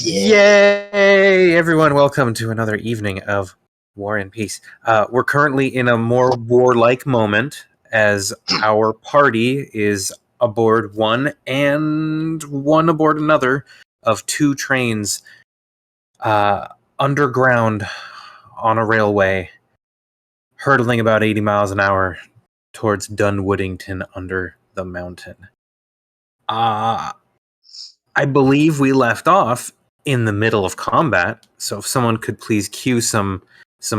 Yay, everyone! Welcome to another evening of War and Peace. We're currently in a more warlike moment as our party is aboard one aboard another of two trains underground on a railway, hurtling about 80 miles an hour towards Dunwoodington under the mountain. I believe we left off in the middle of combat, so if someone could please cue some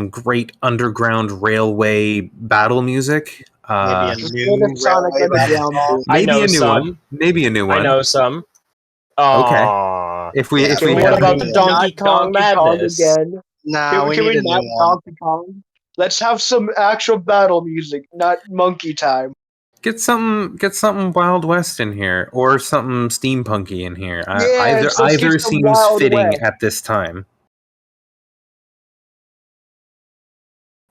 great underground railway battle music. Maybe a new railway battle song. Maybe a new one. Maybe a new one. I know some. Okay. If we what about the Donkey Kong Madness? Again? Nah, can we not Donkey Kong? Let's have some actual battle music, not monkey time. Get something Wild West in here, or something steampunky in here. Either seems fitting at this time.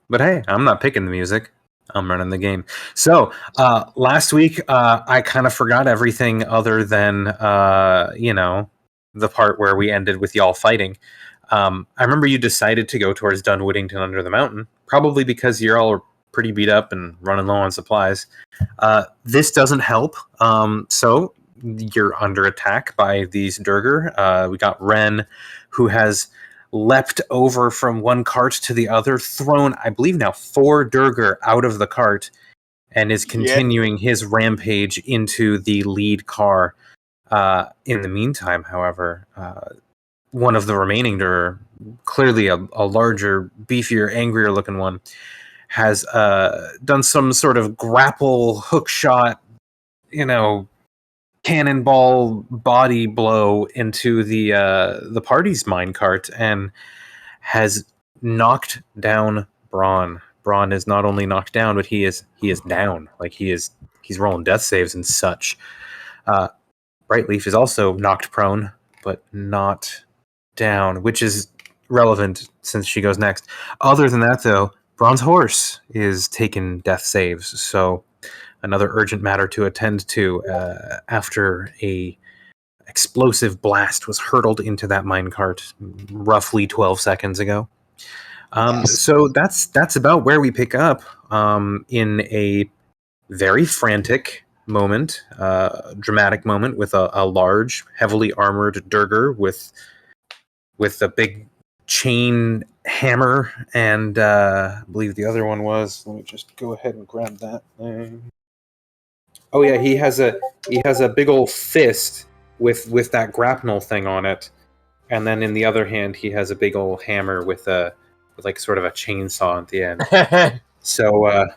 But hey, I'm not picking the music. I'm running the game. So last week, I kind of forgot everything other than the part where we ended with y'all fighting. I remember you decided to go towards Dunwoodington under the mountain, probably because you're all pretty beat up and running low on supplies. This doesn't help. So you're under attack by these Durgar. We got Ren, who has leapt over from one cart to the other, thrown, I believe now, 4 Durgar out of the cart, and is continuing his rampage into the lead car. In the meantime, however, one of the remaining Durgar, clearly a larger, beefier, angrier looking one, has done some sort of grapple hook shot, cannonball body blow into the party's minecart and has knocked down Braun. Braun is not only knocked down, but he is down. Like he's rolling death saves and such. Brightleaf is also knocked prone, but not down, which is relevant since she goes next. Other than that, though, Braun's horse is taking death saves, so another urgent matter to attend to after a explosive blast was hurtled into that minecart roughly 12 seconds ago. So that's about where we pick up in a very frantic moment, dramatic moment with a large, heavily armored Durgar with a big chain hammer, and I believe the other one was. Let me just go ahead and grab that thing. Oh yeah, he has a big old fist with that grapnel thing on it, and then in the other hand he has a big old hammer with like sort of a chainsaw at the end. So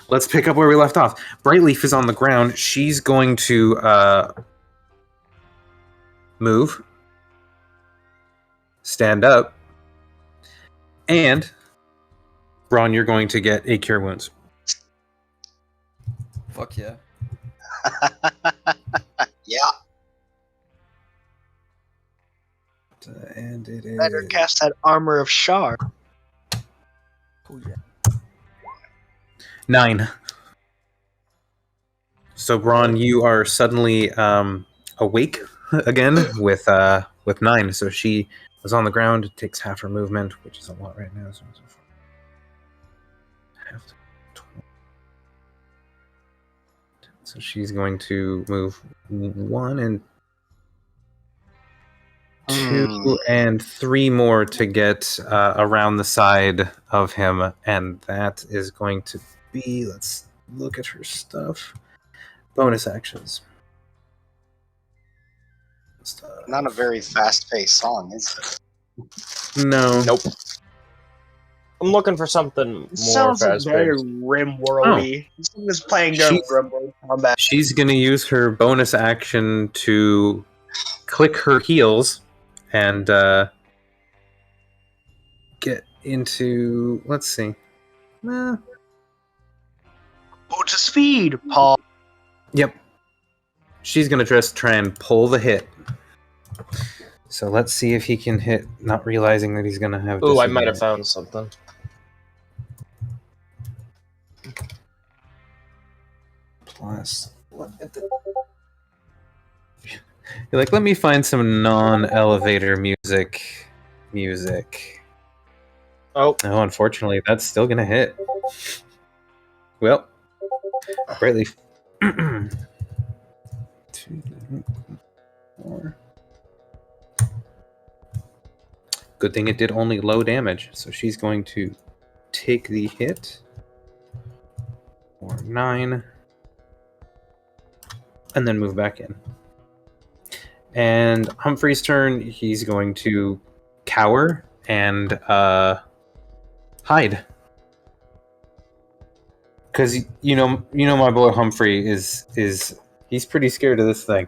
let's pick up where we left off. Brightleaf is on the ground. She's going to move, stand up, and Braun, you're going to get a cure wounds. Fuck yeah. Yeah. And it is Better cast that armor of Shard. Oh yeah. 9. So Braun, you are suddenly awake again with 9. So she was on the ground, takes half her movement, which is a lot right now. So she's going to move 1 and 2 and 3 more to get around the side of him, and that is going to be, let's look at her stuff. Bonus actions. Not a very fast-paced song, is it? No. Nope. I'm looking for something more Sounds like fast-paced. very Rimworld-y. This thing is playing during Rimworld combat. She's going to use her bonus action to click her heels and get into, let's see. Go to speed, Paul. Yep. She's going to just try and pull the hit. So let's see if he can hit, not realizing that he's going to have... Ooh, I might have found something. Plus... You're like, let me find some non-elevator music. Oh, Oh, unfortunately, that's still gonna hit. Well, Brightly. 2, 4. Good thing it did only low damage, so she's going to take the hit. Or 9. And then move back in. And Humphrey's turn, he's going to cower and hide. Because you know my boy Humphrey is he's pretty scared of this thing.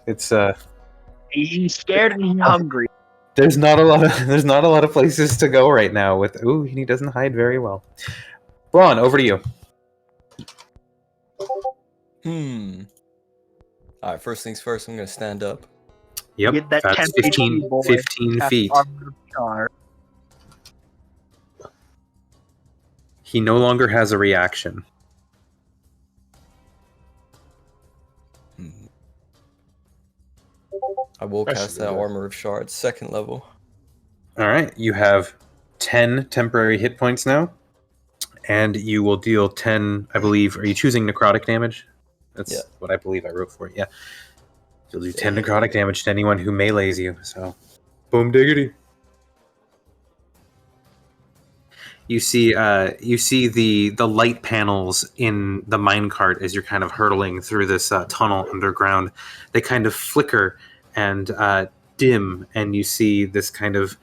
It's He's scared and he's hungry. there's not a lot of places to go right now with he doesn't hide very well. Braun, over to you. Alright, first things first, I'm gonna stand up. Yep, Get that that's 10 15 boy. 15 feet. He no longer has a reaction. I will cast that Armor of Shards, 2nd level. Alright, you have 10 temporary hit points now. And you will deal 10, I believe. Are you choosing necrotic damage? That's what I believe I wrote for it, yeah. You'll do 10 necrotic damage to anyone who melees you, so... Boom diggity. You see the light panels in the minecart as you're kind of hurtling through this tunnel underground. They kind of flicker and dim, and you see this kind of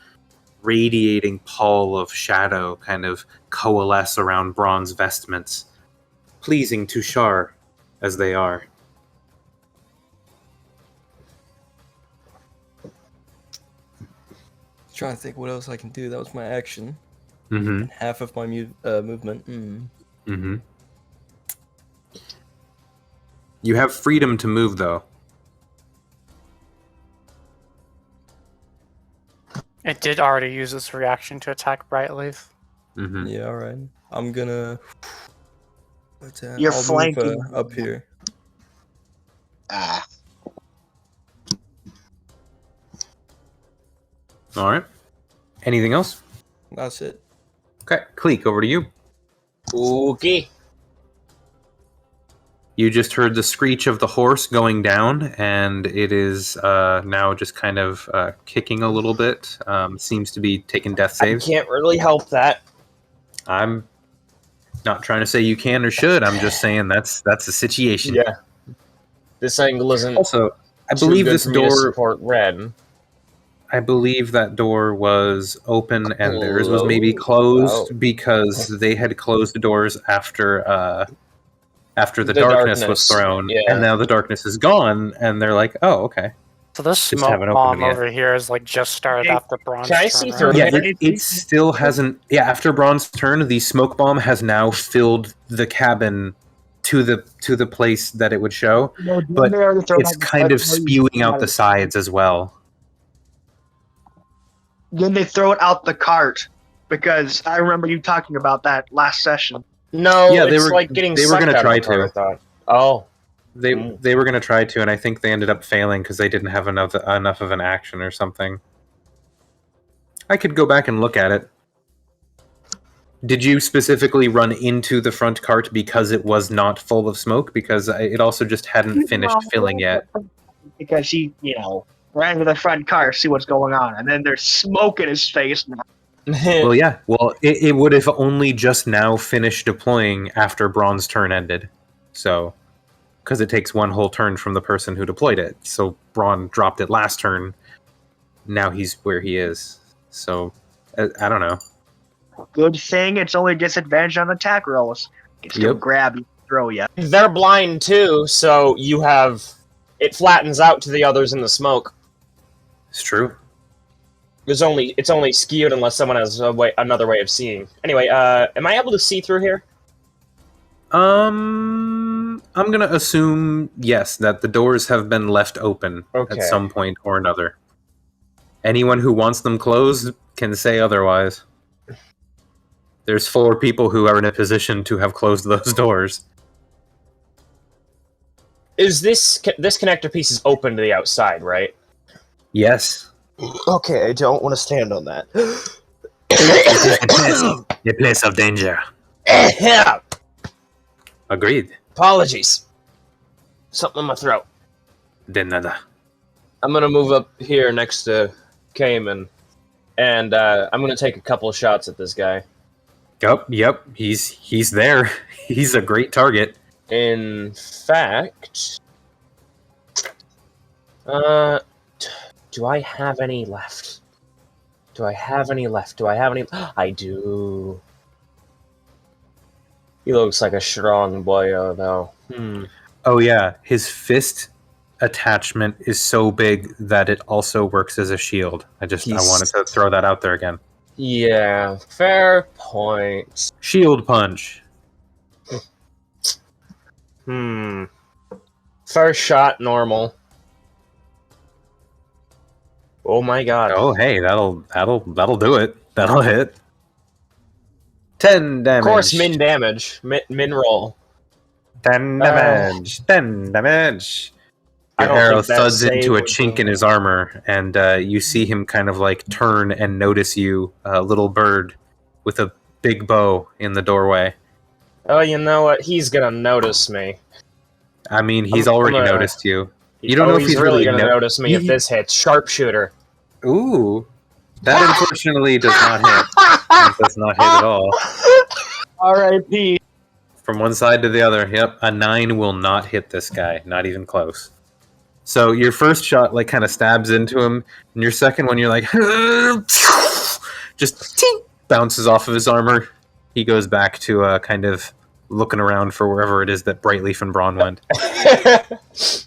radiating pall of shadow kind of coalesce around Braun's vestments, pleasing to Shar as they are. Trying to think what else I can do. That was my action. Mm-hmm. Half of my movement. Mm-hmm. You have freedom to move, though. It did already use its reaction to attack Brightleaf. Mm-hmm. Yeah, alright. I'm gonna... You're I'll flanking. move up here. Ah, All right. Anything else? That's it. Okay, Cleek, over to you. okay. You just heard the screech of the horse going down, and it is now just kind of kicking a little bit. Seems to be taking death I saves. can't really help that. I'm not trying to say you can or should. I'm just saying that's the situation. Yeah. This angle isn't Also, I too believe good this for me to door. support red. I believe that door was open and theirs was maybe closed because they had closed doors after the darkness was thrown, and now the darkness is gone, and they're like, "Oh, okay." So this Just smoke haven't opened bomb them yet. over here is like just started Hey, after Braun's can I turn, see right? through Yeah, it still hasn't. Yeah, after Braun's turn, the smoke bomb has now filled the cabin to the place that it would show, but it's kind of spewing out the sides as well. Then they throw it out the cart, because I remember you talking about that last session. No, Yeah, they it's were- like getting they were sucked gonna out of try the cart, to. I thought. Oh. They were going to try to, and I think they ended up failing because they didn't have enough of an action or something. I could go back and look at it. Did you specifically run into the front cart because it was not full of smoke? Because it also just hadn't finished filling yet. Because he, ran to the front car, see what's going on, and then there's smoke in his face now. Well, yeah. Well, it would have only just now finished deploying after Braun's turn ended. So, because it takes one whole turn from the person who deployed it. So Braun dropped it last turn. Now he's where he is. So, I don't know. Good thing it's only disadvantage on attack rolls. It can still Yep. grab you, throw you. They're blind too, so you have... It flattens out to the others in the smoke. It's true. It's only skewed unless someone has another way of seeing. Anyway, am I able to see through here? I'm gonna assume yes, that the doors have been left open at some point or another. Anyone who wants them closed can say otherwise. There's 4 people who are in a position to have closed those doors. Is this connector piece is open to the outside, right? Yes. Okay, I don't want to stand on that. A place of danger. Yeah. Agreed. Apologies. Something in my throat. De nada. I'm gonna move up here next to Cayman, and I'm gonna take a couple of shots at this guy. Yep. He's there. He's a great target. In fact, do I have any left? I do. He looks like a strong boyo, though. Oh yeah, his fist attachment is so big that it also works as a shield. I wanted to throw that out there again. Yeah, fair point. Shield punch. First shot, normal. Oh my god. Oh hey, that'll do it. That'll hit. 10 damage. Of course, min damage. Min roll. 10 damage. 10 damage. I Your don't arrow think that thuds save into a would chink do in his armor, and you see him kind of like turn and notice you, a little bird with a big bow in the doorway. Oh, you know what? He's gonna notice me. I mean, he's I'm already gonna- noticed you. You don't know if he's he's really really gonna notice me if this hits. Sharpshooter. Ooh, that unfortunately does not hit. That does not hit at all. R.I.P. From one side to the other, yep, a 9 will not hit this guy, not even close. So your first shot like kind of stabs into him, and your second one you're like just ting, bounces off of his armor. He goes back to kind of looking around for wherever it is that Brightleaf and Braun went.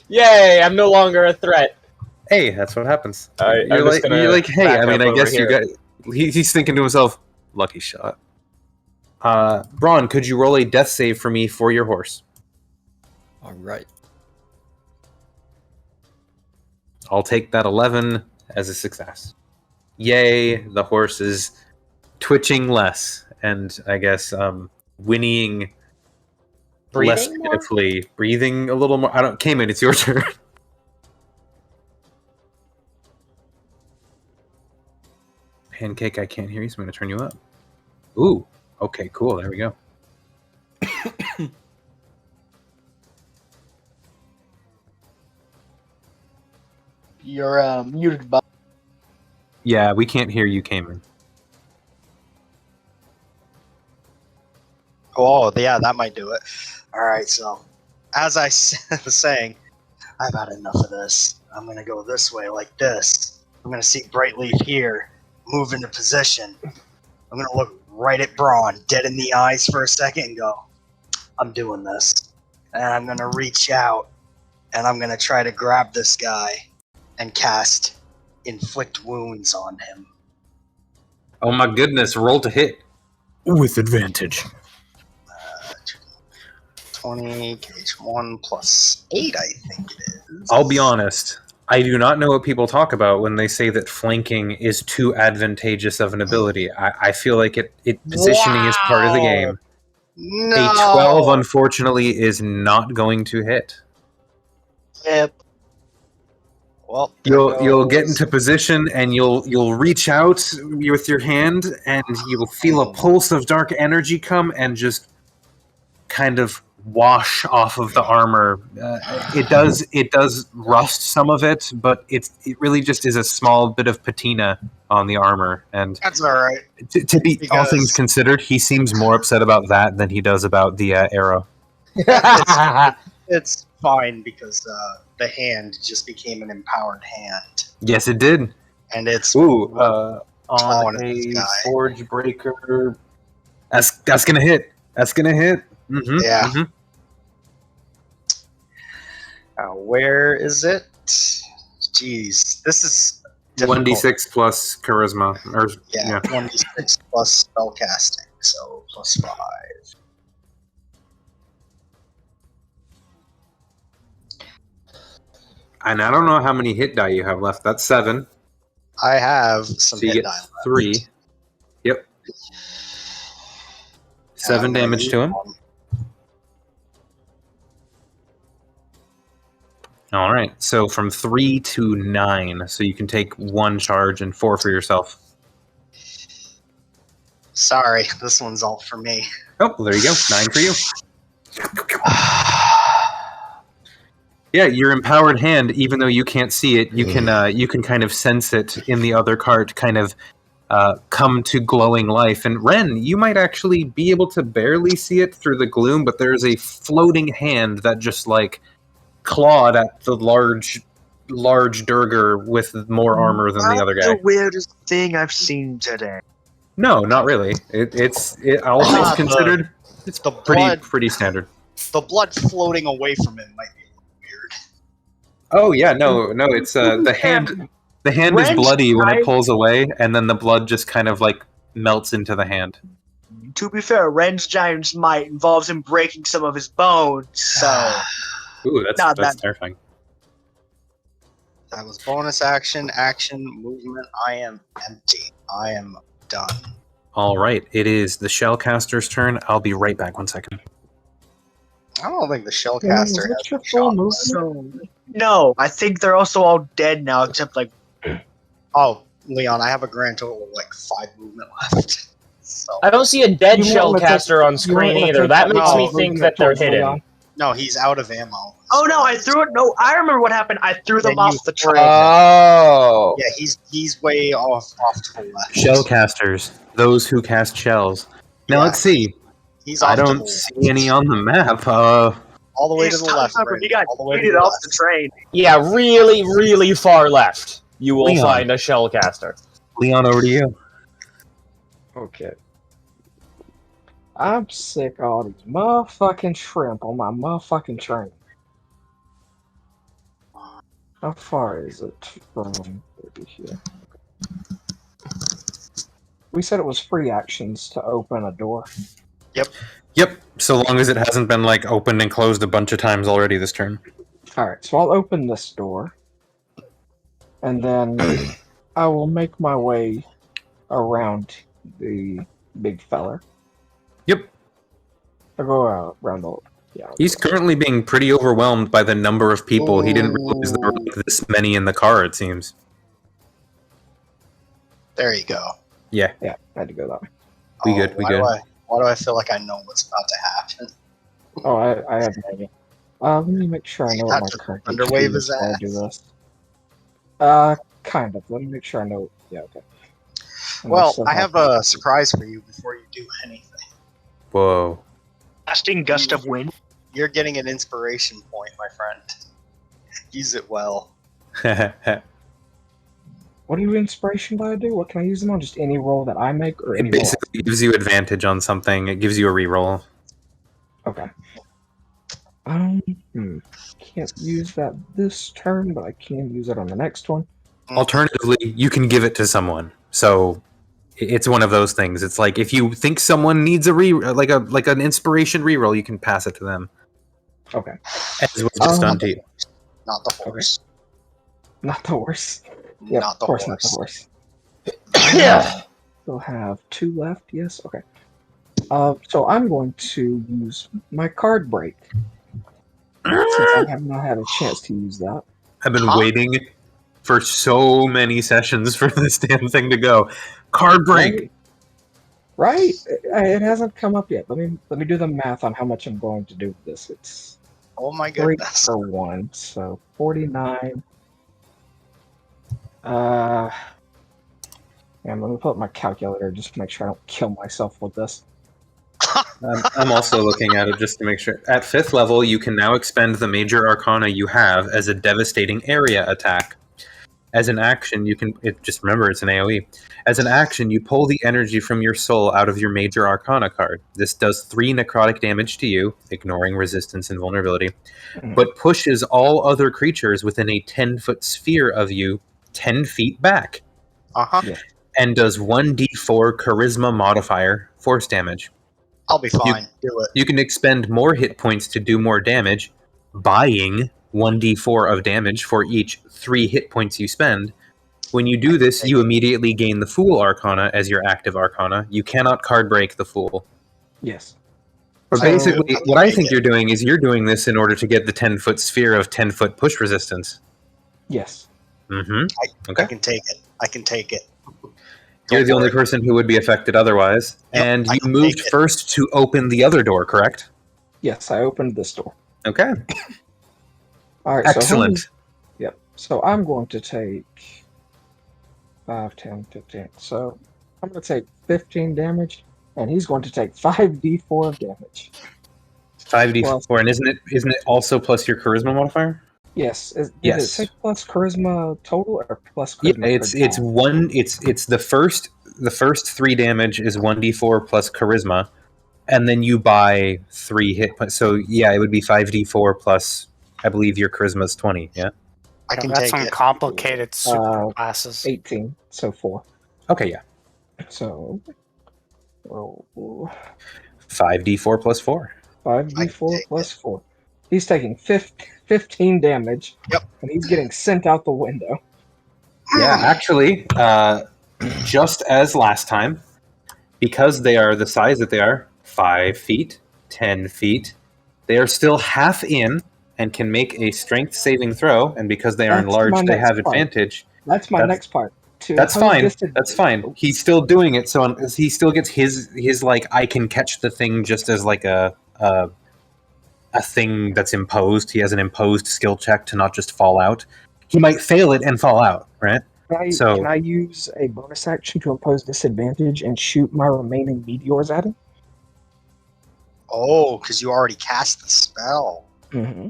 Yay! I'm no longer a threat. Hey, that's what happens. I'm You're just gonna like, hey, back I mean, up I over guess you here. got. He's thinking to himself, lucky shot. Braun, could you roll a death save for me for your horse? All right. I'll take that 11 as a success. Yay, the horse is twitching less, and I guess whinnying less Breathing more? pitifully, breathing a little more. I don't. Cayman, it's your turn. Pancake, I can't hear you, so I'm going to turn you up. Ooh, okay, cool. There we go. You're muted, Bob. Yeah, we can't hear you, Cayman. Oh, yeah, that might do it. All right, so as I was saying, I've had enough of this. I'm going to go this way like this. I'm going to see Brightleaf here, move into position. I'm going to look right at Braun, dead in the eyes for a second, and go, I'm doing this. And I'm going to reach out, and I'm going to try to grab this guy and cast Inflict Wounds on him. Oh my goodness, roll to hit. With advantage. 20, H1 plus 8, I think it is. I'll be honest. I do not know what people talk about when they say that flanking is too advantageous of an ability. I feel like it positioning is part of the game. No. A 12, unfortunately, is not going to hit. Yep. Well, there You'll get goes- into position and you'll reach out with your hand and you'll feel a pulse of dark energy come and just kind of wash off of the armor. It does rust some of it, but it really just is a small bit of patina on the armor. And That's all right. to be all Because- things considered, he seems more upset about that than he does about the arrow. It's fine because the hand just became an empowered hand, Yes, it did. and it's Ooh, Oh, on this a guy. forge breaker. That's gonna hit. That's gonna hit. Mm-hmm, Yeah. Mm-hmm. Where is it? Jeez, this is difficult. 1d6 plus charisma. Or, Yeah, 1d6 plus spellcasting, so plus 5. And I don't know how many hit die you have left. That's 7. I have some So you hit get die left. 3. Yep. 7 I'm gonna damage use to him. one. All right. So from 3 to 9. So you can take 1 charge and 4 for yourself. Sorry, this one's all for me. Oh, well, there you go. 9 for you. Yeah, your empowered hand, even though you can't see it, you can kind of sense it in the other cart, kind of come to glowing life. And Ren, you might actually be able to barely see it through the gloom, but there's a floating hand that just like clawed at the large Durger with more armor than the other guy. The weirdest thing I've seen today. No, not really. All things considered, it's the pretty standard. The blood floating away from it might be a little weird. Oh yeah, no, it's the hand. The hand is bloody when it pulls away, and then the blood just kind of like melts into the hand. To be fair, Ren's giant's might involves him breaking some of his bones, so Ooh, that's terrifying. That was bonus action, movement. I am empty. I am done. All right, it is the Shellcaster's turn. I'll be right back. 1 second. I don't think the Shellcaster has your a shot. So, no, I think they're also all dead now, except like. Oh, Leon, I have a grand total of like 5 movement left. So I don't see a dead You want to Shellcaster on you screen want to either. take That that makes me out. think that they're hidden. no, he's out of ammo. Oh no, I threw it. No, I remember what happened. I threw them Then you off the threw train. Oh. Yeah, he's way off to the left. Shellcasters, those who cast shells. Now Yeah. let's see. He's off I to don't the see left. any on the map. All the way to He's the left. tough, Brandon. he got All the way to tweeted the off left. the train. Yeah, really, really far left. You will Leon. find a Shellcaster. Leon, over to you. Okay. I'm sick of all these motherfucking shrimp on my motherfucking train. How far is it from over here? We said it was free actions to open a door. Yep. So long as it hasn't been like opened and closed a bunch of times already this turn. Alright, so I'll open this door. And then I will make my way around the big feller. Yep. I'll go around the. Yeah. He's currently being pretty overwhelmed by the number of people. He didn't realize there were like this many in the car, it seems. There you go. Yeah. Yeah, I had to go that way. We good. Why do I feel like I know what's about to happen? Oh, I have no idea. Let me make sure I know what my That's current underwave HP is his before I ass. do this. Kind of. Let me make sure I know. Yeah, okay. And Well, still I have a surprise for you before you do anything. Whoa. Lasting gust of wind. You're getting an inspiration point, my friend. Use it well. What do inspiration do I do? What can I use them on? Just any roll that I make, or any It basically gives you advantage on something. It gives you a reroll. roll? Okay. Can't use that this turn, but I can use it on the next one. Alternatively, you can give it to someone. So it's one of those things. It's like if you think someone needs a like an inspiration reroll, you can pass it to them. Okay. As was just done to you. Not the horse. Not the horse. Yep, Not the of course, horse. not the horse. Yeah. We'll have 2 left. Yes. Okay. So I'm going to use my card break since I have not had a chance to use that. I've been waiting for so many sessions for this damn thing to go. Card break. Right? It hasn't come up yet. Let me do the math on how much I'm going to do with this. It's Oh my 3 goodness. for 1, so 49. Yeah, I'm gonna put up my calculator just to make sure I don't kill myself with this. I'm also looking at it just to make sure. At 5th level, you can now expend the major arcana you have as a devastating area attack. As an action, just remember it's an AoE. As an action, you pull the energy from your soul out of your major arcana card. This does 3 necrotic damage to you, ignoring resistance and vulnerability, but pushes all other creatures within a 10-foot sphere of you 10 feet back. Yeah. And does 1d4 charisma modifier force damage. I'll be fine. Do it. You can expend more hit points to do more damage, buying 1d4 of damage for each 3 hit points you spend. When you do this, you immediately gain the Fool Arcana as your active Arcana. You cannot card break the Fool. Yes. But So- basically, what I think you're doing is you're doing this in order to get the 10-foot sphere of 10-foot push resistance. Yes. Mm-hmm. I Okay. can take it. I can take it. You're Go the for only it. person who would be affected otherwise. Yep, And I you can moved take it. first to open the other door, correct? Yes, I opened this door. Okay. All right. Excellent. So yep. So I'm going to take 5, 10, 15. So I'm going to take 15 damage, and he's going to take 5d4 of damage. 5d4, Plus- and isn't it also plus your charisma modifier? Yes. Did Yes. it say plus charisma total or plus Yeah, charisma? it's one. It's the first 3 damage is 1d4 plus charisma, and then you buy 3 hit points. So yeah, it would be 5d4 plus. I believe your charisma is 20. Yeah. I can That's take some it. complicated super classes. 18. So 4. Okay. Yeah. So roll 5d4 plus 4. 5d4 take plus 4. He's taking 15 damage. Yep. And he's getting sent out the window. Yeah, actually, just as last time, because they are the size that they are, 5 feet, 10 feet, they are still half in and can make a strength saving throw. And because they are That's enlarged, my they next have part. advantage. That's my That's- next part. To That's impose fine. disadvantage- That's fine. He's still doing it, so he still gets his like I can catch the thing just as like a thing that's imposed. He has an imposed skill check to not just fall out. He might fail it and fall out, right? Can I use a bonus action to impose disadvantage and shoot my remaining meteors at him? Oh, because you already cast the spell. Mm-hmm.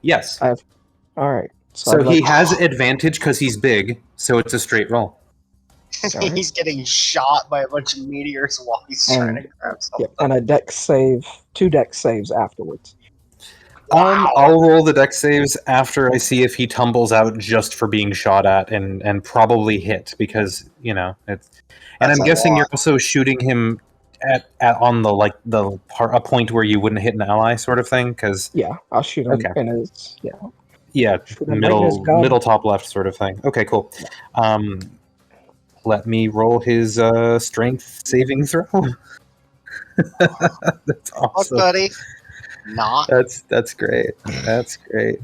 Yes. All right. So I'd he like- has advantage because he's big, so it's a straight roll. Alright. He's getting shot by a bunch of meteors while he's trying to grab something. Yep, and a dex save, 2 dex saves afterwards. I'll roll the dex saves after I see if he tumbles out just for being shot at and probably hit because it's. And That's I'm a guessing lot. you're also shooting him at on a point where you wouldn't hit an ally, sort of thing. Because Yeah, I'll shoot him Okay. in his yeah, shoot him right in his gut. middle top left sort of thing. Okay, cool. Let me roll his strength saving throw. That's Fuck, awesome. buddy. Not. That's great. That's great.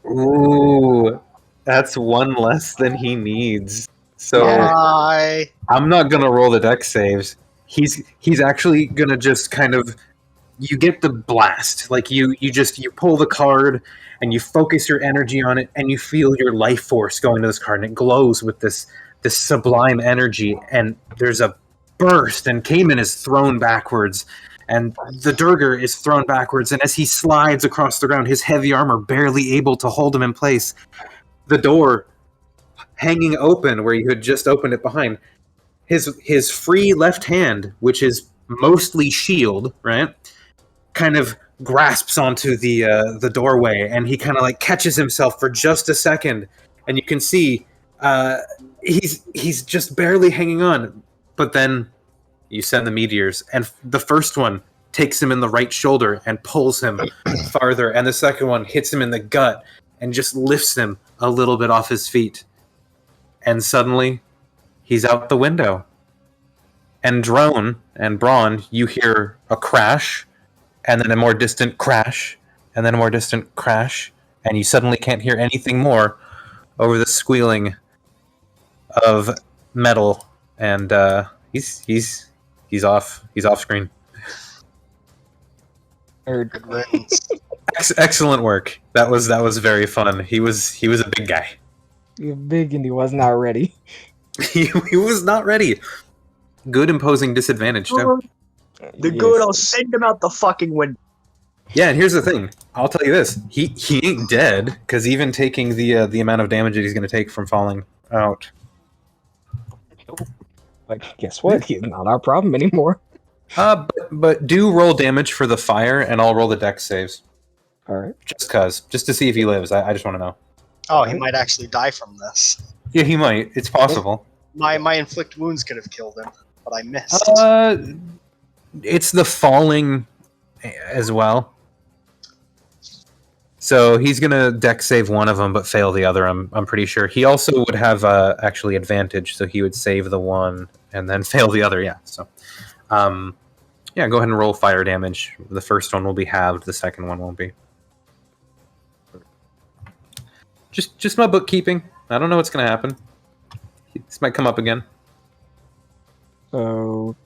Ooh, that's 1 less than he needs. So Bye. I'm not gonna roll the dex saves. He's actually gonna just kind of you get the blast. Like you pull the card and you focus your energy on it and you feel your life force going to this card and it glows with this sublime energy and there's a burst and Cayman is thrown backwards and the Durger is thrown backwards and as he slides across the ground, his heavy armor barely able to hold him in place. The door hanging open where you had just opened it behind. His free left hand, which is mostly shield, right, kind of grasps onto the doorway, and he kind of like catches himself for just a second, and you can see he's just barely hanging on. But then you send the meteors, and the first one takes him in the right shoulder and pulls him farther, and the second one hits him in the gut and just lifts him a little bit off his feet. And suddenly, he's out the window. And Drone and Braun, you hear a crash, and then a more distant crash, and then a more distant crash, and you suddenly can't hear anything more over the squealing of metal. And he's off screen. Good riddance. Excellent work. That was very fun. He was a big guy. You're big and he was not ready. He was not ready. Good imposing disadvantage too. The Yes. good, I'll send him out the fucking window. Yeah, and here's the thing. I'll tell you this: he ain't dead because even taking the amount of damage that he's going to take from falling out. Like, guess what? He's not our problem anymore. But do roll damage for the fire, and I'll roll the dex saves All right. just to see if he lives. I just want to know. Oh, he might actually die from this. Yeah, he might. It's possible. My inflict wounds could have killed him, but I missed. It's the falling as well. So he's gonna dex save one of them, but fail the other. I'm pretty sure. He also would have actually advantage, so he would save the one and then fail the other. Yeah. So, Yeah, go ahead and roll fire damage. The first one will be halved. The second one won't be. Just my bookkeeping. I don't know what's gonna happen. This might come up again. So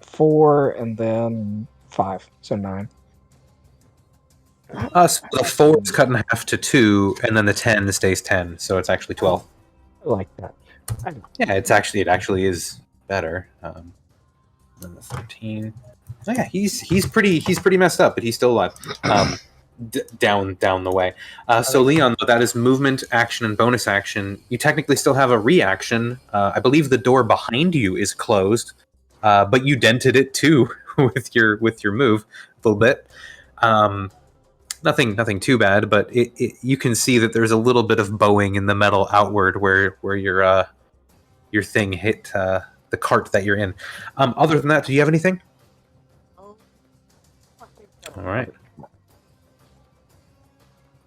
4 and then 5, so 9. So the 4 is cut in half to 2, and then the 10 stays 10, so it's actually 12. I like that. Yeah, it actually is better. Then the 13. Oh yeah, he's pretty messed up, but he's still alive. Down the way. So Leon, though, that is movement, action, and bonus action. You technically still have a reaction. I believe the door behind you is closed, but you dented it too with your move a little bit. Nothing too bad, but you can see that there's a little bit of bowing in the metal outward where your thing hit the cart that you're in. Other than that, do you have anything? All right.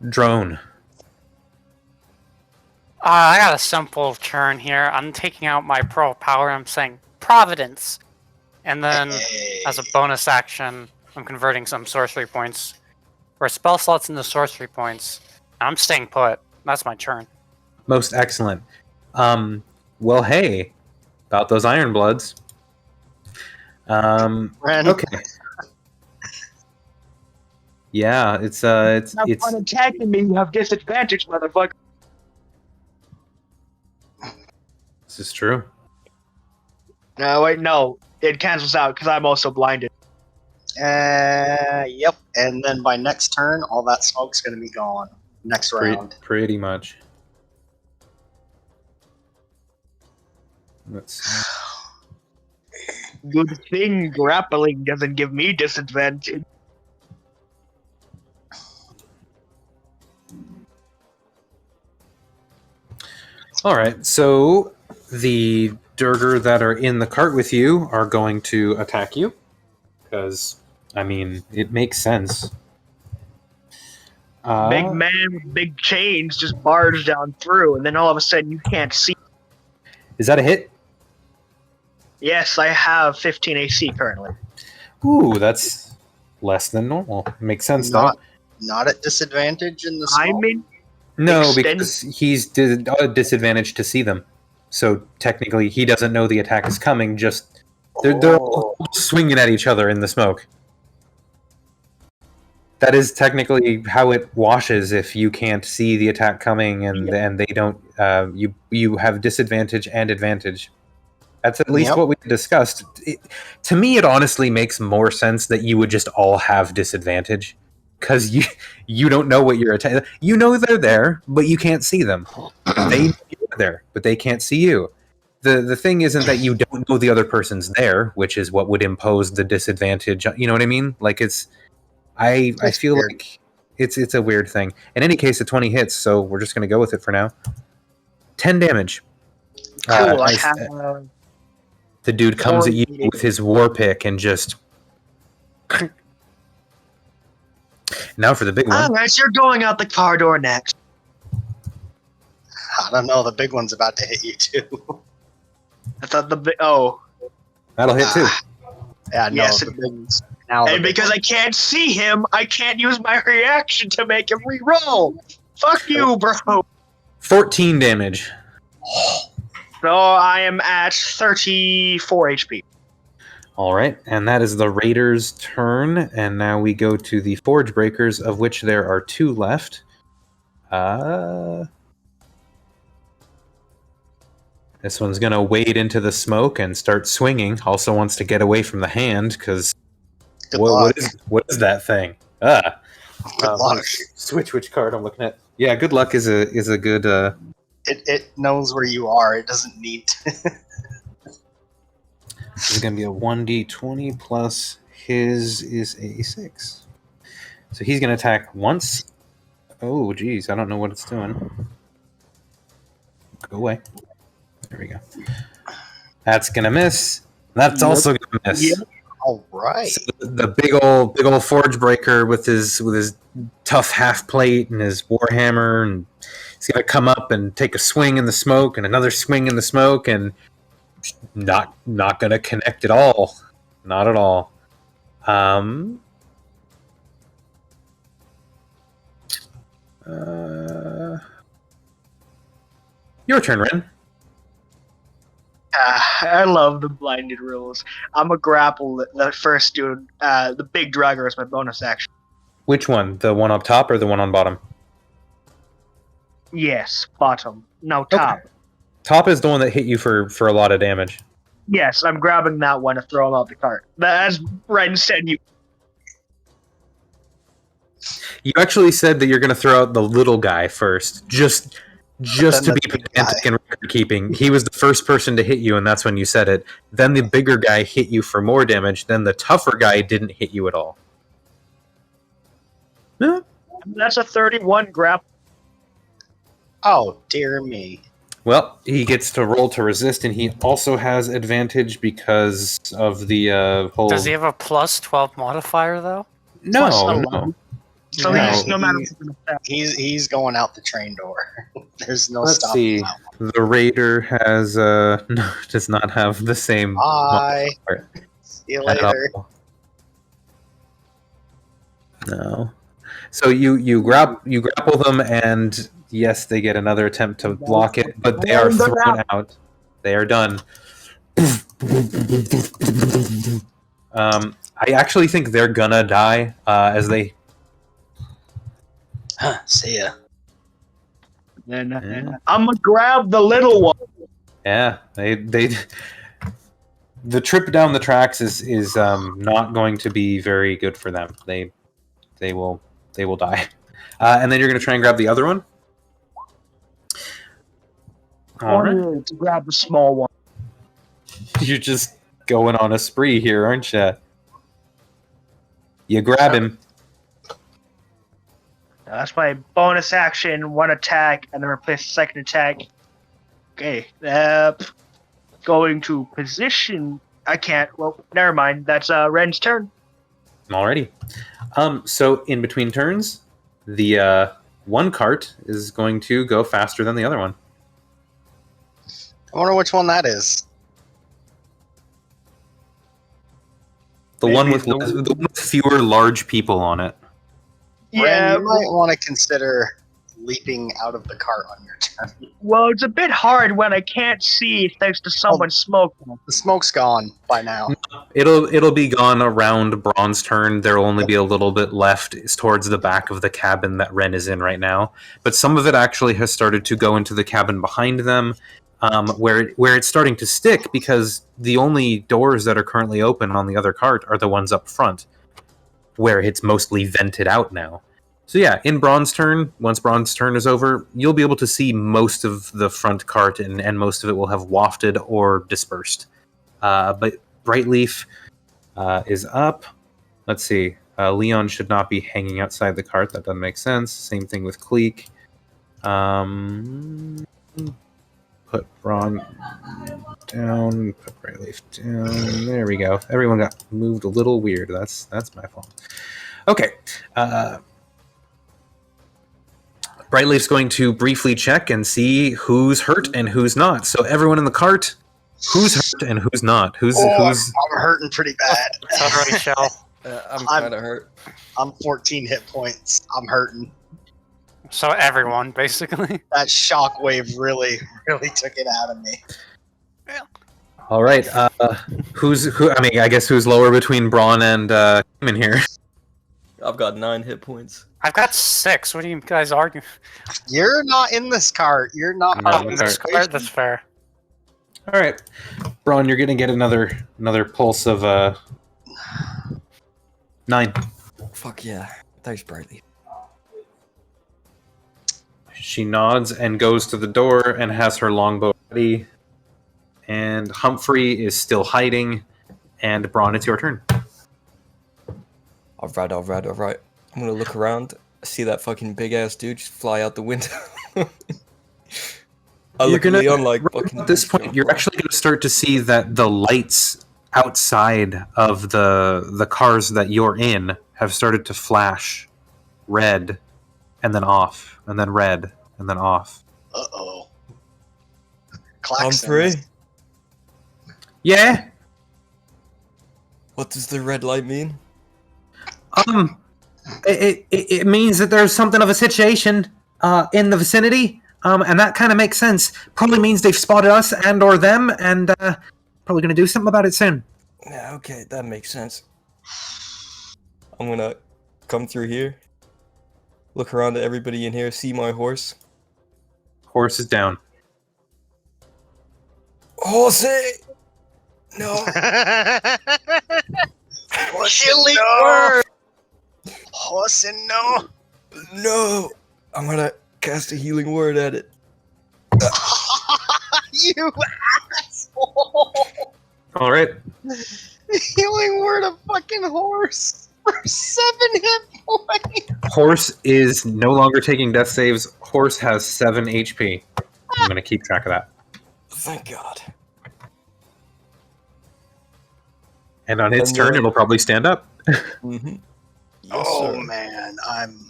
Drone. I got a simple turn here. I'm taking out my Pearl Power. I'm saying Providence. And then, as a bonus action, I'm converting some sorcery points. Or spell slots into sorcery points. I'm staying put. That's my turn. Most excellent. Well, hey, about those Iron Bloods. Ren. Okay. Yeah, it's Have fun attacking me. You have disadvantage, motherfucker. this is true. No, wait, no. It cancels out because I'm also blinded. Yep. And then by next turn, all that smoke's going to be gone. Next round. Pretty much. Let's see. Good thing grappling doesn't give me disadvantage. All right, so the Durger that are in the cart with you are going to attack you. Because, I mean, it makes sense. Big man with big chains just barge down through, and then all of a sudden you can't see. Is that a hit? Yes, I have 15 AC currently. Ooh, that's less than normal. Makes sense, though. Not at disadvantage in the smoke? I'm in. No, extend- because he's disadvantaged to see them. So technically, he doesn't know the attack is coming. Just they're all swinging at each other in the smoke. That is technically how it washes if you can't see the attack coming and they don't. You have disadvantage and advantage. That's at least what we discussed. To me, it honestly makes more sense that you would just all have disadvantage. Because you don't know what you're attacking. You know they're there, but you can't see them. They know you're there, but they can't see you. The thing isn't that you don't know the other person's there, which is what would impose the disadvantage. You know what I mean? Like I feel weird. like it's a weird thing. In any case, a 20 hits, so we're just gonna go with it for now. 10 damage. Cool, I as have. the dude comes at you with his war pick and just. Now for the big one. Alright, you're going out the car door next. I don't know. The big one's about to hit you, too. I thought the big. Oh. That'll hit too. Yeah, no. Yes, the it big one's now. And because I can't see him, I can't use my reaction to make him re-roll. Fuck you, bro. 14 damage. So I am at 34 HP. All right, and that is the Raiders' turn, and now we go to the Forge Breakers, of which there are 2 left. This one's going to wade into the smoke and start swinging. Also wants to get away from the hand, because what is that thing? Good luck. Switch which card I'm looking at. Yeah, good luck is a good... It knows where you are. It doesn't need to. This is going to be a 1d20 plus his is a 6. So he's going to attack once. Oh, geez. I don't know what it's doing. Go away. There we go. That's going to miss. That's also going to miss. Yep. All right. So the big old Forge Breaker with his tough half plate and his warhammer, and he's going to come up and take a swing in the smoke and another swing in the smoke, and not going to connect at all. Not at all. Um. Uh, your turn, Ren. I love the blinded rules. I'm gonna grapple the first dude, the big dragger as my bonus action. Which one? The one up top or the one on bottom? Yes, bottom. No, top. Okay. Top is the one that hit you for a lot of damage. Yes, I'm grabbing that one to throw him out the cart. As Ren said, you. You actually said that you're going to throw out the little guy first, just to the be big pedantic and record keeping. He was the first person to hit you, and that's when you said it. Then the bigger guy hit you for more damage. Then the tougher guy didn't hit you at all. Yeah. That's a 31 grapple. Oh, dear me. Well, he gets to roll to resist, and he also has advantage because of the whole. Does he have a plus 12 modifier though? No, plus no. 11? So No. he's no matter what. He's going out the train door. There's no Let's stopping see. that one. The raider has no, does not have the same. Bye. modifier See you at later. all. No. So you grapple them, and yes, they get another attempt to block it, but they are thrown out. They are done. I actually think they're gonna die as they. Huh, see ya. Then Yeah. I'm gonna grab the little one. Yeah, they. The trip down the tracks is not going to be very good for them. They will die, and then you're going to try and grab the other one. All right. To grab the small one. You're just going on a spree here, aren't you? You grab him. That's my bonus action, one attack, and then replace the second attack. Okay, going to position. I can't. Well, never mind. That's Ren's turn. Alrighty. So in between turns, the one cart is going to go faster than the other one. I wonder which one that is. The Maybe one with the- the one with fewer large people on it. Yeah, Ren, you might want to consider leaping out of the cart on your turn. well, it's a bit hard when I can't see thanks to someone's smoke. The smoke's gone by now. It'll be gone around Braun's turn. There will only be a little bit left towards the back of the cabin that Ren is in right now. But some of it actually has started to go into the cabin behind them, where it's starting to stick because the only doors that are currently open on the other cart are the ones up front, where it's mostly vented out now. So yeah, in Braun's turn, once Braun's turn is over, you'll be able to see most of the front cart, and most of it will have wafted or dispersed. But Brightleaf is up. Let's see. Leon should not be hanging outside the cart. That doesn't make sense. Same thing with Cleek. Put Braun down. Put Brightleaf down. There we go. Everyone got moved a little weird. That's my fault. Okay. Brightleaf's going to briefly check and see who's hurt and who's not. So everyone in the cart, who's hurt and who's not? Who's I'm hurting pretty bad. Totally shell. I'm kind of hurt. I'm 14 hit points. I'm hurting. So everyone, basically. That shockwave really took it out of me. all right? Who? I mean, I guess who's lower between Braun and Kaiman here? I've got 9 hit points. I've got 6. What do you guys argue? You're not in this cart. You're not. No, part of that's the all This right. card, that's fair. All right, Braun, you're gonna get another pulse of 9. Fuck yeah. Thanks, Brightly. She nods and goes to the door and has her longbow ready. And Humphrey is still hiding. And Braun, it's your turn. Alright. I'm gonna look around, see that fucking big ass dude just fly out the window. I look at Leon like fucking. At this point, you're actually going to start to see that the lights outside of the cars that you're in have started to flash red and then off and then red and then off. Uh-oh. Humphrey, Klaxons. Yeah? what does the red light mean? It means that there's something of a situation in the vicinity, and that kind of makes sense. Probably means they've spotted us and or them, and probably going to do something about it soon. Yeah, okay, that makes sense. I'm gonna come through here, look around at everybody in here, see my horse. Horse is down. Horse! No! Healing word. Horse and no. No! I'm gonna cast a healing word at it. You asshole! All right. Healing word a fucking horse for 7 hit points. Horse is no longer taking death saves. Horse has 7 HP. I'm going to keep track of that. Thank God. And on its And turn, then- it'll probably stand up. Mm-hmm. Yes, Oh sir. man,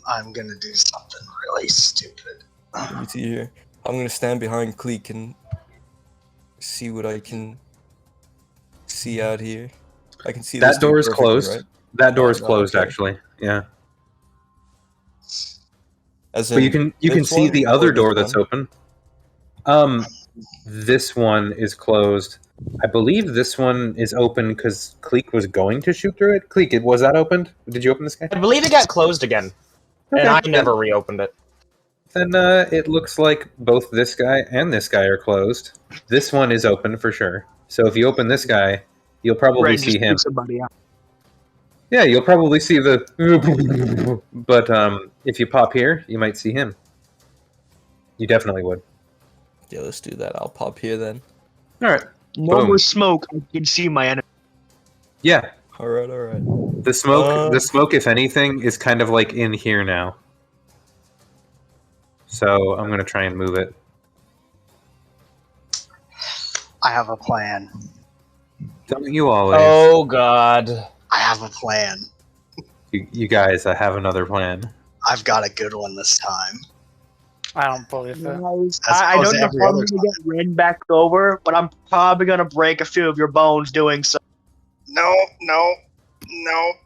I'm gonna do something really stupid. Let me see here. I'm gonna stand behind Cleek and see what I can see out here. I can see That this dude door is perfectly, closed. right? That door is Oh, closed, okay. actually. Yeah. As But you in can this see one the or other this door that's one? open. This one is closed. I believe this one is open because Cleek was going to shoot through it. Cleek, was that opened? Did you open this guy? I believe it got closed again, and I never reopened it. Then it looks like both this guy and this guy are closed. This one is open for sure. So if you open this guy, you'll probably Ren see just him. took somebody out. Yeah, you'll probably see the. But if you pop here, you might see him. You definitely would. Yeah, let's do that. I'll pop here then. All right. No Boom. more smoke. I can see my enemy. Yeah, Alright, alright. the smoke. Uh, The smoke, if anything, is kind of like in here now. So I'm gonna try and move it. I have a plan. Don't you always? Oh God. I have a plan. You guys, I have another plan. I've got a good one this time. I don't believe it. Guys, As I opposed don't to know every how I'm other gonna get Ren back over, but I'm probably gonna break a few of your bones doing so. No.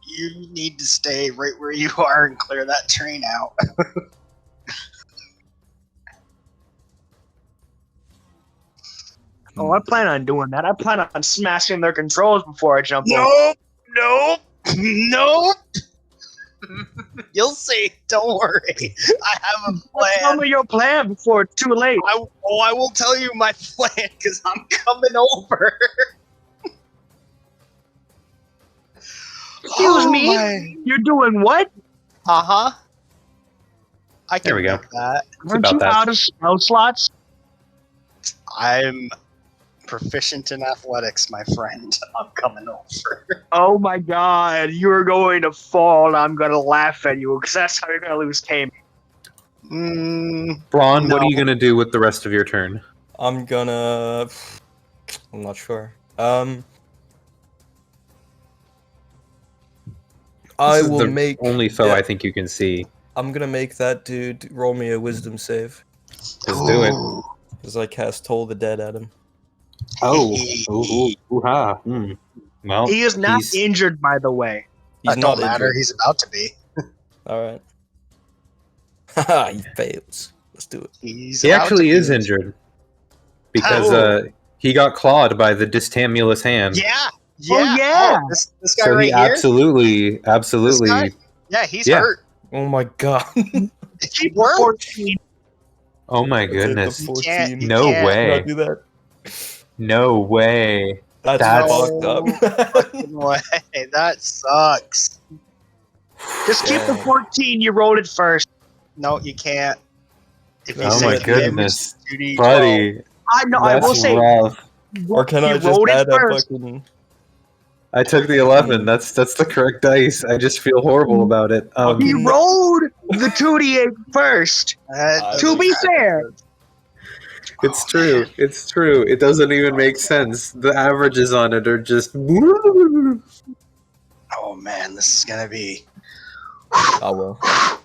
You need to stay right where you are and clear that train out. Oh, I plan on doing that. I plan on smashing their controls before I jump over. Nope. You'll see. Don't worry. I have a Tell plan. me your plan before it's too late. I will tell you my plan because I'm coming over. Excuse me? You're doing what? Uh huh. I can There we go. make that. Aren't about you that. out of spell slots? I'm proficient in athletics, my friend. I'm coming over. Oh my god, you're going to fall and I'm gonna laugh at you because that's how you're gonna lose Tame. Braun, what are No. you gonna do with the rest of your turn? I'm gonna... I'm not sure. This I is will the make... only foe yeah, I think you can see. I'm gonna make that dude roll me a wisdom save. Just do it. Ooh. Because I cast Toll the Dead at him. Oh, ooh-ha. Well, He is not he's- injured, by the way. He's That not don't matter. injured. He's about to be. Alright. Haha, he fails. Let's do it. He's He about actually to is be. injured because How? he got clawed by the distamulus hand. Yeah. Oh, yeah. This guy So right he here. absolutely. This guy? Yeah, he's Yeah. hurt. Oh my god. He worked. 14. Oh my That's it, the goodness! 14. You No can't. way! Cannot do that. No way! That's That's- fucked up. Fucking way. That sucks. Just keep the Dang. 14. You rolled it first. No, you can't. If you Oh say my the damage goodness. is 2d12, Buddy, I know. I will that's say. rough. Or can you I just rolled it add a first. fucking... I took the 11. That's the correct dice. I just feel horrible about it. He Fucking- rolled the 2d8 first. To be fair. It's true. It's true. It doesn't even make sense. The averages on it are just. Oh man, this is gonna be. Oh well.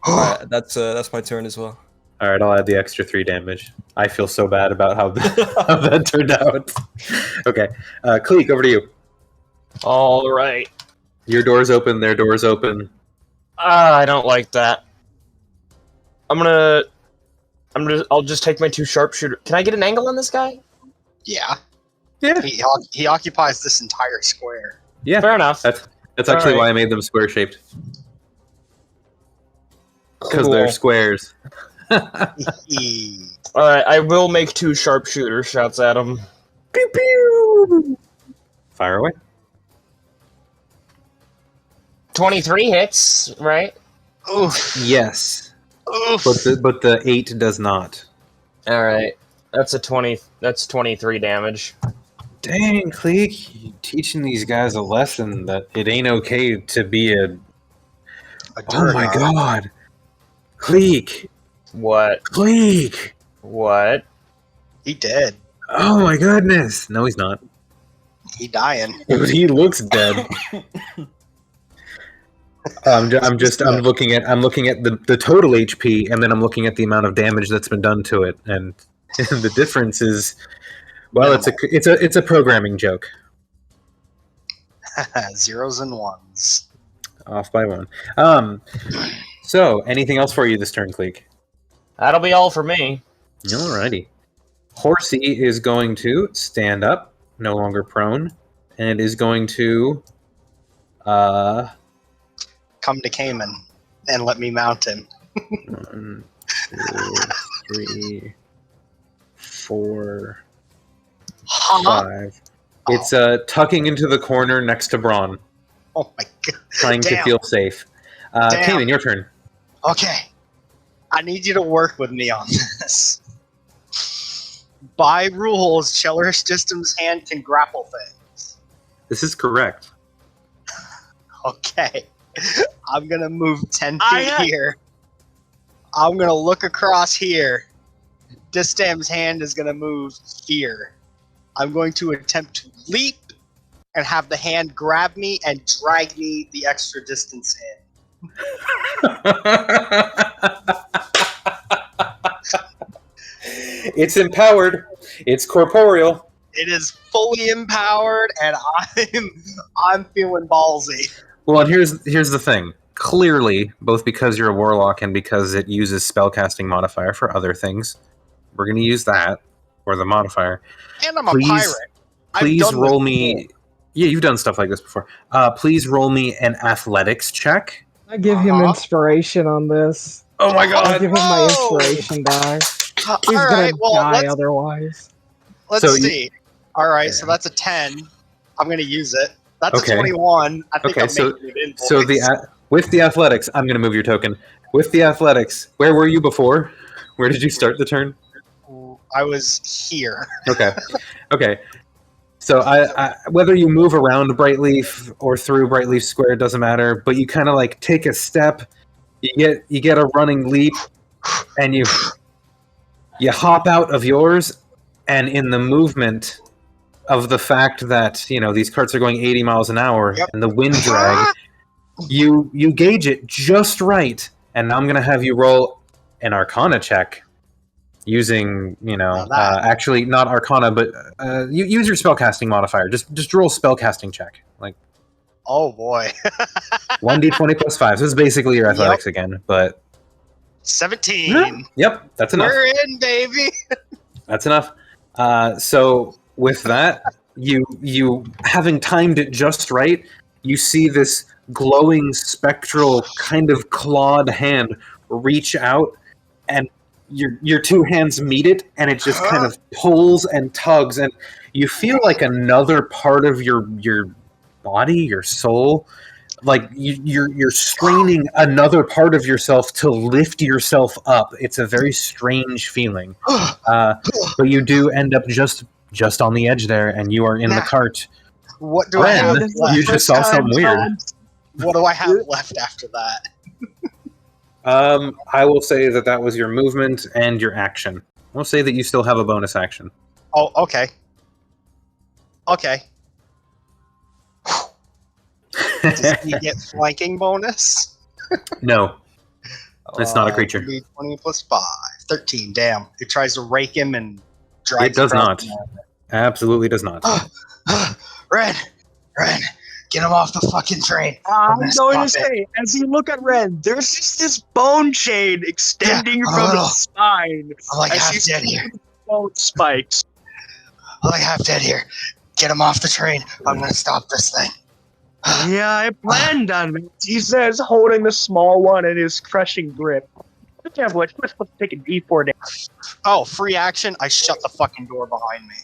Alright, that's my turn as well. All right, I'll add the extra 3 damage. I feel so bad about how how that turned out. Okay, Cleek, over to you. All right. Your door's open, their door's open. I don't like that. I'll just take my 2 sharpshooter. Can I get an angle on this guy? Yeah. Yeah. He occupies this entire square. Yeah. Fair enough. That's actually Alright. why I made them square shaped. Because Cool. they're squares. Alright, I will make 2 sharpshooter shots at him. Pew pew. Fire away. 23 hits, right? Oof. Yes. Oof. But the 8 does not. Alright. That's 23 damage. Dang, Cleek, you teaching these guys a lesson that it ain't okay to be a... Oh my god. Cleek. What? Cleek. What? He dead. Oh my goodness. No, he's not. He dying. He looks dead. I'm looking at the total HP, and then I'm looking at the amount of damage that's been done to it, and the difference is, well, it's a programming joke. Zeros and ones. Off by 1. So anything else for you this turn, Cleek? That'll be all for me. Alrighty. Horsey is going to stand up, no longer prone, and it is going to Come to Cayman and let me mount him. 1, 2, 3, 4, Huh? 5. It's tucking into the corner next to Braun, Oh my god. trying to Damn. feel safe. Damn. Cayman, your turn. Okay. I need you to work with me on this. By rules, Cheller's System's hand can grapple things. This is correct. Okay. I'm gonna move 10 feet here. I'm gonna look across here. Distam's hand is gonna move here. I'm going to attempt to leap and have the hand grab me and drag me the extra distance in. It's empowered. It's corporeal. It is fully empowered, and I'm feeling ballsy. Well, and here's the thing. Clearly, both because you're a warlock and because it uses spellcasting modifier for other things, we're going to use that, or the modifier. And I'm a pirate. Please I've done roll this me... before. Yeah, you've done stuff like this before. Please roll me an athletics check. I give him inspiration on this. Oh my I give him my Oh! inspiration die. He's All gonna right, well, die otherwise. let's So see. All right, so that's a 10. I'm going to use it. That's Okay. a 21. I think Okay, I'm so- making it in, So boys. with the athletics, I'm going to move your token. With the athletics, where were you before? Where did you start the turn? I was here. Okay. Okay. So I whether you move around Brightleaf or through Brightleaf Square, it doesn't matter, but you kind of like take a step, you get a running leap, and you hop out of yours, and in the movement of the fact that, you know, these carts are going 80 miles an hour Yep. and the wind drag, you gauge it just right, and now I'm going to have you roll an Arcana check. Using, you know, Now that- actually not Arcana, but you use your spellcasting modifier. Just roll a spellcasting check, like Oh boy. 1d20 plus 5. So this is basically your athletics again, but 17. yep, that's enough. We're in, baby. That's enough. So with that, you having timed it just right, you see this glowing spectral kind of clawed hand reach out, and your two hands meet it, and it just kind of pulls and tugs, and you feel like another part of your body, your soul, like you're straining another part of yourself to lift yourself up. It's a very strange feeling, but you do end up just on the edge there, and you are in the cart. What do I Ren, have left? you just saw something weird. What do I have left after that? I will say that was your movement and your action. I'll say that you still have a bonus action. Oh, okay. Okay. Does he get flanking bonus? No, it's not a creature. 20 plus 5. 13, damn. It tries to rake him and drags It does him not. around. Absolutely does not. Ren, Get him off the fucking train. I'm gonna going to stop say, as you look at Ren, there's just this bone chain extending Yeah, from little. his spine. I'm like as half you dead see here. the bone spikes. I'm like half dead here. Get him off the train. I'm gonna stop this thing. Yeah, I planned on it. He says, holding the small one in his crushing grip. Speaking of which, we're supposed to take a D4 damage. Oh, free action. I shut the fucking door behind me.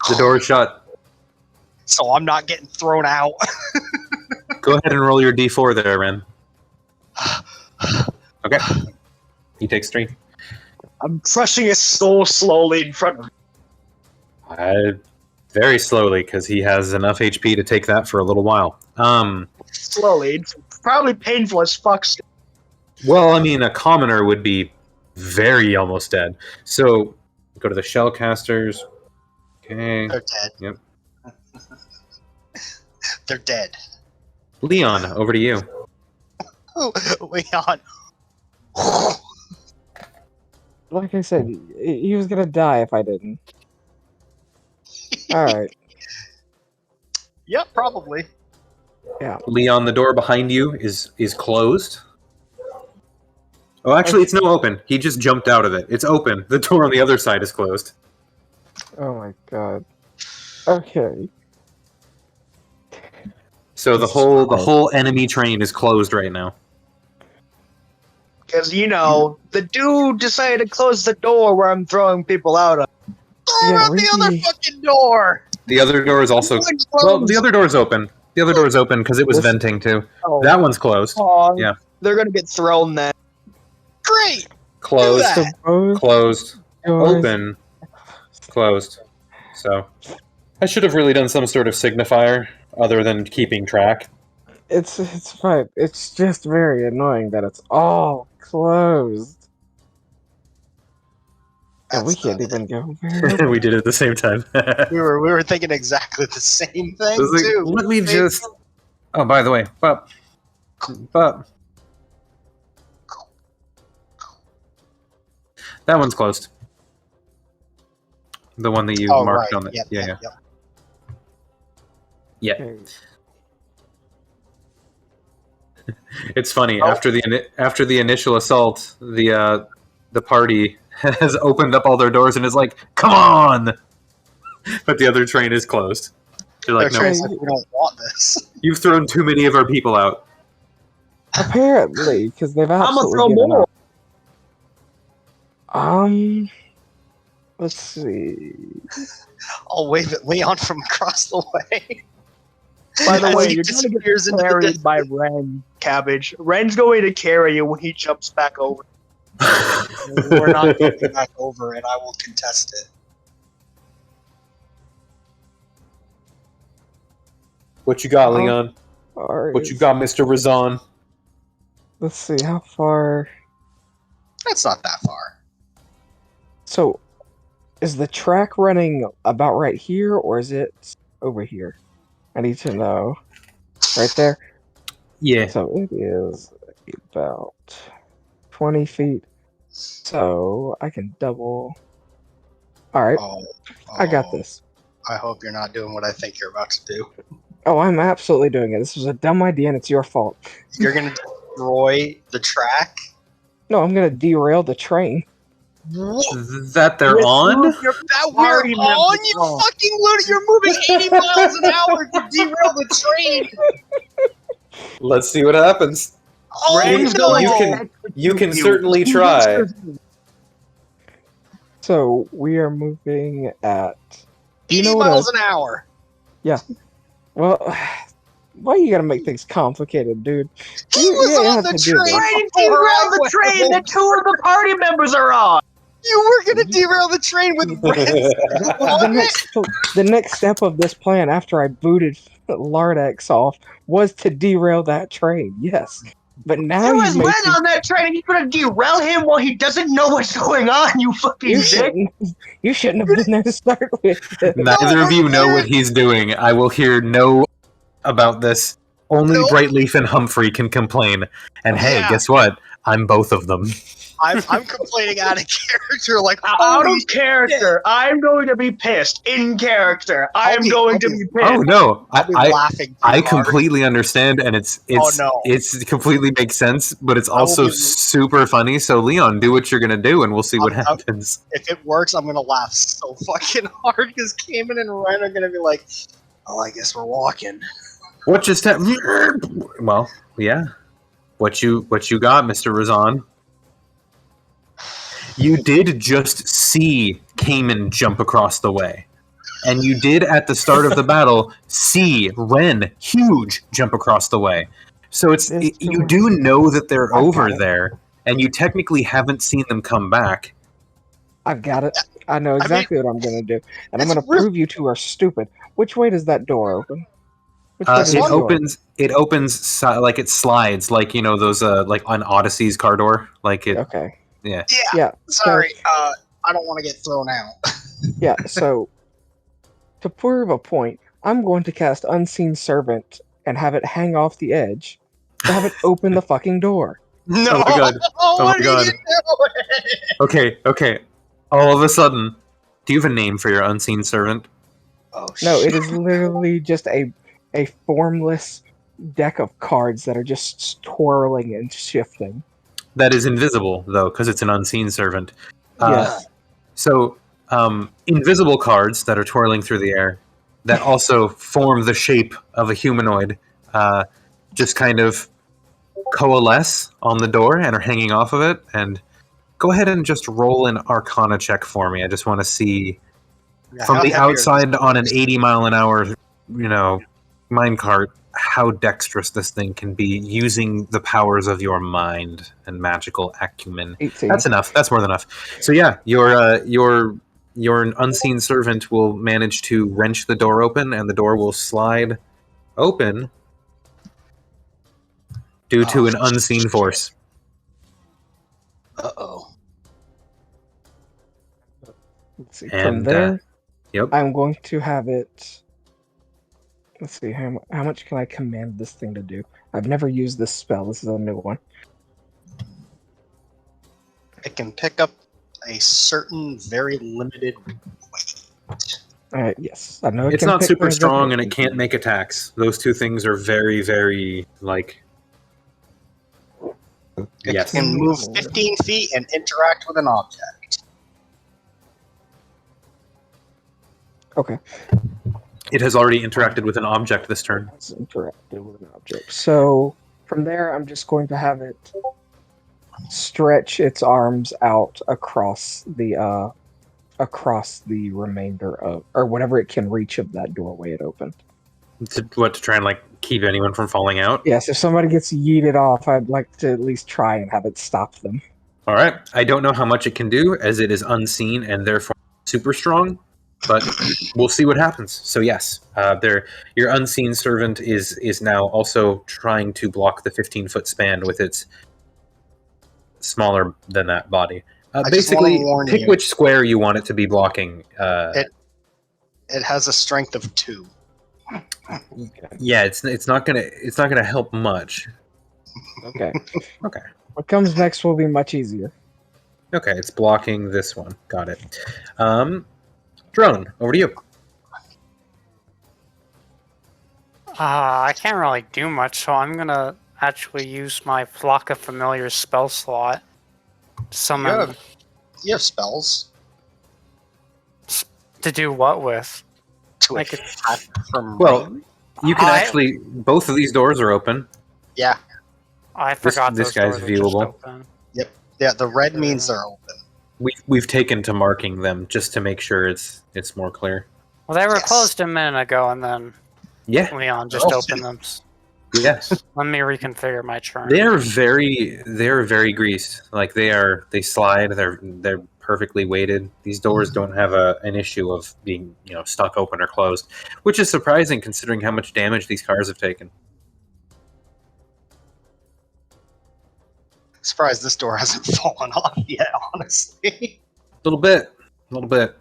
The door is shut. So I'm not getting thrown out. Go ahead and roll your d4 there, Ren. Okay. He takes 3. I'm crushing his skull slowly in front of him. Very slowly, because he has enough HP to take that for a little while. Slowly. It's probably painful as fuck. Well, I mean, a commoner would be very almost dead. So, go to the shellcasters. Okay. They're dead. Yep. They're dead. Leon, over to you. Oh, Leon. Like I said, he was gonna die if I didn't. Alright. Yep, probably. Leon, the door behind you is closed. Oh, actually, it's no open. He just jumped out of it. It's open. The door on the other side is closed. Oh my god. Okay. So the whole enemy train is closed right now. Because, the dude decided to close the door where I'm throwing people out of. Throw out the other fucking door! The other door is also well. The other door is open. The other door is open because it was venting too. Oh, That one's closed. Yeah. They're going to get thrown then. Great! Closed. Do that. Closed. Doors. Open. Closed. So, I should have really done some sort of signifier other than keeping track. It's fine. It's just very annoying that it's all closed. And we That's can't not even go very We did it at the same time. We were thinking exactly the same thing, Like, too. let me just. Oh, by the way, but that one's closed. The one that you Oh, marked right. on it. Yep, Yeah, yep, yeah. yep. Yeah. Okay. It's funny Oh. after the initial assault, the party has opened up all their doors and is like, "Come on!" But the other train is closed. They're like, They're "No, like, we don't want this. you've thrown too many of our people out." Apparently, because they've I'm going to throw absolutely given more. up. Let's see. I'll wave at Leon from across the way. By the As way, he you're going to get disappears into the carried by Ren, Cabbage. Ren's going to carry you when he jumps back over. We're not going back over, and I will contest it. What you got, Oh. Leon? Alright. What you got, Mr. Razan? Let's see, how far... That's not that far. So, is the track running about right here, or is it over here? I need to know. Right there? Yeah. So it is about 20 feet. So I can double. Alright, Oh, I got this. I hope you're not doing what I think you're about to do. Oh, I'm absolutely doing it. This was a dumb idea and it's your fault. You're going to destroy the track? No, I'm gonna derail the train. That they're on? That we're Party on, members you on. fucking loser! You're moving 80 miles an hour to derail the train! Let's see what happens. Oh, Ren's no! going You can certainly try. So we are moving at. 80 know what miles an hour! Well, why you gotta make things complicated, dude? He You was didn't on have the to do this. train! Ren before I derailed the went train over. that 2 of the party members are on! You were gonna derail the train with Ren The next step of this plan after I booted Lardex off was to derail that train. Yes, but now There you was make Ren on that train and you're gonna derail him while he doesn't know what's going on, you fucking dick! you shouldn't have been there to start with. Neither of you know what he's doing. I will hear no about this. Only Nope. Brightleaf and Humphrey can complain. And hey, Yeah. guess what? I'm both of them. I'm complaining out of character. Like, Out holy of character, I'm going to be pissed. In character, I'm be- going I'll to be- be Oh pissed. no, I'll be I laughing. I too hard. completely understand, and it's no. it's completely makes sense, but it's I will also be- super funny. So Leon, do what you're gonna do, and we'll see what happens. If it works, I'm gonna laugh so fucking hard because Cayman and Ren are gonna be like, "Oh, I guess we're walking." What just happened? Well, yeah. What you got, Mr. Razan? You did just see Cayman jump across the way. And you did, at the start of the battle, see Ren, huge, jump across the way. So you do know that they're over there, and you technically haven't seen them come back. I've got it. I know exactly what I'm going to do. And I'm going to prove you two are stupid. Which way does that door open? Which way does It the door opens. It opens like it slides, like those like on Odyssey's car door, like it. Okay. Yeah. Yeah. Sorry, I don't want to get thrown out. Yeah, so to prove a point, I'm going to cast Unseen Servant and have it hang off the edge to have it open the fucking door. No. Oh my god. Oh what my are god. you doing? Okay. All of a sudden, do you have a name for your unseen servant? Oh No, shit. it is literally just a formless deck of cards that are just twirling and shifting. That is invisible, though, because it's an unseen servant. Yes. So, invisible cards that are twirling through the air that also form the shape of a humanoid just kind of coalesce on the door and are hanging off of it. And go ahead and just roll an Arcana check for me. I just want to see from How the heavy are outside these on an doors? 80-mile-an-hour, minecart, how dexterous this thing can be using the powers of your mind and magical acumen. 18. That's enough. That's more than enough. So yeah, your unseen servant will manage to wrench the door open, and the door will slide open due to an unseen force. Uh-oh. Let's see. And, From there, yep. I'm going to have it. Let's see. How much can I command this thing to do? I've never used this spell. This is a new one. It can pick up a certain very limited weight. Yes, I know It's not super strong, and it can't make attacks. Those two things are very, very like. It Yes. can move 15 feet and interact with an object. Okay. It has already interacted with an object this turn. It's interacted with an object. So from there, I'm just going to have it stretch its arms out across the remainder of, or whatever it can reach of that doorway it opened. To try and like keep anyone from falling out? Yes, if somebody gets yeeted off, I'd like to at least try and have it stop them. All right. I don't know how much it can do, as it is unseen and therefore super strong, but we'll see what happens. So yes, your unseen servant is now also trying to block the 15-foot span with its smaller than that body. Basically, pick which square you want it to be blocking. It has a strength of 2. Yeah, it's not gonna help much. Okay. Okay. What comes next will be much easier. Okay, it's blocking this one. Got it. Drone, over to you. I can't really do much, so I'm gonna actually use my Flock of Familiars spell slot. Summon. You have spells. To do what with? To Like attack from Well, range. you can actually. Both of these doors are open. Yeah. I forgot this those guy's doors were just viewable. open. Yeah, the red means they're open. We've taken to marking them just to make sure it's more clear. Well, they were Yes. closed a minute ago, and then Yeah. Leon just Oh. opened them. Yes. Let me reconfigure my turn. They're very greased. Like they slide. They're perfectly weighted. These doors don't have an issue of being stuck open or closed, which is surprising considering how much damage these cars have taken. Surprised this door hasn't fallen off yet, honestly. A little bit. Normish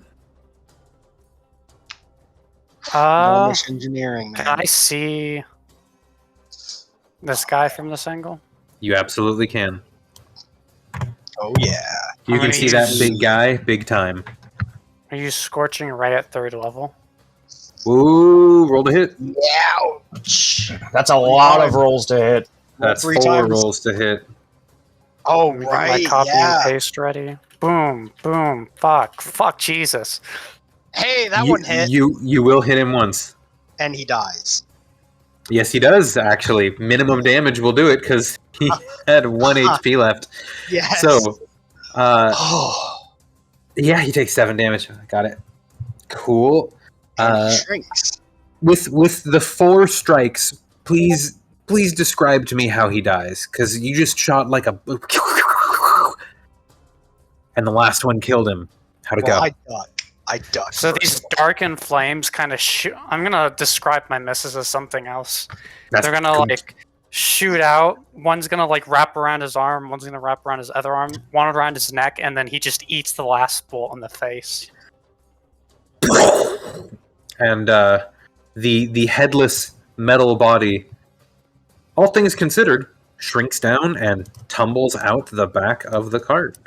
engineering, man. Can I see this guy from this angle? You absolutely can. Oh yeah. You I'm can gonna see that use- big guy, big time. I use Scorching Ray at 3rd level. Ooh, roll to hit. Ouch! That's a lot of rolls to hit. That's 3 4 times. rolls to hit. Oh Let me get my right, copy and yeah. paste ready. Boom, boom, fuck, Jesus. Hey, that you, one hit, You will hit him once. and he dies. Yes, he does, actually. Minimum damage will do it, because he had 1 HP left. Yes. So, Oh, yeah, he takes 7 damage. Got it. Cool. and he shrinks. With the 4 strikes, please describe to me how he dies, because you just shot like a... And the last one killed him. How'd it Well, go? I duck. So first these of all. darkened flames kind of shoot. I'm gonna describe my misses as something else. That's They're gonna good. like shoot out. One's gonna like wrap around his arm. One's gonna wrap around his other arm. One around his neck, and then he just eats the last bolt in the face. And the headless metal body, all things considered, shrinks down and tumbles out the back of the cart.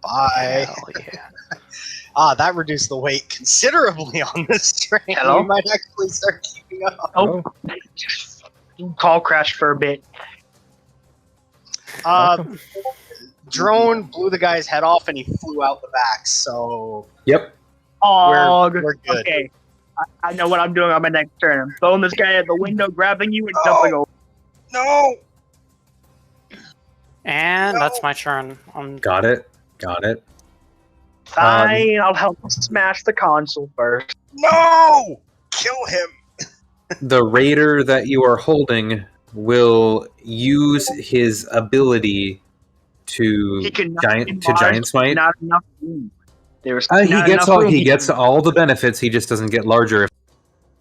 Bye. Hell yeah. That reduced the weight considerably on this train. Hello? We might actually start keeping up. Oh, call crashed for a bit. Drone blew the guy's head off, and he flew out the back. So Yep. Oh, we're good. okay. I know what I'm doing on my next turn. I'm throwing this guy at the window, grabbing you, and jumping over. No. And No. that's my turn. Got it. Fine, I'll help smash the console first. No. Kill him. The raider that you are holding will use his ability to He can giant smite. Not enough room. There was He not gets enough room. he gets all the benefits. He just doesn't get larger.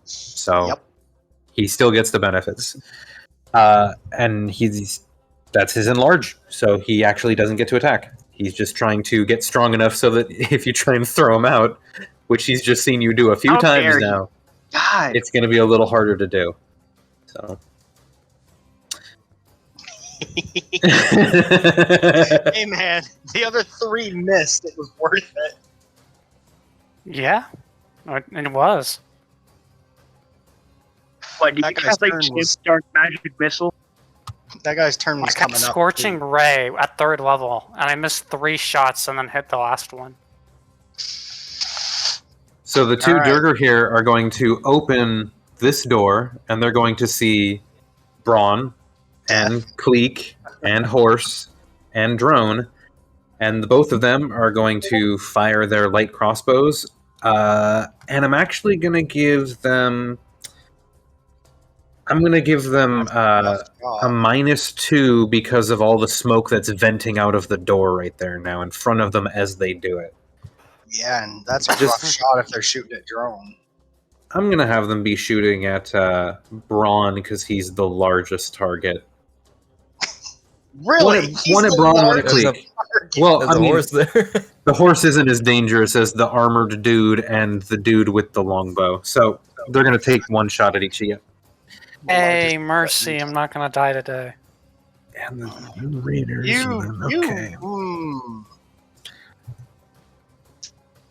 So Yep. he still gets the benefits. And that's his enlarge. So he actually doesn't get to attack. He's just trying to get strong enough so that if you try and throw him out, which he's just seen you do a few How times dare you. now, God. it's going to be a little harder to do. So. Hey man, the other 3 missed. It was worth it. Yeah, and it was. What, did That you guy's have like turn Chip was- Dark Magic Missile? That guy's turn I was got coming up. Scorching Ray at 3rd level, and I missed 3 shots and then hit the last one. So the two All right. Durger here are going to open this door, and they're going to see Braun and Cleek and Horse and Drone, and both of them are going to fire their light crossbows. And I'm actually going to give them. I'm going to give them a -2 because of all the smoke that's venting out of the door right there now in front of them as they do it. Yeah, and that's a Just- rough shot if they're shooting at drone. I'm going to have them be shooting at Braun because he's the largest target. Really? One at Braun, one at There's a- Cleek. Well, There's I a mean, horse there. the horse isn't as dangerous as the armored dude and the dude with the longbow. So they're going to take one shot at each of you. Hey, mercy, I'm not gonna die today. And the raiders.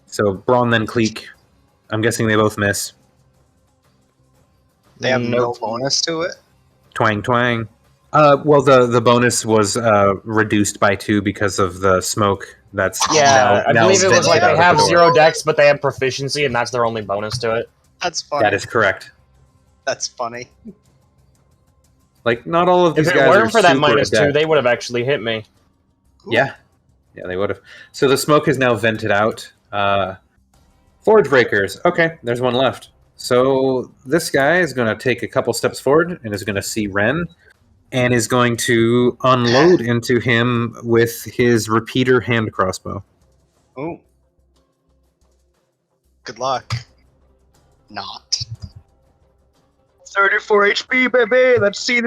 So Braun, then Cleek. I'm guessing they both miss. They have no bonus to it. Twang, twang. Well, the bonus was reduced by 2 because of the smoke. That's Yeah, I now believe it was vented like out they of the have door. 0 dex, but they have proficiency, and that's their only bonus to it. That's funny. That is correct. That's funny. Like, not all of these If it guys are weren't for that super -2, adept. they would have actually hit me. Yeah, they would have. So the smoke is now vented out. Forge breakers. Okay, there's one left. So this guy is going to take a couple steps forward and is going to see Ren and is going to unload into him with his repeater hand crossbow. Ooh. Good luck. Not. 34 HP, baby. Let's see.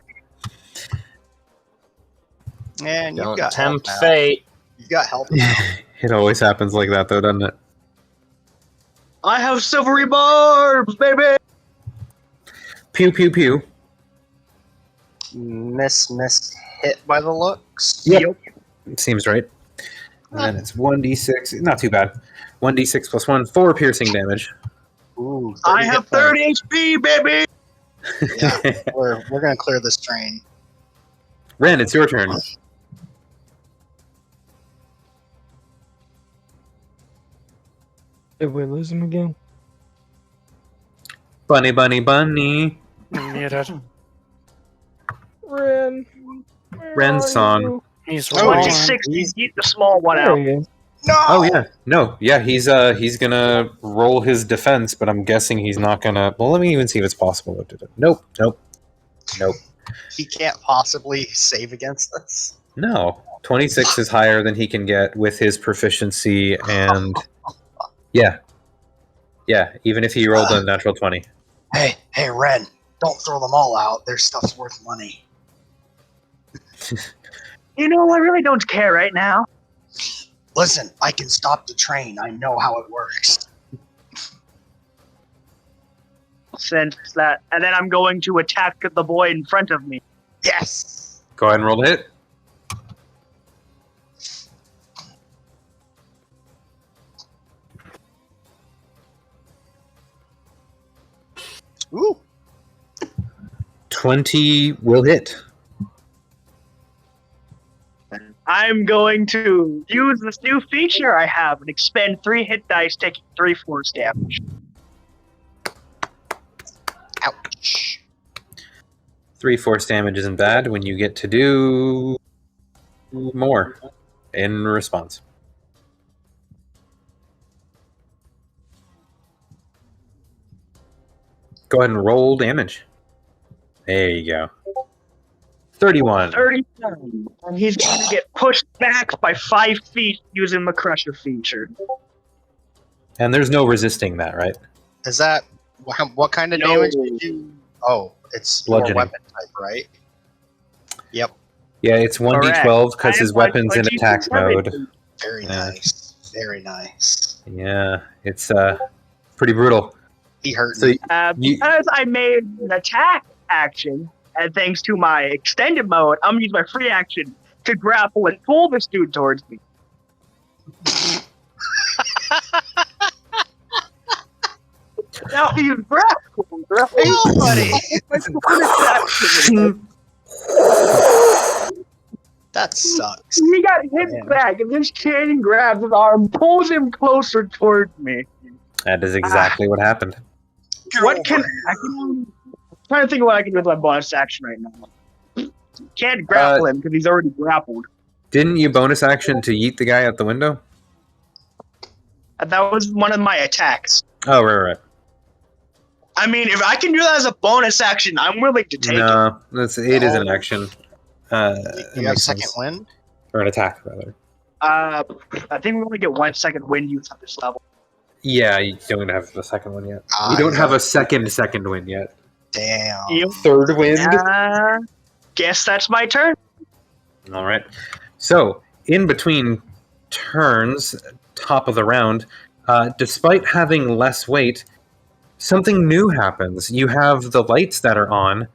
And you've Don't got tempt help now. fate. You've got help now. It always happens like that, though, doesn't it? I have silvery barbs, baby. Pew, pew, pew. Miss, hit by the looks. Yep. Seems right. And then it's 1d6. Not too bad. 1d6 plus 1, 4 piercing damage. Ooh, 30 I hit have points. 30 HP, baby. Yeah, we're gonna clear this train. Ren, it's your turn. Did we lose him again? Bunny, bunny, bunny. I'm muted. Ren. Ren's song. He's Oh, rolling. he's 60. Eat the small one There out. he is. No. Oh yeah, no, yeah, he's gonna roll his defense, but I'm guessing he's not gonna. Well, let me even see if it's possible to do. Nope, nope, nope. He can't possibly save against this. No, 26 is higher than he can get with his proficiency, and yeah, even if he rolled a natural 20. Hey, Ren, don't throw them all out. Their stuff's worth money. You know, I really don't care right now. Listen, I can stop the train. I know how it works. Since that, and then I'm going to attack the boy in front of me. Yes. Go ahead and roll the hit. Ooh. 20 will hit. I'm going to use this new feature I have and expend 3 hit dice, taking 3 force damage. Ouch. 3 force damage isn't bad when you get to do more in response. Go ahead and roll damage. There you go. 31. 37. And he's going to get pushed back by 5 feet using the Crusher feature. And there's no resisting that, right? Is that what kind of No. damage did you? Oh, it's more Bludgeoning. weapon type, right? Yep. Yeah, it's 1d12 because his weapon's in attack mode. Very Yeah. nice. Very nice. Yeah, it's pretty brutal. He hurt So me. Because I made an attack action, and thanks to my extended mode, I'm going to use my free action to grapple and pull this dude towards me. Now he's grappled, right? Oh, buddy. That's the bonus action. That sucks. He got hit Man. back, and this cannon grabs his arm, pulls him closer towards me. That is exactly what happened. What can I can? I'm trying to think of what I can do with my bonus action right now. Can't grapple him because he's already grappled. Didn't you bonus action to yeet the guy out the window? That was one of my attacks. Oh, right. I mean, if I can do that as a bonus action, I'm willing to take it. No, it is an action. It You have makes second sense. wind? Or an attack, rather. I think we only get 1 second wind use at this level. Yeah, you don't have the second one yet. Ah, You don't yeah. have a second win yet. Damn. Yep. Third wind. Guess that's my turn. All right. So, in between turns, top of the round, despite having less weight, something new happens. You have the lights that are on,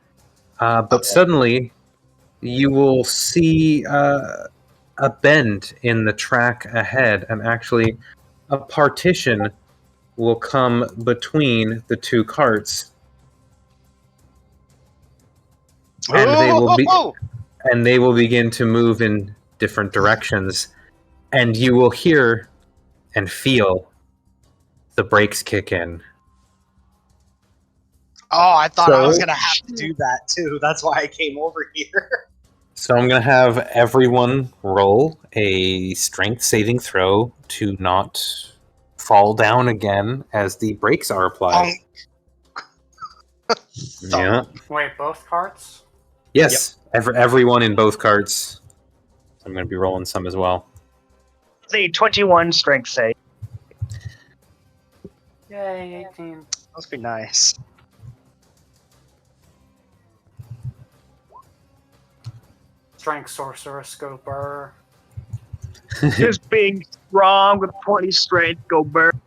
but Okay. suddenly you will see a bend in the track ahead, and actually a partition will come between the two carts, and they will begin to move in different directions, and you will hear and feel the brakes kick in. Oh, I thought I was So- gonna have to do that too. That's why I came over here. So I'm going to have everyone roll a strength saving throw to not fall down again as the brakes are applied. Yeah. Wait, both carts? Yes, everyone in both carts. I'm going to be rolling some as well. The 21 strength save. Yay, 18. Must be nice. Strength sorceress, go burr. Just being strong with 20 strength, go burn.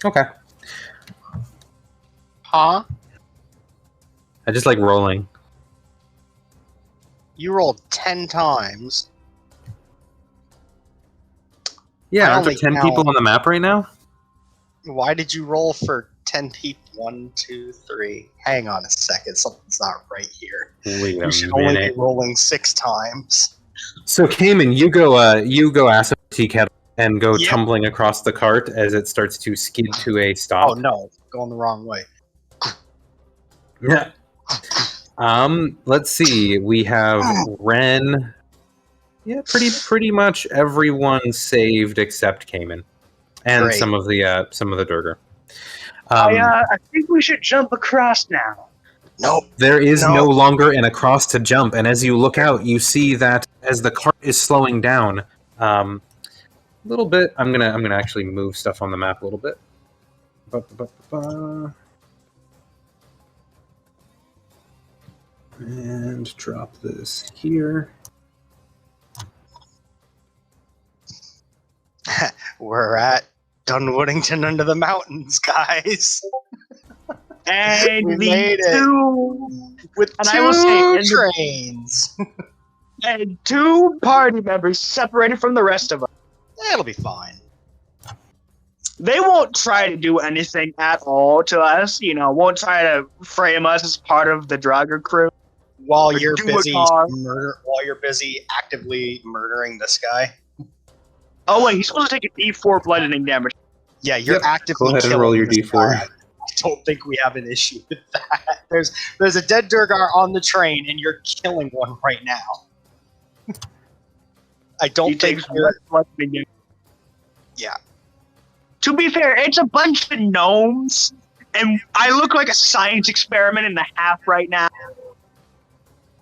Okay. Huh? I just like rolling. You rolled 10 times. Yeah, I aren't there only 10 count- people on the map right now? Why did you roll for 10 people? 1, 2, 3. Hang on a second. Something's not right here. Wait You a should only be minute. rolling 6 times. So, Cayman, you go ass over tea kettle and go Yep. tumbling across the cart as it starts to skid to a stop. Oh no, going the wrong way. Yeah. Let's see. We have Ren. Yeah, pretty much everyone saved except Cayman, and Great. some of the Durger. I think we should jump across now. Nope. There is no No. longer an across to jump, and as you look out, you see that as the cart is slowing down, a little bit. I'm gonna actually move stuff on the map a little bit. And drop this here. We're at Dunwoodington under the mountains, guys. And We the made it. two With And two I will say, in the- trains. and two party members separated from the rest of us. It'll be fine. They won't try to do anything at all to us. Won't try to frame us as part of the Draugr crew. While Or you're do a busy car. while you're busy actively murdering this guy. Oh wait, he's supposed to take a D4 bludgeoning damage. Yeah, you're Yep. actively Go ahead and killing roll your this D4. guy. I don't think we have an issue with that. There's a dead Durgar on the train, and you're killing one right now. I don't He think takes you're. one bludgeoning damage. Yeah. To be fair, it's a bunch of gnomes, and I look like a science experiment and a half right now.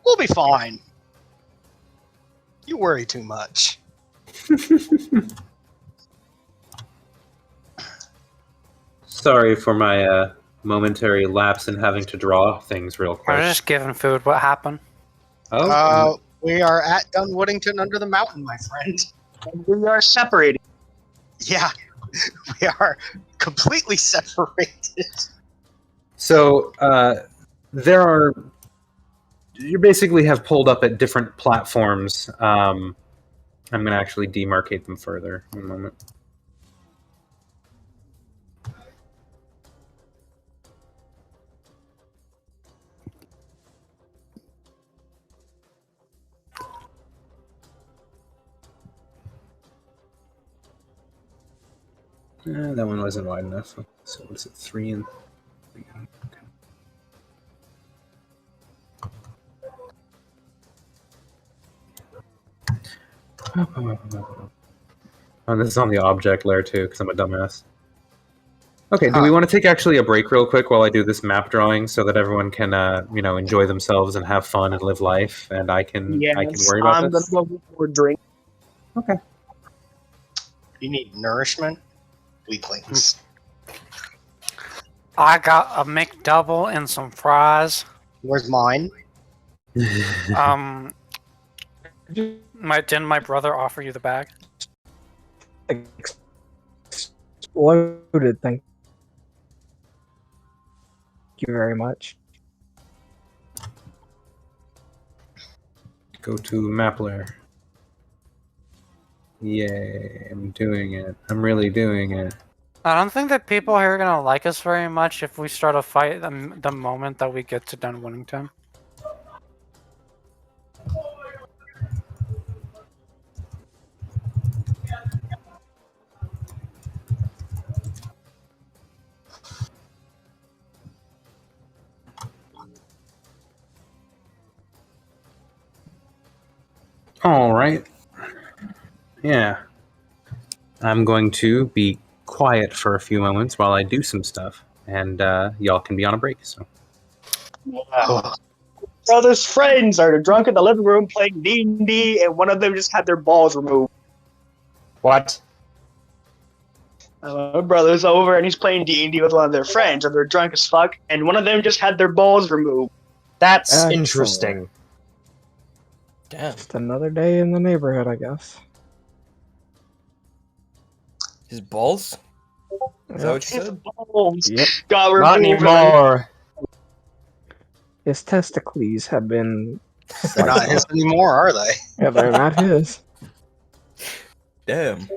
We'll be fine. You worry too much. Sorry for my momentary lapse in having to draw things real I quick. was just giving food. What happened? Oh, We are at Dunwoodington under the mountain, my friend. And we are separated. Yeah, we are completely separated. so there are. You basically have pulled up at different platforms. I'm going to actually demarcate them further in a moment. That one wasn't wide enough. So what is it? 3 and 3. Okay. Oh, this is on the object layer too, because I'm a dumbass. Okay, do we want to take actually a break real quick while I do this map drawing so that everyone can, enjoy themselves and have fun and live life, and I can worry about I'm this? gonna go for a drink. Okay. You need nourishment, weaklings. I got a McDouble and some fries. Where's mine? Didn't my brother offer you the bag? Exploded. Thank you very much. Go to map layer. Yay, I'm doing it. I'm really doing it. I don't think that people here are gonna like us very much if we start a fight the moment that we get to Dunwoodington. All right. Yeah. I'm going to be quiet for a few moments while I do some stuff, and y'all can be on a break. So. Brother's friends are drunk in the living room playing D&D, and one of them just had their balls removed. What? My brother's over and he's playing D&D with one of their friends, and they're drunk as fuck, and one of them just had their balls removed. That's Excellent. interesting. Damn. Just another day in the neighborhood, I guess. His balls? Is that what you His said? balls Yep. got Not removed. anymore. His testicles have been They're sliced not off. his anymore, are they? Yeah, they're not his. Damn.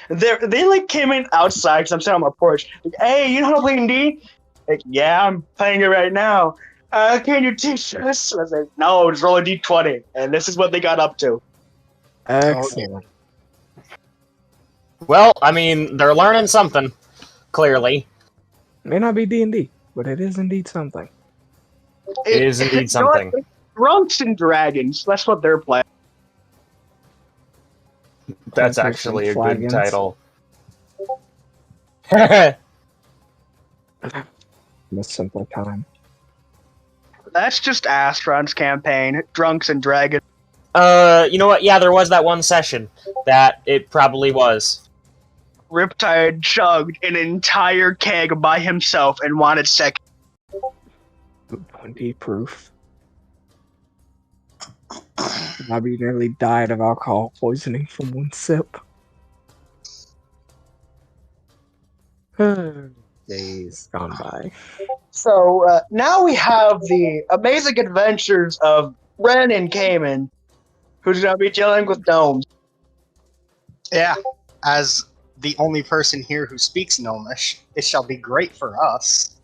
They like came in outside because I'm sitting on my porch. Like, hey, you know how to play D? Like, yeah, I'm playing it right now. Can you teach us? I was like, no, just roll a D20, and this is what they got up to. Excellent. Well, I mean, they're learning something. Clearly, May not be D&D, but it is indeed something. it is indeed You know what? something. It's Drunks and Dragons. That's what they're playing. That's Pancakes actually a and good flagons. title. In a simpler time. That's just Astron's campaign. Drunks and Dragons. You know what? Yeah, there was that one session that it probably was. Riptide chugged an entire keg by himself and wanted second. 20 proof. Bobby nearly died of alcohol poisoning from one sip. Days gone by. So now we have the amazing adventures of Ren and Cayman, who's going to be dealing with gnomes. Yeah, as the only person here who speaks Gnomish, it shall be great for us.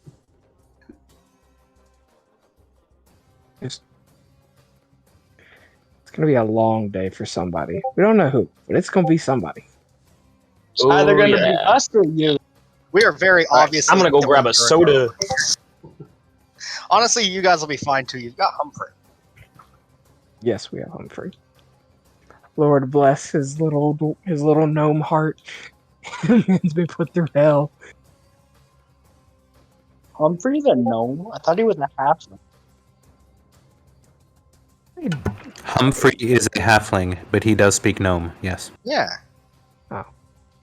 It's gonna be a long day for somebody. We don't know who, but it's gonna be somebody. It's either going to be yeah. us or you. We are very All right, obviously. I'm gonna go grab a going through it. soda. Honestly, you guys will be fine too. You've got Humphrey. Yes, we have Humphrey. Lord bless his little gnome heart. He's been put through hell. Humphrey's a gnome? I thought he was a halfling. Humphrey is a halfling, but he does speak gnome. Yes. Yeah.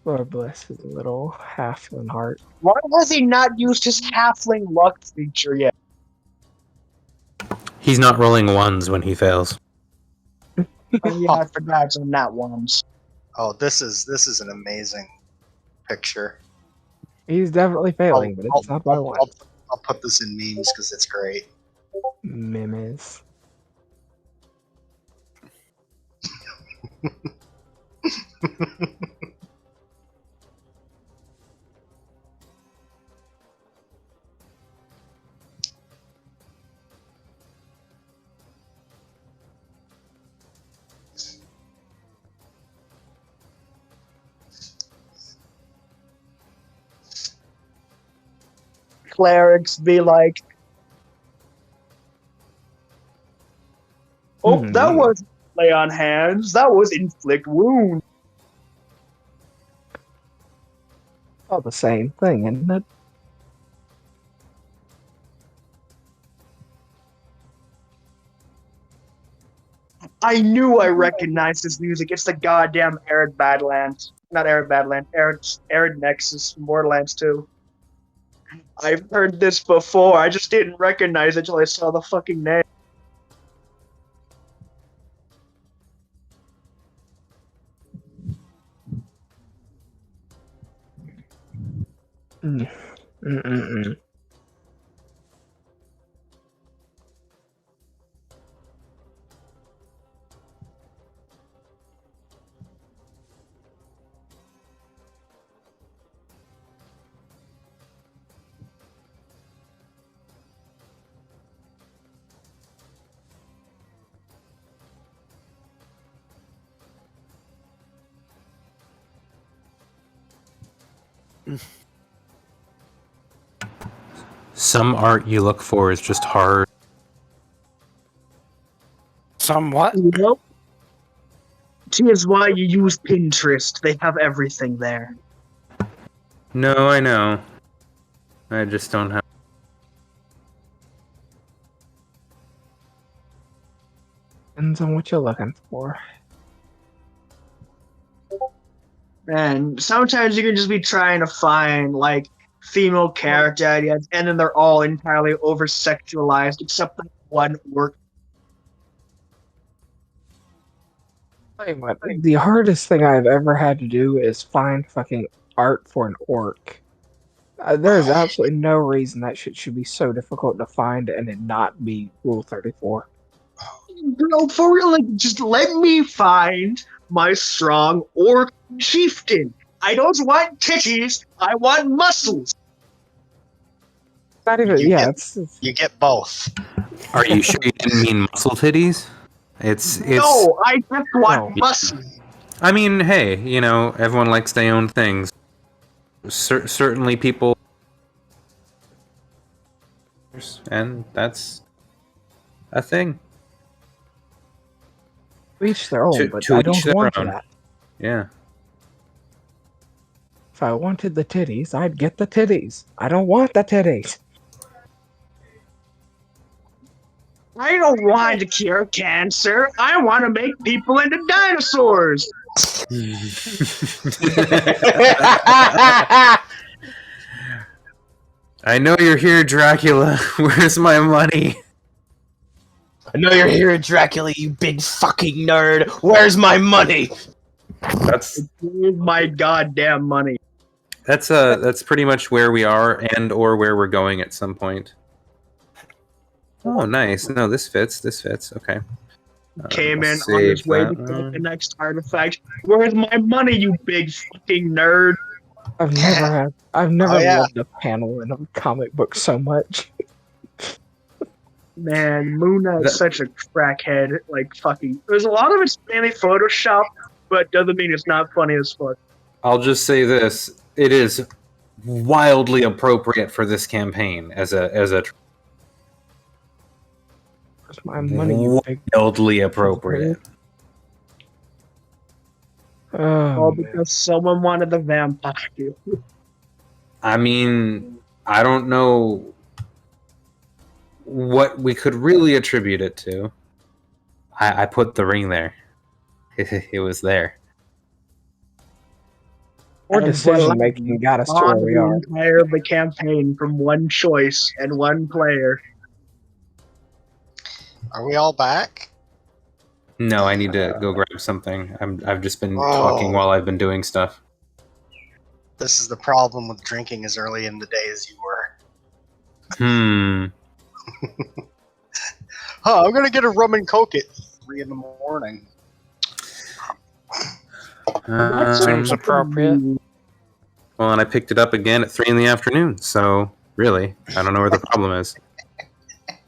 Lord bless his little halfling heart. Why has he not used his halfling luck feature yet? He's not rolling ones when he fails. Oh yeah, I forgot it's on that ones. Oh, this is an amazing picture. He's definitely failing, but it's not by one. I'll put this in memes because it's great. Memes. Clerics be like, oh, that was lay on hands. That was inflict wound. All the same thing, isn't it? I knew I recognized this music. It's the goddamn Arid Badlands. Not Arid Badlands. Arid Nexus from Borderlands 2. I've heard this before. I just didn't recognize it until I saw the fucking name. Mm-mm-mm. Some art you look for is just hard. Somewhat. Nope. See, is why you use Pinterest. They have everything there. No, I know. I just don't have. Depends on what you're looking for. And sometimes you can just be trying to find, like, female character ideas, and then they're all entirely over-sexualized, except that one work. Tell you what, the hardest thing I've ever had to do is find fucking art for an orc. There is absolutely no reason that shit should be so difficult to find and it not be Rule 34. Bro, for real, like, just let me find my strong orc chieftain. I don't want titties, I want muscles. Not even, You yeah, get- it's You get both. Are you sure you didn't mean muscle titties? It's. No, I just want No. muscles. I mean, hey, you know, everyone likes their own things. Certainly, people, and that's a thing. to each their own, To- but to I each don't their want own. that. Yeah. If I wanted the titties, I'd get the titties. I don't want the titties. I don't want to cure cancer. I want to make people into dinosaurs. I know you're here, Dracula. Where's my money? I know you're here, Dracula, you big fucking nerd. Where's my money? That's Give my goddamn money. that's pretty much where we are, and or where we're going at some point. Oh, nice. No, this fits. This fits. Okay. Came in Let's on his save way that to get one. the next artifact. Where's my money, you big fucking nerd? I've never Oh, yeah. loved a panel in a comic book so much. Man, Moon Knight's That- such a crackhead. Like, fucking. There's a lot of it's mainly Photoshop, but doesn't mean it's not funny as fuck. I'll just say this: it is wildly appropriate for this campaign as a Where's my money, you big... wildly appropriate. All Oh, because someone wanted the vampire. I mean, I don't know what we could really attribute it to. I put the ring there. It was there. Or And decision making got us to where we the are. entire of the campaign from one choice and one player. Are we all back? No, I need to go grab something. I've just been Oh. talking while I've been doing stuff. This is the problem with drinking as early in the day as you were. Oh, I'm gonna get a rum and coke at 3 in the morning. Seems appropriate. Well, and I picked it up again at 3 in the afternoon. So really, I don't know where the problem is.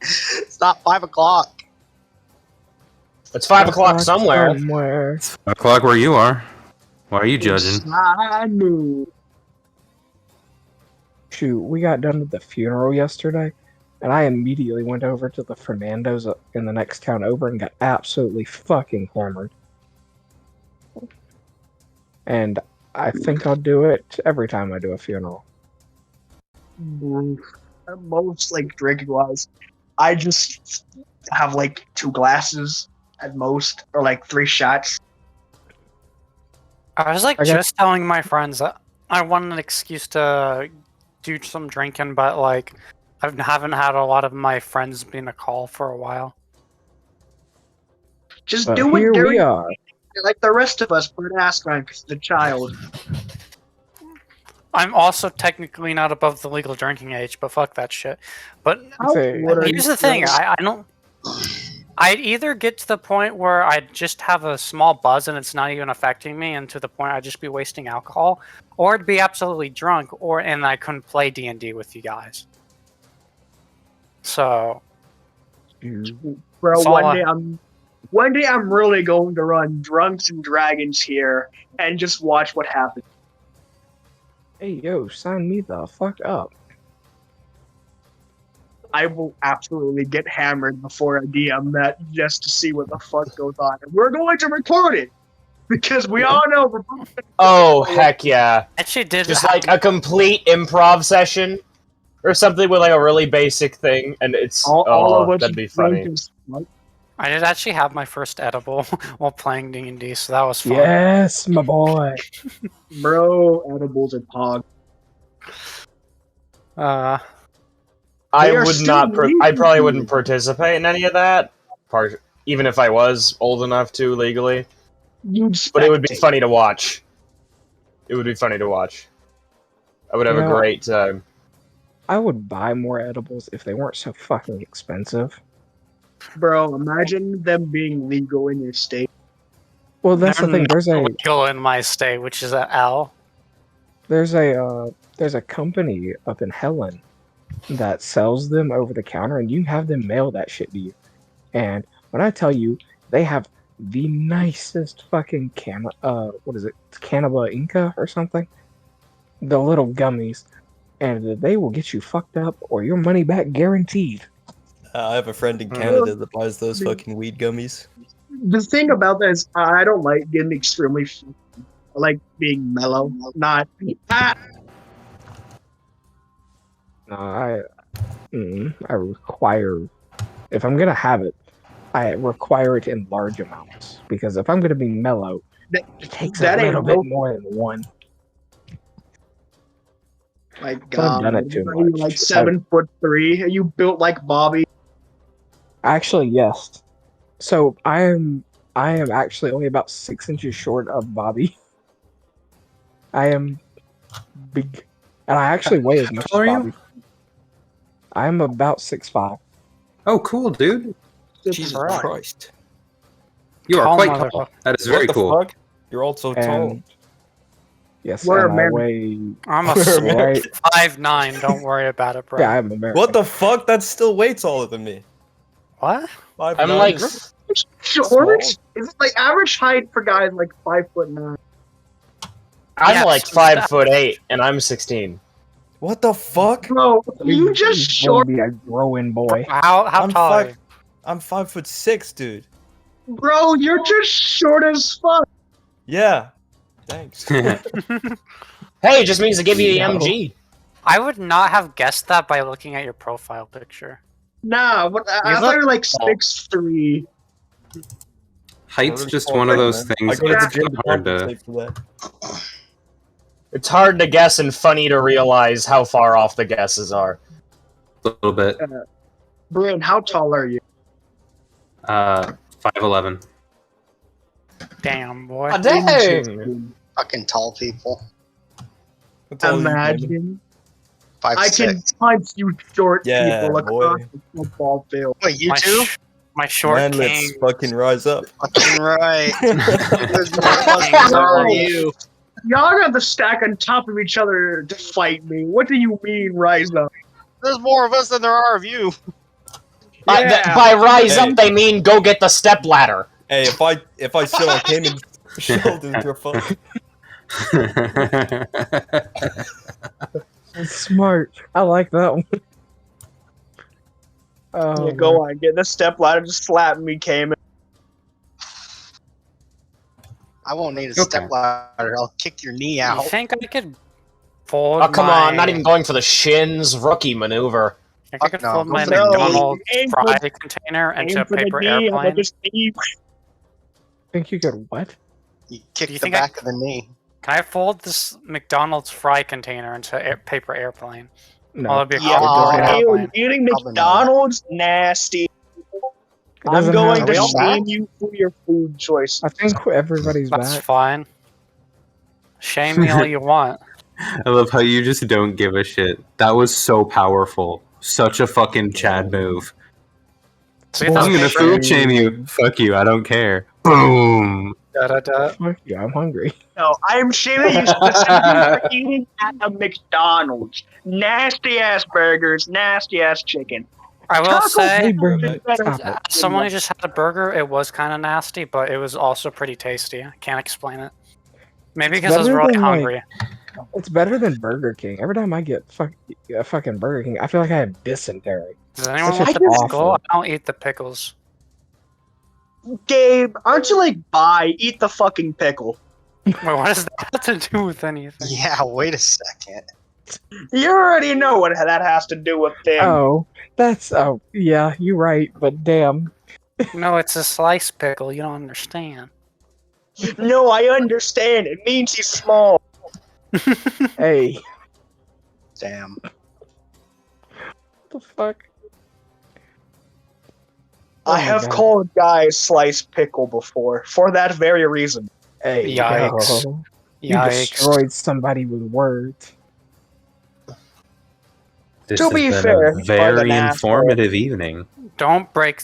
It's not 5 o'clock. It's 5 o'clock somewhere. 5 o'clock where you are. Why are you judging? I knew. Shoot, we got done with the funeral yesterday, and I immediately went over to the Fernando's in the next town over and got absolutely fucking hammered. And I think I'll do it every time I do a funeral. Most, like, drinking wise, I just have, like, 2 glasses at most, or, like, 3 shots. I was like I got- just telling my friends that I want an excuse to do some drinking, but like I haven't had a lot of my friends being a call for a while. Just But do it here we during, are. like the rest of us, put an ass on because the child. I'm also technically not above the legal drinking age, but fuck that shit. But Say- here's the thing, I don't. I'd either get to the point where I just have a small buzz and it's not even affecting me, and to the point I'd just be wasting alcohol, or I'd be absolutely drunk, and I couldn't play D&D with you guys. So, Bro, That's all one day I'm really going to run Drunks and Dragons here and just watch what happens. Hey, yo, sign me the fuck up. I will absolutely get hammered before I DM that just to see what the fuck goes on. And we're going to record it because we all know we're Oh, heck yeah. actually did Just like a complete improv session or something with like a really basic thing, and it's all of us that'd be drunk funny. as fuck. I did actually have my first edible while playing D&D, so that was fun. Yes, my boy. Bro, edibles are pog. I They are would still not. I probably legal. wouldn't participate in any of that. Even if I was old enough to legally. You'd but it would be spectate. funny to watch. It would be funny to watch. I would have a great time. I would buy more edibles if they weren't so fucking expensive. Bro, imagine them being legal in your state. Well, that's the They're thing. not legal in my state, which is an L. There's a company up in Helen that sells them over the counter, and you can have them mail that shit to you. And when I tell you, they have the nicest fucking what is it? Cannabis Inca or something? The little gummies, and they will get you fucked up or your money back guaranteed. I have a friend in Canada that buys those fucking weed gummies. The thing about that is, I don't like getting extremely. I like being mellow, not. No, I require, if I'm gonna have it, I require it in large amounts because if I'm gonna be mellow, it takes a little bit more than one. My I've God, done it too are you much. like 7'3"? Are you built like Bobby? Actually, yes. So I am actually only about 6 inches short of Bobby. I am big, and I actually weigh as much as tall are you? Bobby. I am about 6'5". Oh, cool, dude. Jesus Right. Christ. You are Tall quite motherfucker. tall. That is very What the cool. fuck? You're all so tall. And yes, We're and I American. weigh I'm a We're American. 5'9". Don't worry about it, bro. yeah, I'm American. What the fuck? That's still way taller than me. What? 5'9" I'm like, is Short? Small. It's like average height for guys like 5'9". I'm Yes, like 5'8", and I'm 16. What the fuck? Bro, you just short. be a growing boy. How I'm tall are five- you? I'm 5'6", dude. Bro, you're just short as fuck. Yeah. Thanks. Hey, it just means to give you the No. MG. I would not have guessed that by looking at your profile picture. Nah, what, I You thought look you were like tall. 6'3". Height's Really just tall, one of man. those I things go to the that's gym to hard to. compensate for that. It's hard to guess and funny to realize how far off the guesses are. A little bit. Bryn, how tall are you? 5'11". Damn, boy. Oh, dang! Fucking tall people. That's all you can do. Imagine. 5'6". I can punch you short Yeah, people across boy. the football field. Wait, you my, too? my short Man, king. let's fucking rise up. Fucking right. That's There's more of us than there are you. Y'all got the stack on top of each other to fight me. What do you mean, rise up? There's more of us than there are of you. Yeah. By rise Hey. up, they mean go get the step ladder. Hey, if I sit on Cayman's shoulders, you're fucked. That's smart. I like that one. Oh, Yeah, go on. Get the step ladder. Just slap me, Cayman. I won't need a Okay. step ladder. I'll kick your knee You out. think I could fold Oh, come my... on, not even going for the shins. Rookie maneuver. I think I could no, fold go my for the knee. McDonald's Aim for- fry container into a Aim for the paper knee, I'm airplane. like, just aim. think you could what? You kick Do you the think I- back of the knee. Can I fold this McDonald's fry container into a paper airplane? No. Oh, that'd be a Yeah, cardboard no. airplane. Eating Probably not. McDonald's, nasty. It I'm doesn't going have- to Are we all back? shame you for your food choice. I think everybody's That's back. fine. Shame me all you want. I love how you just don't give a shit. That was so powerful. Such a fucking Chad move. See, Well, that's I'm gonna paper- food shame you. Fuck you. I don't care. Boom. Da-da-da. Fuck you, I'm hungry. No, I am shaming you specifically for eating at a McDonald's. Nasty ass burgers, nasty ass chicken. I will Taco say, Hey, Bell bro, is better stop than it. as someone who just had a burger, it was kind of nasty, but it was also pretty tasty. I can't explain it. Maybe because I was better really than, like, hungry. It's better than Burger King. Every time I get a fucking Burger King, I feel like I have dysentery. Does anyone It's want just the awful. pickle? I don't eat the pickles. Gabe, aren't you like, bye, eat the fucking pickle? Wait, what does that have to do with anything? Yeah, wait a second. You already know what that has to do with things. Oh, yeah, you're right, but damn. No, it's a sliced pickle. You don't understand. No, I understand. It means he's small. Hey, Damn. what the fuck? I Oh my have God. called guys sliced pickle before, for that very reason. Hey, Yikes. yo. You Yikes. destroyed somebody with words. This To has be been fair, a you are very an asshole. informative evening. Don't break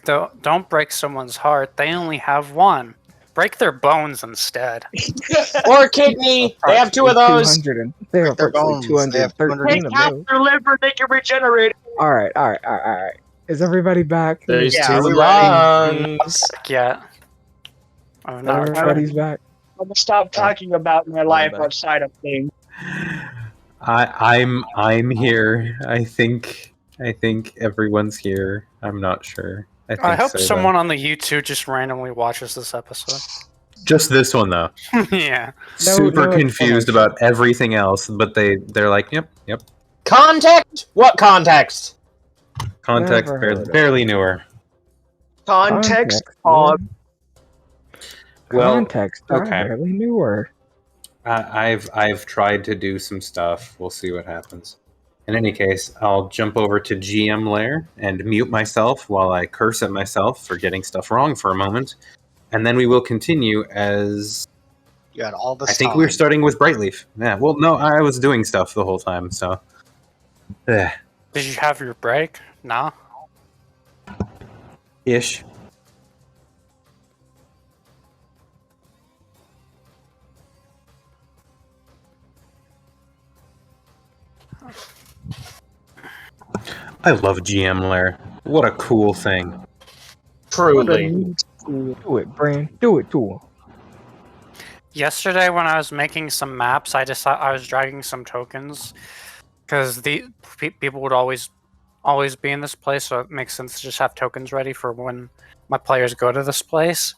someone's heart. They only have one. Break their bones instead. Or kidney. They have two of those. 200 and there are Break their approximately bones. They have 213 Take of half those. their liver, they can regenerate. All right. Is everybody back? There's Yeah, two we ready? lungs. Yeah. Oh, not Everybody's back. I'm gonna stop talking about my life back. outside of things. I'm here. I think everyone's here. I'm not sure. I think I hope so, someone on the YouTube just randomly watches this episode. Just this one though. Yeah. Super no confused explanation. about everything else, but they're like, yep. Context? What context? Context Never heard of barely knew her. Context. Well, Context. I okay. barely knew her. I've tried to do some stuff. We'll see what happens. In any case, I'll jump over to GM layer and mute myself while I curse at myself for getting stuff wrong for a moment, and then we will continue as You had all this I think time. we were starting with Brightleaf. Yeah. Well, no, I was doing stuff the whole time, so. Did you have your break? No. Ish. I love GM layer. What a cool thing. Truly. Do it, Bran. Do it to him. Yesterday, when I was making some maps, I was dragging some tokens because the people would always be in this place, so it makes sense to just have tokens ready for when my players go to this place.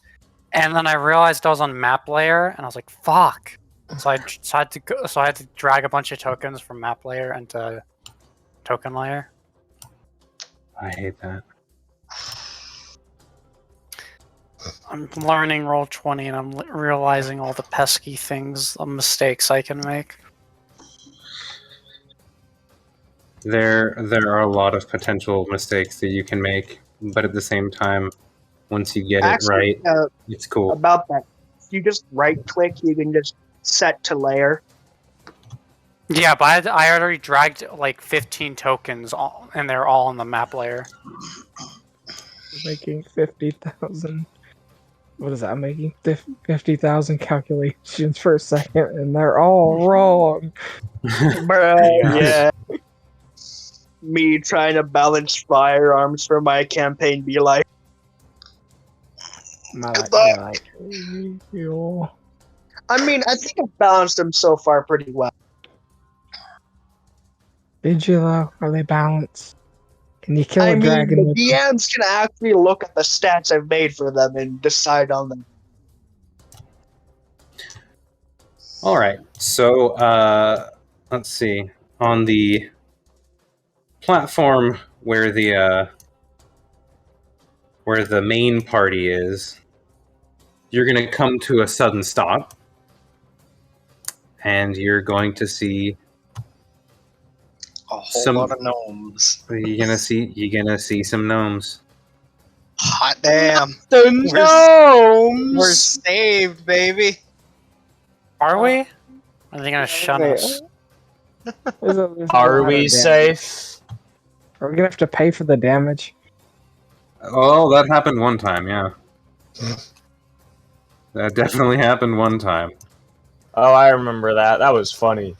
And then I realized I was on map layer, and I was like, "Fuck!" So I had to drag a bunch of tokens from map layer into token layer. I hate that. I'm learning Roll20, and I'm realizing all the pesky things, the mistakes I can make. There are a lot of potential mistakes that you can make, but at the same time, once you get Actually, it right, it's cool. about that, if you just right click, you can just set to layer. Yeah, but I already dragged like 15 tokens, and they're all on the map layer. Making 50,000. What is that? I'm making 50,000 calculations per second, and they're all wrong. Bruh, yeah. Me trying to balance firearms for my campaign be like, Good luck. Yo. I mean, I think I've balanced them so far pretty well. Did you though? Are they balanced? Can you kill I a mean, dragon the with them? DMs can actually look at the stats I've made for them and decide on them. All right. So let's see. On the platform where the main party is, you're going to come to a sudden stop, and you're going to see A whole some. lot of gnomes. You're gonna see some gnomes. Hot damn. The We're gnomes! saved, baby. Are we? Are they gonna shun us? There's a lot Are of we damage. safe? Are we gonna have to pay for the damage? Oh, that happened one time. Yeah, that definitely happened one time. Oh, I remember that. That was funny.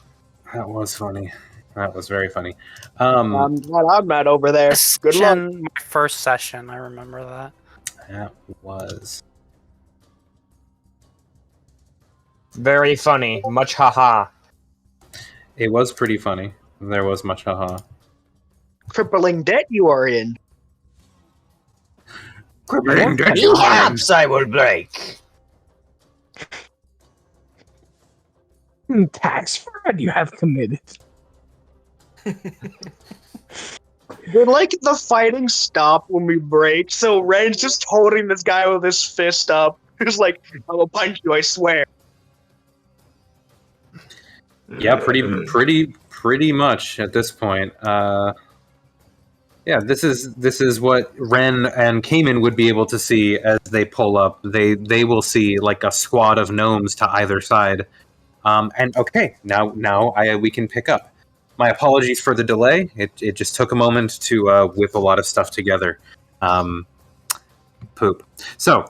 That was funny. That was very funny. I'm glad I'm not over there. Good luck. My first session, I remember that. That was. Very funny. Much haha. It was pretty funny. There was much haha. Crippling debt you are in. Perhaps I will break. Tax fraud you have committed. Did like the fighting stop when we break? So Ren's just holding this guy with his fist up. He's like, I will punch you, I swear. Yeah, pretty much at this point. Yeah, this is what Ren and Cayman would be able to see as they pull up. They will see like a squad of gnomes to either side. And okay, now we can pick up. My apologies for the delay. It just took a moment to whip a lot of stuff together. Poop. So,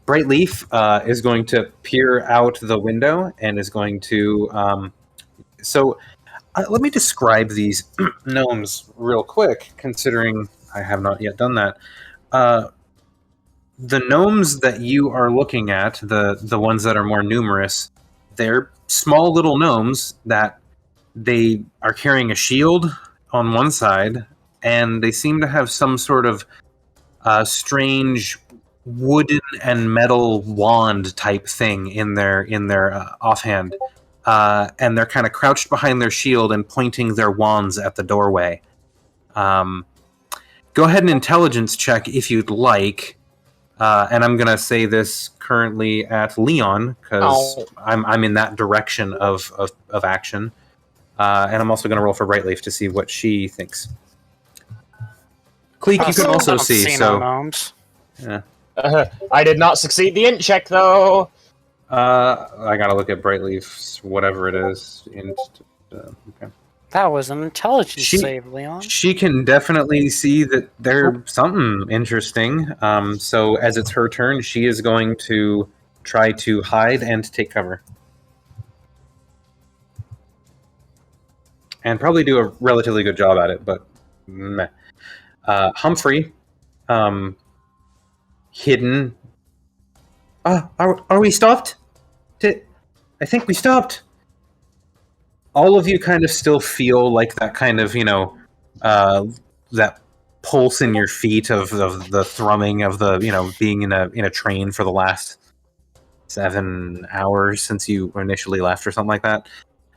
Bright Leaf is going to peer out the window and is going to. Let me describe these gnomes real quick, considering I have not yet done that. The gnomes that you are looking at, the ones that are more numerous, they're small little gnomes that they are carrying a shield on one side, and they seem to have some sort of strange wooden and metal wand type thing in their offhand. And they're kind of crouched behind their shield and pointing their wands at the doorway. Go ahead and intelligence check if you'd like. And I'm gonna say this currently at Leon because I'm in that direction of action. And I'm also gonna roll for Brightleaf to see what she thinks. Cleek, you can also see. So, gnomes. Yeah. I did not succeed the int check though. I gotta look at Brightleaf's whatever it is. Okay. That was an intelligence save, Leon. She can definitely see that there's something interesting. So as it's her turn, she is going to try to hide and take cover. And probably do a relatively good job at it, but meh. Humphrey, hidden. Are we stopped? I think we stopped. All of you kind of still feel like that kind of, that pulse in your feet of the thrumming of the, being in a train for the last 7 hours since you initially left or something like that.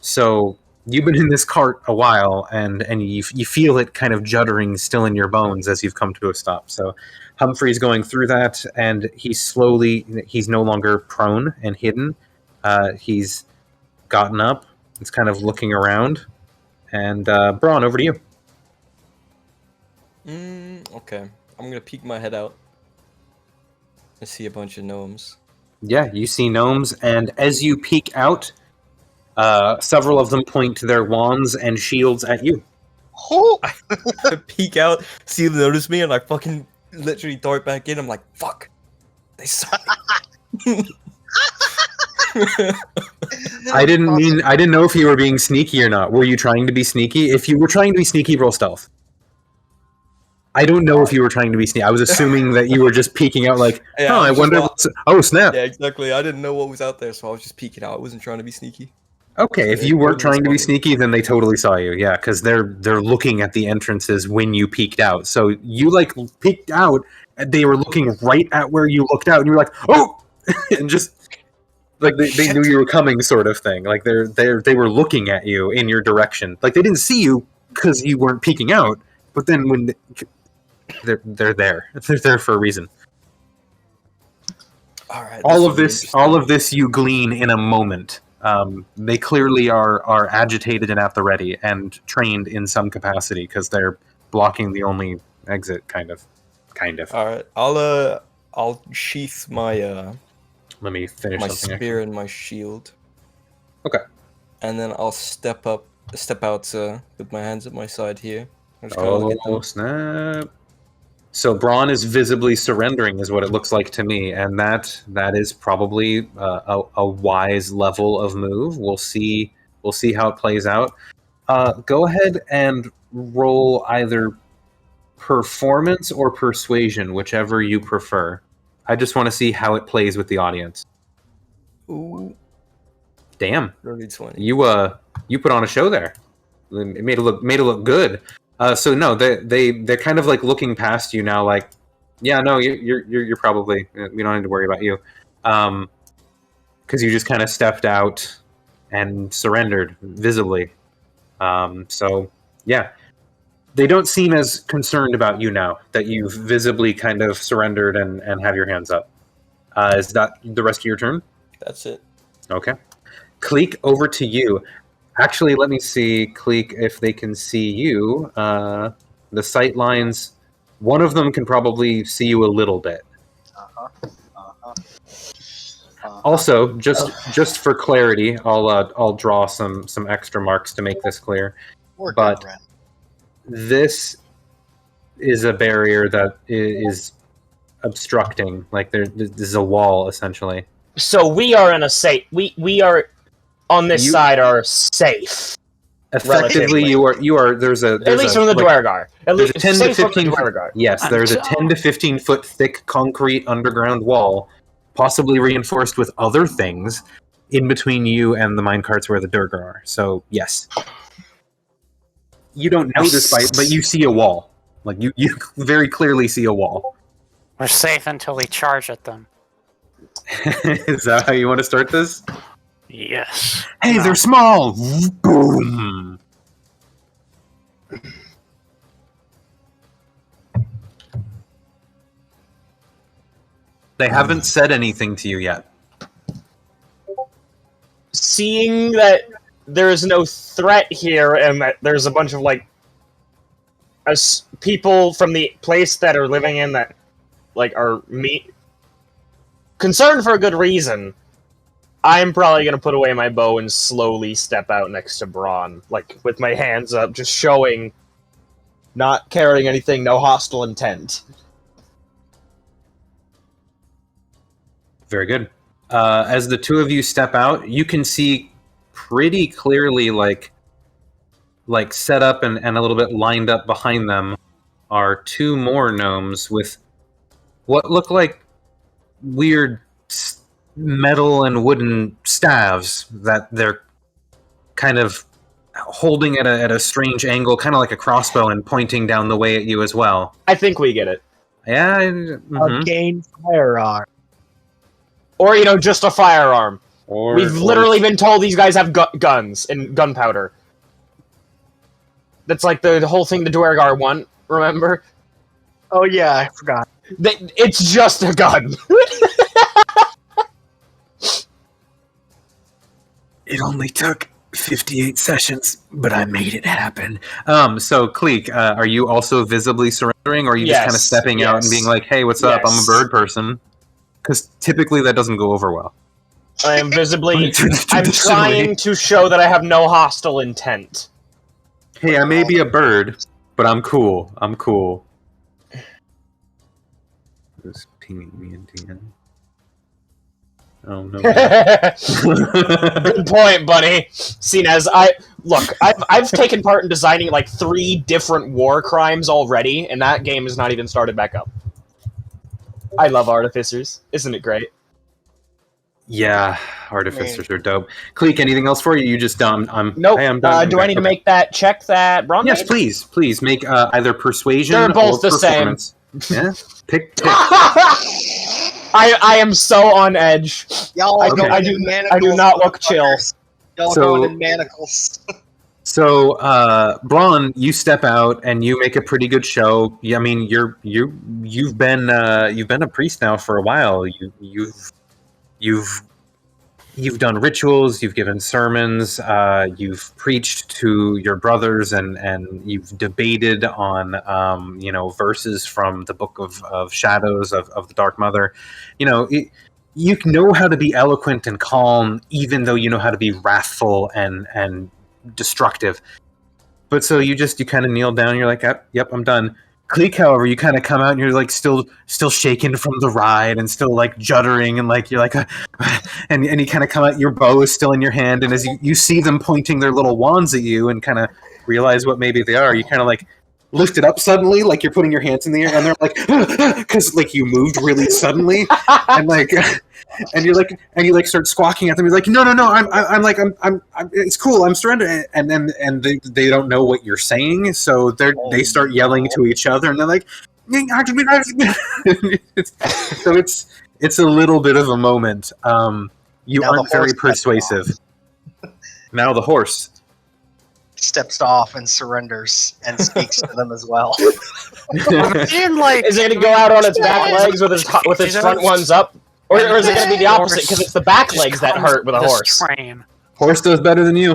So you've been in this cart a while, and you feel it kind of juddering still in your bones as you've come to a stop. So Humphrey's going through that, and he's no longer prone and hidden. He's gotten up. It's kind of looking around. And Braun, over to you. Okay. I'm gonna peek my head out. I see a bunch of gnomes. Yeah, you see gnomes, and as you peek out, several of them point their wands and shields at you. Oh! I peek out, see them notice me, and I fucking literally dart back in. I'm like, fuck. They saw me. I didn't know if you were being sneaky or not. Were you trying to be sneaky? If you were trying to be sneaky, roll stealth. I don't know if you were trying to be sneaky. I was assuming that you were just peeking out like, Yeah, I wonder oh, snap. Yeah, exactly. I didn't know what was out there, so I was just peeking out. I wasn't trying to be sneaky. Okay, if you weren't trying to be sneaky, then they totally saw you. Yeah, because they're looking at the entrances when you peeked out. So you peeked out, and they were looking right at where you looked out, and you were like, oh, and just like they knew you were coming, sort of thing. Like they were looking at you in your direction. Like they didn't see you because you weren't peeking out, but then when they're there, they're there for a reason. All right. All of this you glean in a moment. They clearly are agitated and at the ready and trained in some capacity because they're blocking the only exit, kind of. All right, I'll sheath my Let me finish my something. spear and my shield. Okay. And then I'll step out with my hands at my side here. I'm just gonna look at them. Snap! So Braun is visibly surrendering, is what it looks like to me, and that is probably a wise level of move. We'll see how it plays out. Go ahead and roll either performance or persuasion, whichever you prefer. I just want to see how it plays with the audience. Ooh. Damn. Early 20. You put on a show there. It made it look good. So no, they're kind of like looking past you now, like, yeah, no, you're probably, we don't need to worry about you, because you just kind of stepped out and surrendered visibly. So yeah, they don't seem as concerned about you now that you've visibly kind of surrendered and have your hands up. Is that the rest of your turn? That's it. Okay. Cleek, over to you. Actually, let me see, Cleek, if they can see you. The sight lines, one of them can probably see you a little bit. Also, just for clarity, I'll draw some extra marks to make this clear. But this is a barrier that is obstructing. Like this is a wall essentially. So we are in a safe. We are on this side are safe. Effectively, you are. There's at least from the Dwergar. At least 10 to 15 Dwergar. Yes, there's a 10 to 15 foot thick concrete underground wall, possibly reinforced with other things, in between you and the minecarts where the Dwergar are. So yes, you don't know this but you see a wall. Like you very clearly see a wall. We're safe until we charge at them. Is that how you want to start this? Yes. Hey, they're small! Boom! They haven't said anything to you yet. Seeing that there is no threat here, and that there's a bunch of, like, people from the place that are living in that, like, are concerned for a good reason, I'm probably gonna put away my bow and slowly step out next to Braun, like, with my hands up, just showing not carrying anything, no hostile intent. Very good. As the two of you step out, you can see pretty clearly, like set up and a little bit lined up behind them are two more gnomes with what look like weird metal and wooden staves that they're kind of holding at a strange angle, kind of like a crossbow, and pointing down the way at you as well. I think we get it. Yeah. Arcane firearm. Or, just a firearm. We've literally been told these guys have guns and gunpowder. That's like the whole thing the Dwergar want, remember? Oh yeah, I forgot. It's just a gun. It only took 58 sessions, but I made it happen. So, Cleek, are you also visibly surrendering, or are you just kind of stepping out and being like, hey, what's up? I'm a bird person. Because typically that doesn't go over well. I am visibly... I'm trying to show that I have no hostile intent. Hey, I may be a bird, but I'm cool. I'm cool. Who's pinging me in DN? Oh, no. Good point, buddy. Seen as I've taken part in designing like 3 different war crimes already, and that game has not even started back up. I love Artificers. Isn't it great? Yeah, Artificers are dope. Cleek, anything else for you? You just done? Nope. Hey, I'm done. Do I need to make that check that Braun Yes, made? please. Please make either persuasion They're both or the same. Yeah, pick. I am so on edge. Y'all I do not look chill. Y'all going in manacles. So, Braun, you step out and you make a pretty good show. I mean, you've been a priest now for a while. You've done rituals. You've given sermons. You've preached to your brothers, and you've debated on verses from the Book of Shadows of the Dark Mother. You know how to be eloquent and calm, even though you know how to be wrathful and destructive. But so you kind of kneel down and you're like, yep, I'm done. Cleek, however, you kind of come out and you're like still shaking from the ride and still like juddering, and like you're like and you kind of come out, your bow is still in your hand, and as you see them pointing their little wands at you and kind of realize what maybe they are, you kind of like lift it up suddenly, like you're putting your hands in the air, and they're like, because like you moved really suddenly, and like, and you start squawking at them. You're like, no, I'm it's cool, I'm surrendering, and they don't know what you're saying, so they start yelling to each other, and they're like, so it's a little bit of a moment. You aren't very persuasive. Now the horse steps off and surrenders and speaks to them as well. Is it going to go out on its back legs with its front ones up? Or is it going to be the opposite, because it's the back legs that hurt with a horse? Horse does better than you.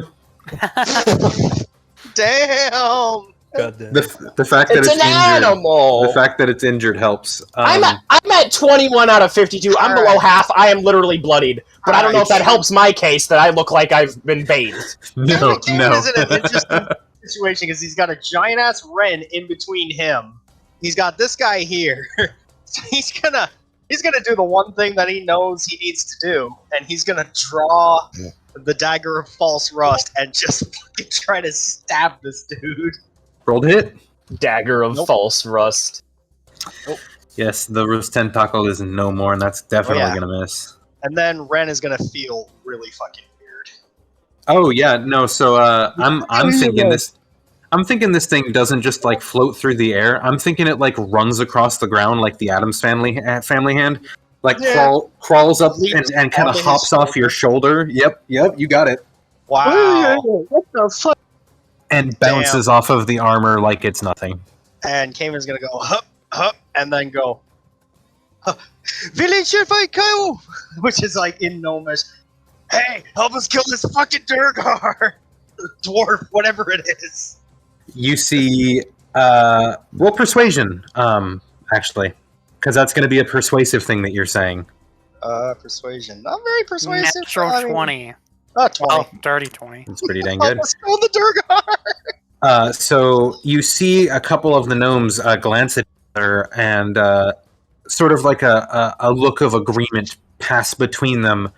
Damn! God damn. The fact that It's it's an injured. animal. The fact that it's injured helps. I'm at 21 out of 52. I'm below Alright. half. I am literally bloodied. But I don't know if that Alright. helps my case that I look like I've been bathed. No, Kevin no. is in an interesting situation because he's got a giant ass Ren in between him. He's got this guy here. So he's gonna do the one thing that he knows he needs to do, and he's gonna draw the dagger of false rust and just fucking try to stab this dude. Rolled hit. Dagger of Nope. false rust. Yes, the rust tentacle is no more, and that's definitely yeah. gonna miss. And then Ren is gonna feel really fucking weird. Oh yeah, no. So I'm thinking this. I'm thinking this thing doesn't just like float through the air. I'm thinking it like runs across the ground like the Addams family hand, like Yeah. crawls up Leaps and kind of onto his hops off your shoulder. Yep, you got it. Wow. What the fuck? And bounces off of the armor like it's nothing. And Cayman's gonna go hup, hup, and then go Village should fight Kyle! Which is like in Gnomish. Hey, help us kill this fucking Durgar! Dwarf, whatever it is. You see, roll persuasion, actually, because that's going to be a persuasive thing that you're saying. Persuasion. Not very persuasive. Natural 20. 20. Oh, dirty 20. It's pretty dang Help good. us kill the Durgar! So you see a couple of the gnomes glance at each other, and sort of like a look of agreement pass between them,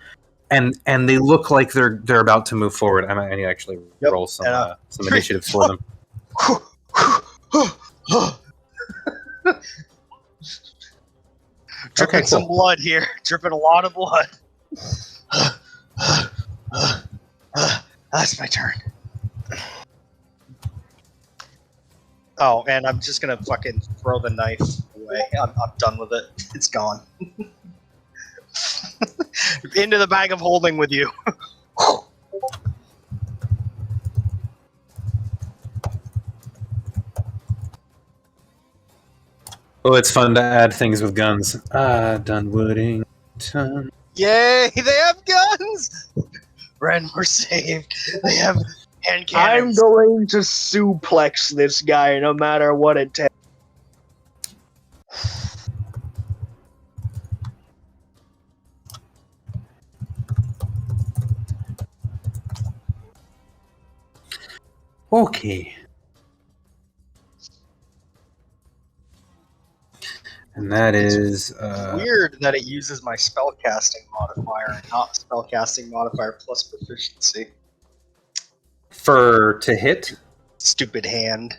and they look like they're about to move forward. I need to actually roll some initiatives for them. Dripping Okay, some cool. blood here. Dripping a lot of blood. That's my turn. Oh, and I'm just gonna fucking throw the knife away. I'm done with it. It's gone. Into the bag of holding with you. Oh, it's fun to add things with guns. Dunwoodington. Yay, they have guns! Ren, we're saved. They have hand I'm cannons. going to suplex this guy no matter what it takes. Okay. And that is Weird that it uses my spellcasting modifier and not spellcasting modifier plus proficiency. to hit. Stupid hand.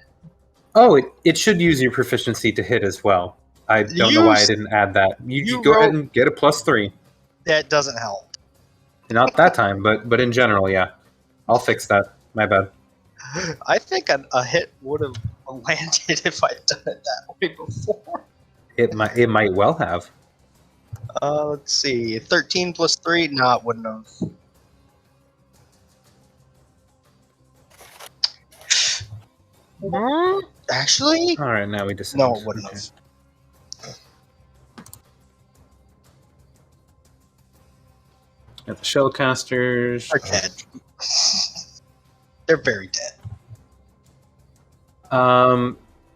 Oh, it should use your proficiency to hit as well. I don't know why I didn't add that. You go ahead and get a +3. That doesn't help. Not that time, but in general, yeah. I'll fix that. My bad. I think a hit would have landed if I'd done it that way before. It might well have. Let's see. 13 plus 3? No, it wouldn't have. Actually? All right, now we just No, it wouldn't have. Got the shellcasters. They're dead. They're very dead.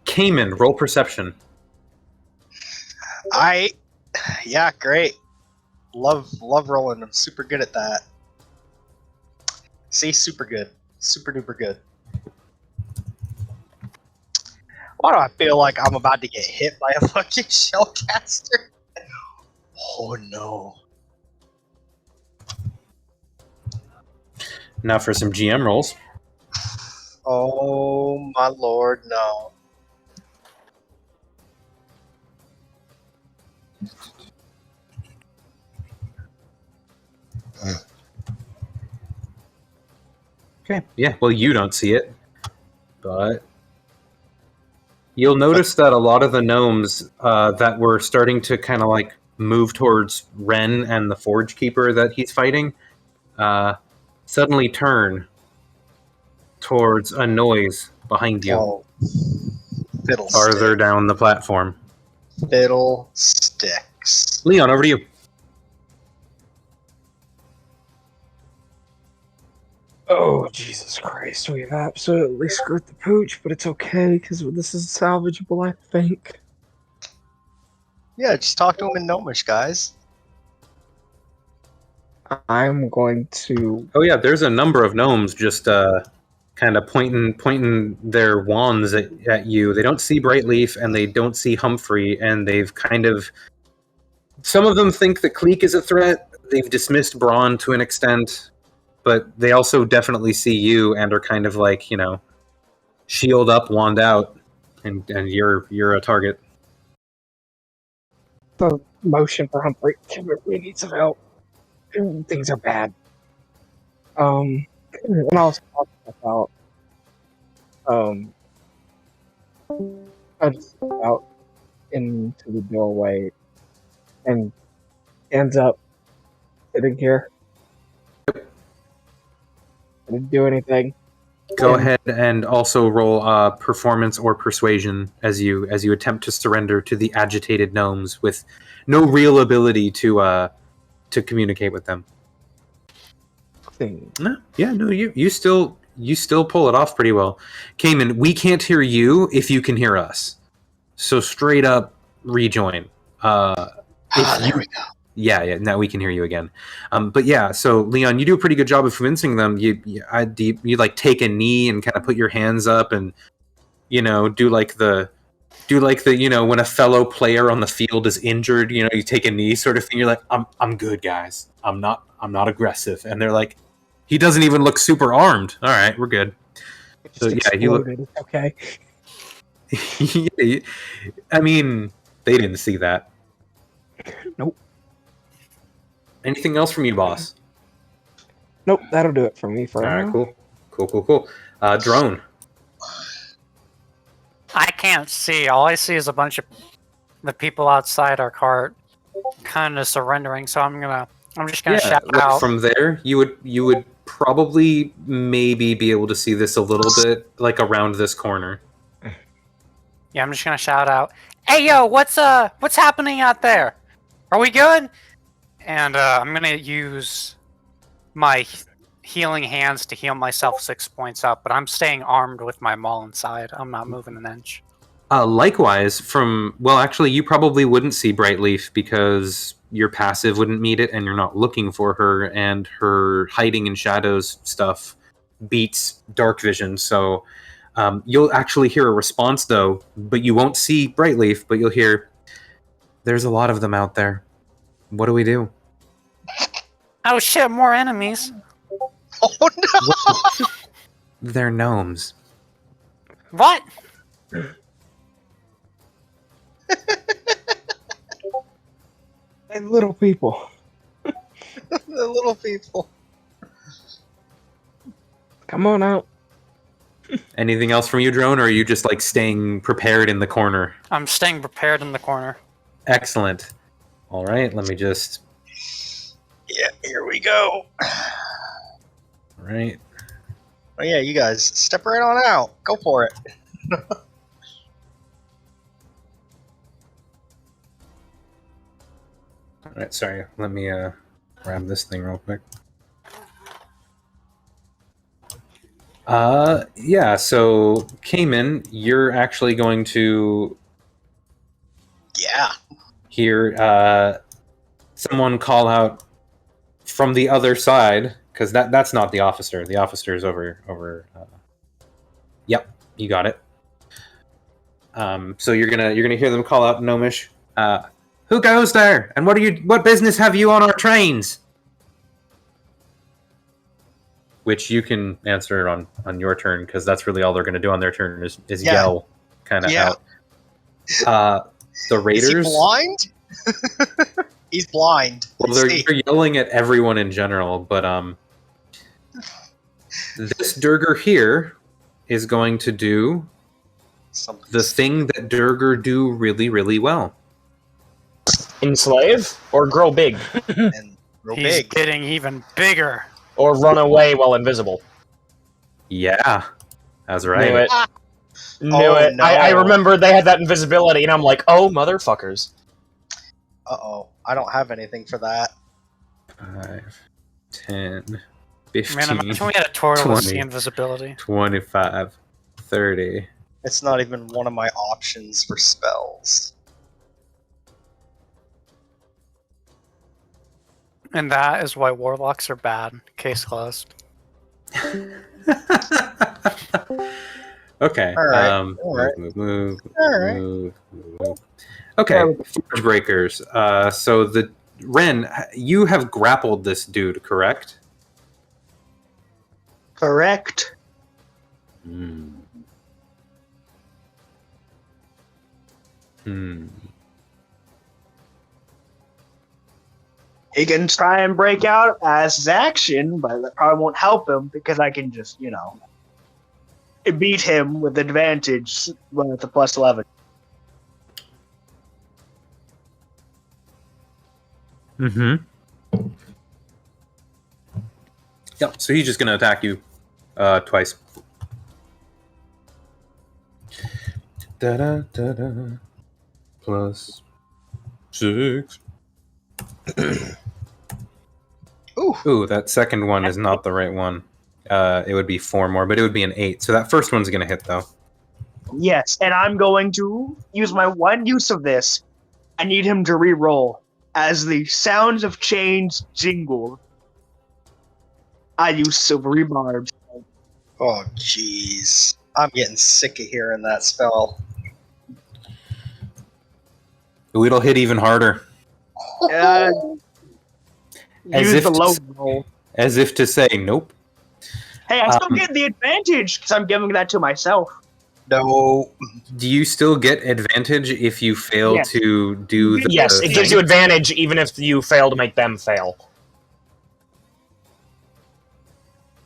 Cayman, roll perception. Yeah, great. Love rolling. I'm super good at that. See, super good. Super duper good. Why do I feel like I'm about to get hit by a fucking shellcaster? Oh no. Now for some GM rolls. Oh my lord, no. Okay, yeah, well, you don't see it, but you'll notice that a lot of the gnomes that were starting to kind of like move towards Ren and the Forge Keeper that he's fighting suddenly turn towards a noise behind you, Oh, farther down the platform. Fiddlesticks. Leon, over to you. Oh, Jesus Christ. We've absolutely screwed the pooch, but it's okay, because this is salvageable, I think. Yeah, just talk to him in Gnomish, guys. I'm going to... Oh yeah, there's a number of gnomes just kind of pointing their wands at you. They don't see Brightleaf and they don't see Humphrey, and they've kind of... Some of them think that Cleek is a threat. They've dismissed Braun to an extent, but they also definitely see you and are kind of like, shield up, wand out, and you're a target. The motion for Humphrey. We need some help. Things are bad. And I was talking about, I just step out into the doorway and ends up sitting here. I didn't do anything. Go ahead and also roll performance or persuasion as you attempt to surrender to the agitated gnomes with no real ability to communicate with them. No, you still pull it off pretty well. Cayman, we can't hear you if you can hear us. So straight up rejoin. There we go. Yeah, now we can hear you again. But yeah, so Leon, you do a pretty good job of convincing them. You like take a knee and kind of put your hands up and do like the when a fellow player on the field is injured, you take a knee sort of thing. You're like, I'm good, guys. I'm not aggressive, and they're like, he doesn't even look super armed. All right, we're good. So yeah, you look okay. I mean, they didn't see that. Nope. Anything else from you, boss? Nope, that'll do it for me for All now. right, cool. Drone. I can't see. All I see is a bunch of the people outside our cart kind of surrendering. So I'm just gonna shout out. From there, you would probably maybe be able to see this a little bit, like around this corner. Yeah, I'm just gonna shout out. Hey, yo, what's happening out there? Are we good? And I'm gonna use my healing hands to heal myself 6 points up, but I'm staying armed with my maul inside. I'm not moving an inch. Likewise, actually, you probably wouldn't see Brightleaf because your passive wouldn't meet it, and you're not looking for her, and her hiding in shadows stuff beats dark vision. So you'll actually hear a response, though, but you won't see Brightleaf, but you'll hear, "There's a lot of them out there. What do we do?" Oh shit, more enemies. Oh no! They're gnomes. What? And little people. The little people. Come on out. Anything else from you, Drone, or are you just like staying prepared in the corner? I'm staying prepared in the corner. Excellent. All right, let me just... Yeah, here we go. All right. Oh yeah, you guys, step right on out. Go for it. All right, sorry. Let me grab this thing real quick. Yeah, so Cayman, you're actually going to hear someone call out from the other side, because that's not the officer. The officer is over. Yep, you got it. So you're gonna hear them call out Gnomish. Who goes there? And what business have you on our trains? Which you can answer on your turn, because that's really all they're going to do on their turn is yell kind of out. The Raiders... Is he blind? He's blind. Well, they're yelling at everyone in general, but this Durger here is going to do the thing that Durger do really, really well. Enslave or grow big And real He's big. getting even bigger. or run away while invisible. Yeah, that's right. Knew it. Knew Oh, it. no. I remember they had that invisibility, and I'm like, oh, motherfuckers. Uh-oh. I don't have anything for that. 5, 10, 15, Man, imagine we had a turtle with 20. sea invisibility. 25, 30. It's not even one of my options for spells. And that is why warlocks are bad. Case closed. Okay. All right, all right. Move. All right. Move. Okay. Forge breakers. So the Ren, you have grappled this dude, correct? Correct. Hmm. He can try and break out as his action, but that probably won't help him because I can just, beat him with advantage with a plus 11. Mm-hmm. Yep. So he's just gonna attack you twice. Da-da-da-da. Plus 6. Ooh, that second one is not the right one. It would be 4 more, but it would be an 8. So that first one's gonna hit though. Yes, and I'm going to use my one use of this. I need him to re-roll. As the sounds of chains jingle, I use silvery barbs. Oh, jeez. I'm getting sick of hearing that spell. Ooh, it'll hit even harder. Use the low roll. As if to say, nope. Hey, I still get the advantage because I'm giving that to myself. No. Do you still get advantage if you fail Yes. to do the Yes, it gives you advantage even if you fail to make them fail.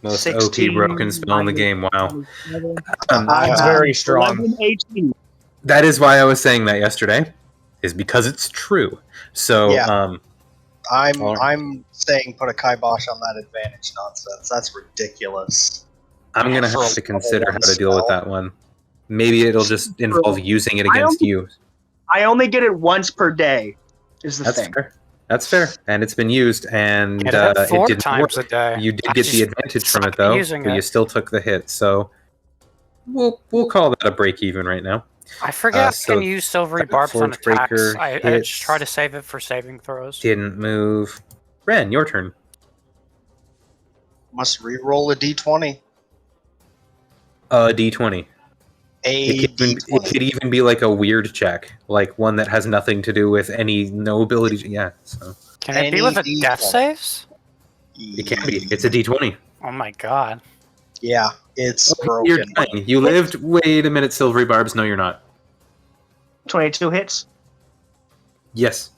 most 16, OP broken spell in the game? Wow. It's very strong. 11 HP. That is why I was saying that yesterday, is because it's true. So, Yeah. I'm saying put a kibosh on that advantage nonsense. That's ridiculous. I'm going to have to consider how to deal with that one. Maybe it'll just involve using it against you. I only get it once per day, is the That's thing. fair. That's fair. And it's been used, and Get it it 4 didn't times work. a day. You did I get the just advantage from it, suck at though, using but you it. still took the hit. So we'll call that a break even right now. I forget I so can use silvery that barbs on Forge attacks. Breaker I hits. just try to save it for saving throws. Didn't move. Ren, your turn. Must re-roll a d20. D20. A It d20. could even be like a weird check, like one that has nothing to do with no ability. Yeah, so Can it be with a Any death D20. saves? it can be. It's a D20. Oh my god. Yeah, it's broken. You're dying. You lived. Wait a minute, Silvery Barbs. No, you're not. 22 hits. Yes.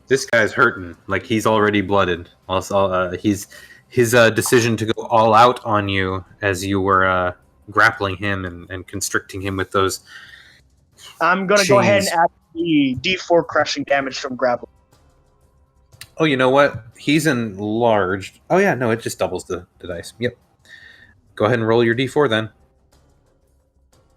This guy's hurting. Like he's already blooded. Also, his decision to go all out on you as you were grappling him and constricting him with those. I'm going to go ahead and chains. add the D4 crushing damage from grapple. Oh, you know what? He's enlarged. Oh yeah, no, it just doubles the dice. Yep. Go ahead and roll your D4 then.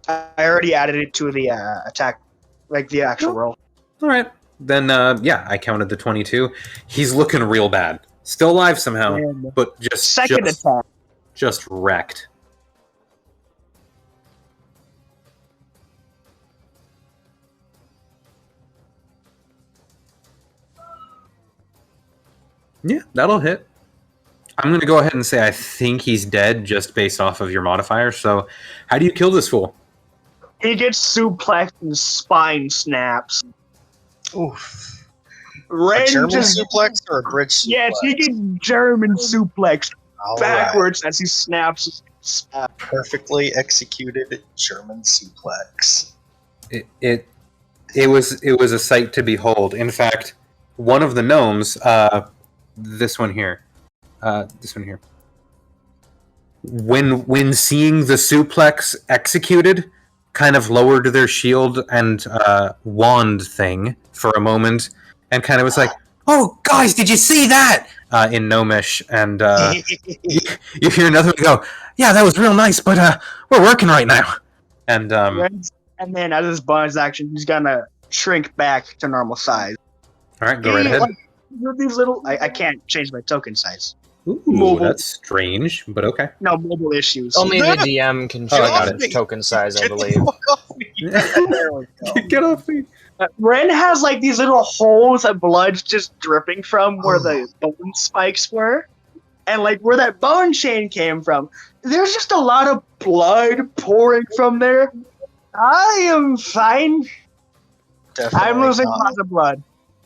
I already added it to the attack, like the actual roll. All right. Then, yeah, I counted the 22. He's looking real bad. Still alive somehow, And but just attack. just wrecked. Yeah, that'll hit. I'm going to go ahead and say I think he's dead just based off of your modifier. So, how do you kill this fool? He gets suplexed and spine snaps. Oof. Ren A German just, suplex or a bridge suplex? yes, he gets German suplexed All right. backwards as he snaps. Perfectly executed German suplex. It was a sight to behold. In fact, one of the gnomes, this one here, when seeing the suplex executed, kind of lowered their shield and wand thing for a moment, and kind of was like, "Oh, guys, did you see that?" In Gnomish, and you hear another one go, "Yeah, that was real nice, but we're working right now." And And then as his bonus action, he's gonna shrink back to normal size. all right, go right ahead. Like, these little, I can't change my token size. Ooh, mobile- that's strange, but okay. No mobile issues. Only the DM can Oh, I got change it. token size, I Get believe. the fuck off me. There we go. Get off me. Ren has like these little holes that blood's just dripping from where the bone spikes were. And like where that bone chain came from, there's just a lot of blood pouring from there. I am fine. Definitely I'm losing not. lots of blood.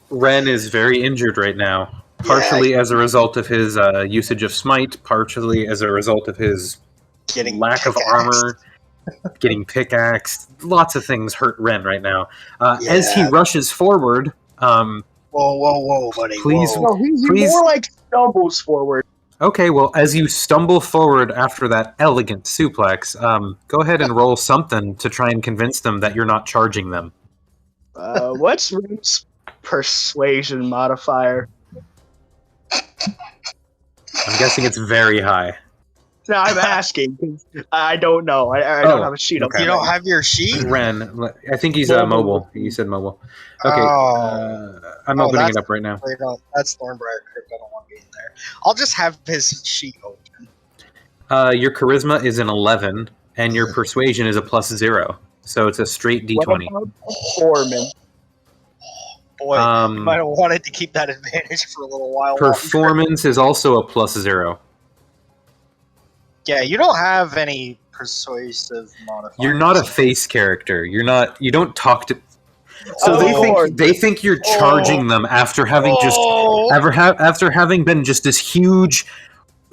Ren is very injured right now, partially as a result of his usage of smite, partially as a result of his Getting lack of pickaxed. armor, getting pickaxed. Lots of things hurt Ren right now. As he Yeah. rushes forward, Whoa, buddy. Please- Whoa. No, he Please- more like stumbles forward. okay, well, as you stumble forward after that elegant suplex, go ahead and roll something to try and convince them that you're not charging them. What's Ren's persuasion modifier? I'm guessing it's very high. No, I'm asking because I don't know. I don't Oh, have a sheet. okay. You don't have your sheet? Ren, I think he's Mobile. mobile. You said mobile. Okay, I'm Oh, opening that's- it up right now. Wait, no, that's Thornbriar Crypt. I don't want to be in there. I'll just have his sheet open. Your charisma is an 11, and your persuasion is a +0. So it's a straight D20. What about Foreman? Boy, might have wanted to keep that advantage for a little while. longer. Performance is also a +0. Yeah, you don't have any persuasive modifiers. You're not a face character. You're not. You don't talk to. So Oh. they think you're charging them after having just after having been just this huge,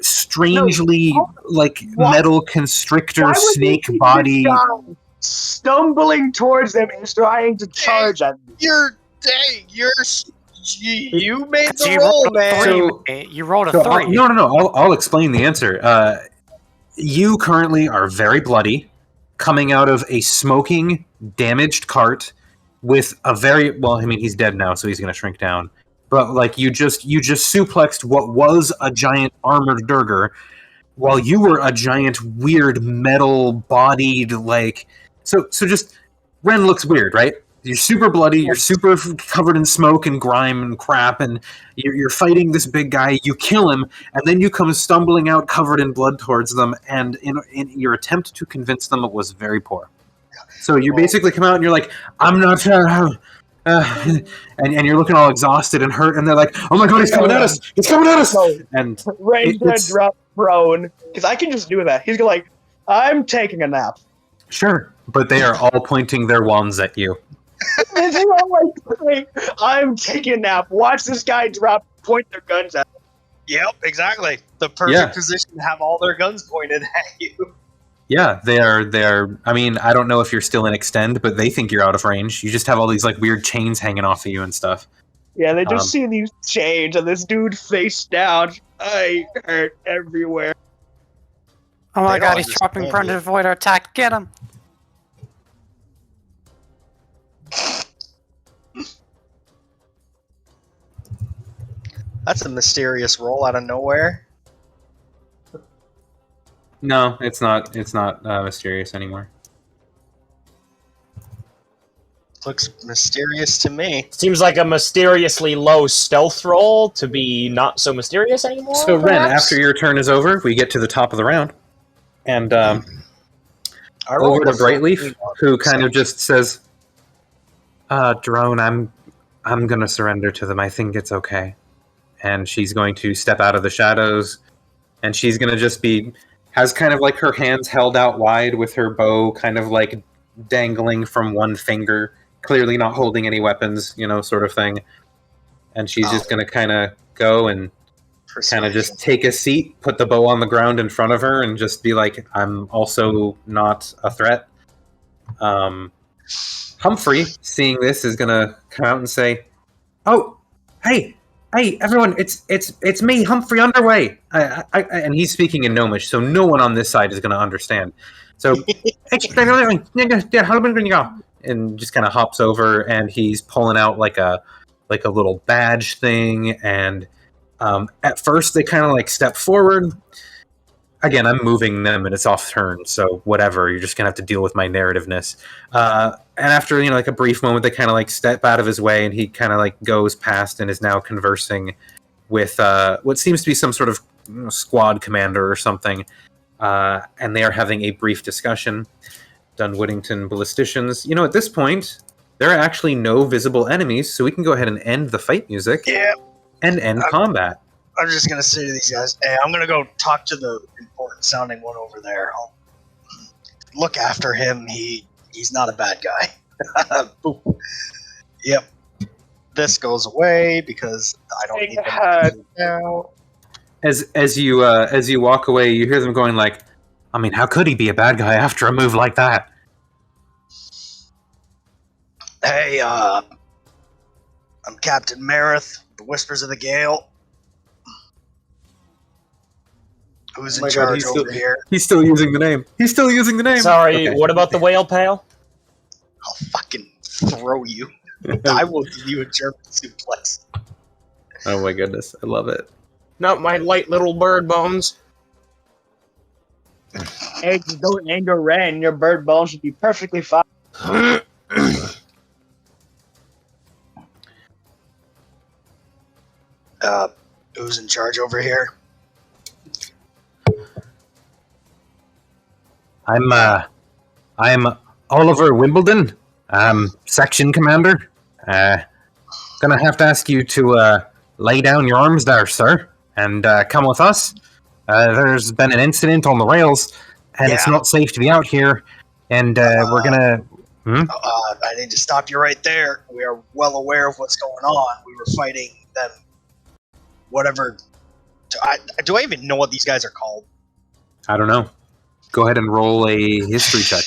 strangely like Why- metal constrictor Why would snake you body. be stumbling towards them and trying to charge at them? You're dang. You made the You roll, rolled a man. three, So- mate. You rolled a So, 3. no. I'll explain the answer. You currently are very bloody, coming out of a smoking, damaged cart with a very well. I mean, he's dead now, so he's going to shrink down. But like you just suplexed what was a giant armored Durger, while you were a giant weird metal bodied like. So just Ren looks weird, right? You're super bloody. You're super covered in smoke and grime and crap, and you're fighting this big guy. You kill him, and then you come stumbling out covered in blood towards them. And in your attempt to convince them, it was very poor. So you basically come out and you're like, "I'm not," and you're looking all exhausted and hurt. And they're like, "Oh my god, he's coming at us! He's coming at us!" No, And Ren's gonna it's- drop prone because I can just do that. He's gonna like, I'm taking a nap. sure, but they are all pointing their wands at you. And they're all like, I'm taking a nap. Watch this guy drop, point their guns at. Yep, exactly. The perfect Yeah. position to have all their guns pointed at you. Yeah, they are. I mean, I don't know if you're still in extend, but they think you're out of range. You just have all these like weird chains hanging off of you and stuff. Yeah, they just Um, see these chains and this dude face down. I hurt everywhere. Oh my They god, don't he's dropping understand prone to avoid our attack. Get him! That's a mysterious roll out of nowhere. No, it's not. It's not mysterious anymore. Looks mysterious to me. Seems like a mysteriously low stealth roll to be not so mysterious anymore. So Ren, perhaps? after your turn is over, we get to the top of the round, and I over rolled to a Brightleaf, 14 on who kind of perception. just says, "Drone, I'm gonna surrender to them. I think it's okay." And she's going to step out of the shadows, and she's gonna just has kind of like her hands held out wide with her bow kind of like dangling from one finger, clearly not holding any weapons, sort of thing. And she's just gonna kind of go and kind of just take a seat, put the bow on the ground in front of her, and just be like, "I'm also not a threat." Humphrey, seeing this, is gonna come out and say, "Oh, hey, everyone! It's me, Humphrey Underway." And he's speaking in Gnomish, so no one on this side is gonna understand. So, and just kind of hops over, and he's pulling out like a little badge thing, and at first they kind of like step forward. again, I'm moving them and it's off turn, so whatever. You're just gonna have to deal with my narrativeness. And after like a brief moment, they kind of like step out of his way, and he kind of like goes past and is now conversing with what seems to be some sort of squad commander or something. And they are having a brief discussion. Dunwoodington ballisticians. At this point, there are actually no visible enemies, so we can go ahead and end the fight music. Yeah. And end combat. I'm just gonna say to these guys, hey, I'm gonna go talk to the important sounding one over there. I'll look after him. He's not a bad guy. Boop. Yep. This goes away because I don't need them now. As you walk away, you hear them going like, I mean, how could he be a bad guy after a move like that? Hey, I'm Captain Marith, the Whispers of the Gale. Who's in charge over here? He's still using the name. Sorry, Okay. what about the whale pail? I'll fucking throw you. I will give you a German suplex. Oh my goodness, I love it. Not my light little bird bones. Hey, just don't anger Ren. Your bird bones should be perfectly fine. Who's in charge over here? I'm Oliver Wimbledon. Section commander. Gonna have to ask you to lay down your arms there, sir, and come with us. There's been an incident on the rails, and it's not safe to be out here. And we're gonna. I need to stop you right there. We are well aware of what's going on. We were fighting them. Whatever. Do I even know what these guys are called? I don't know. Go ahead and roll a history check.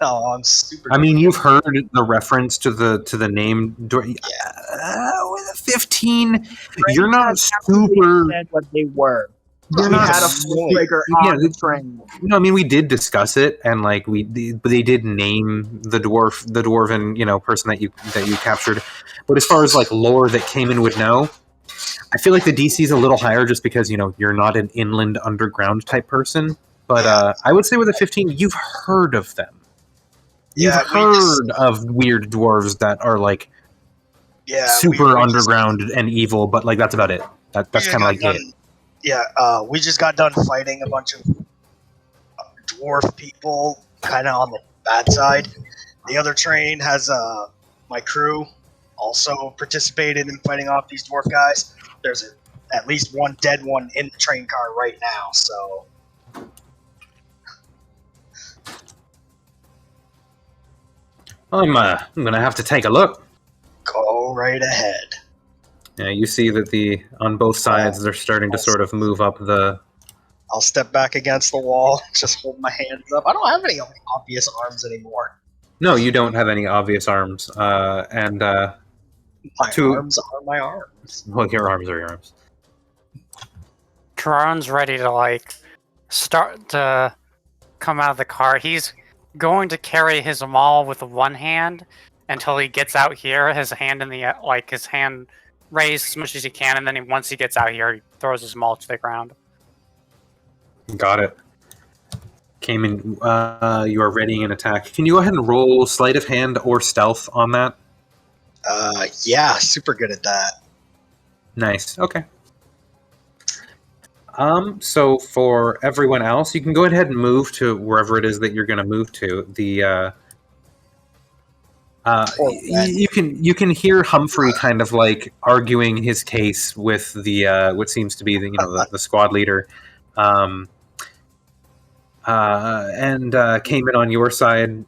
Oh, I'm super. I mean, you've heard the reference to the name. With a 15, you're not super. Said what they were. You're We not had a super- full trigger on the train. No, I mean we did discuss it, and like they did name the dwarven person that you captured. But as far as like lore that Cayman would know, I feel like the DC is a little higher just because you're not an inland underground type person. But I would say with a 15, you've heard of them. You've heard of weird dwarves that are like super underground and evil, but like that's about it. That's kind of like it. Yeah, we just got done fighting a bunch of dwarf people, kind of on the bad side. The other train has my crew also participated in fighting off these dwarf guys. There's at least one dead one in the train car right now, so... I'm gonna have to take a look. Go right ahead. Yeah, you see that on both sides they're starting to sort of move up the. I'll step back against the wall, just hold my hands up. I don't have any obvious arms anymore. No, you don't have any obvious arms, and my arms are my arms. Well, your arms are your arms. Karan's ready to start to come out of the car. He's going to carry his maul with one hand until he gets out here. His hand his hand raised as much as he can, and then once he gets out here, he throws his maul to the ground. Got it. Cayman, you are readying an attack. Can you go ahead and roll sleight of hand or stealth on that? Yeah, super good at that. Nice. Okay. So for everyone else, you can go ahead and move to wherever it is that you're going to move to. You can hear Humphrey kind of like arguing his case with the what seems to be the squad leader, and came in on your side.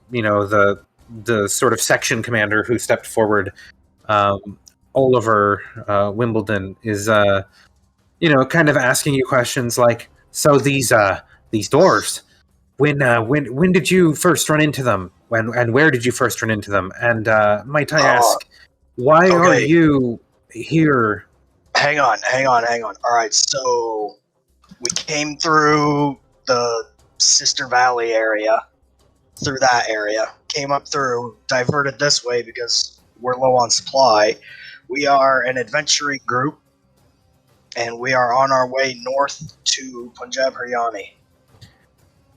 The sort of section commander who stepped forward, Oliver Wimbledon, is kind of asking you questions like, so these dwarves, when did you first run into them? And where did you first run into them? And might I ask, why are you here? Hang on. All right, so we came through the Sister Valley area, through that area, came up through, diverted this way because we're low on supply. We are an adventuring group and we are on our way north to Punjab, Haryana.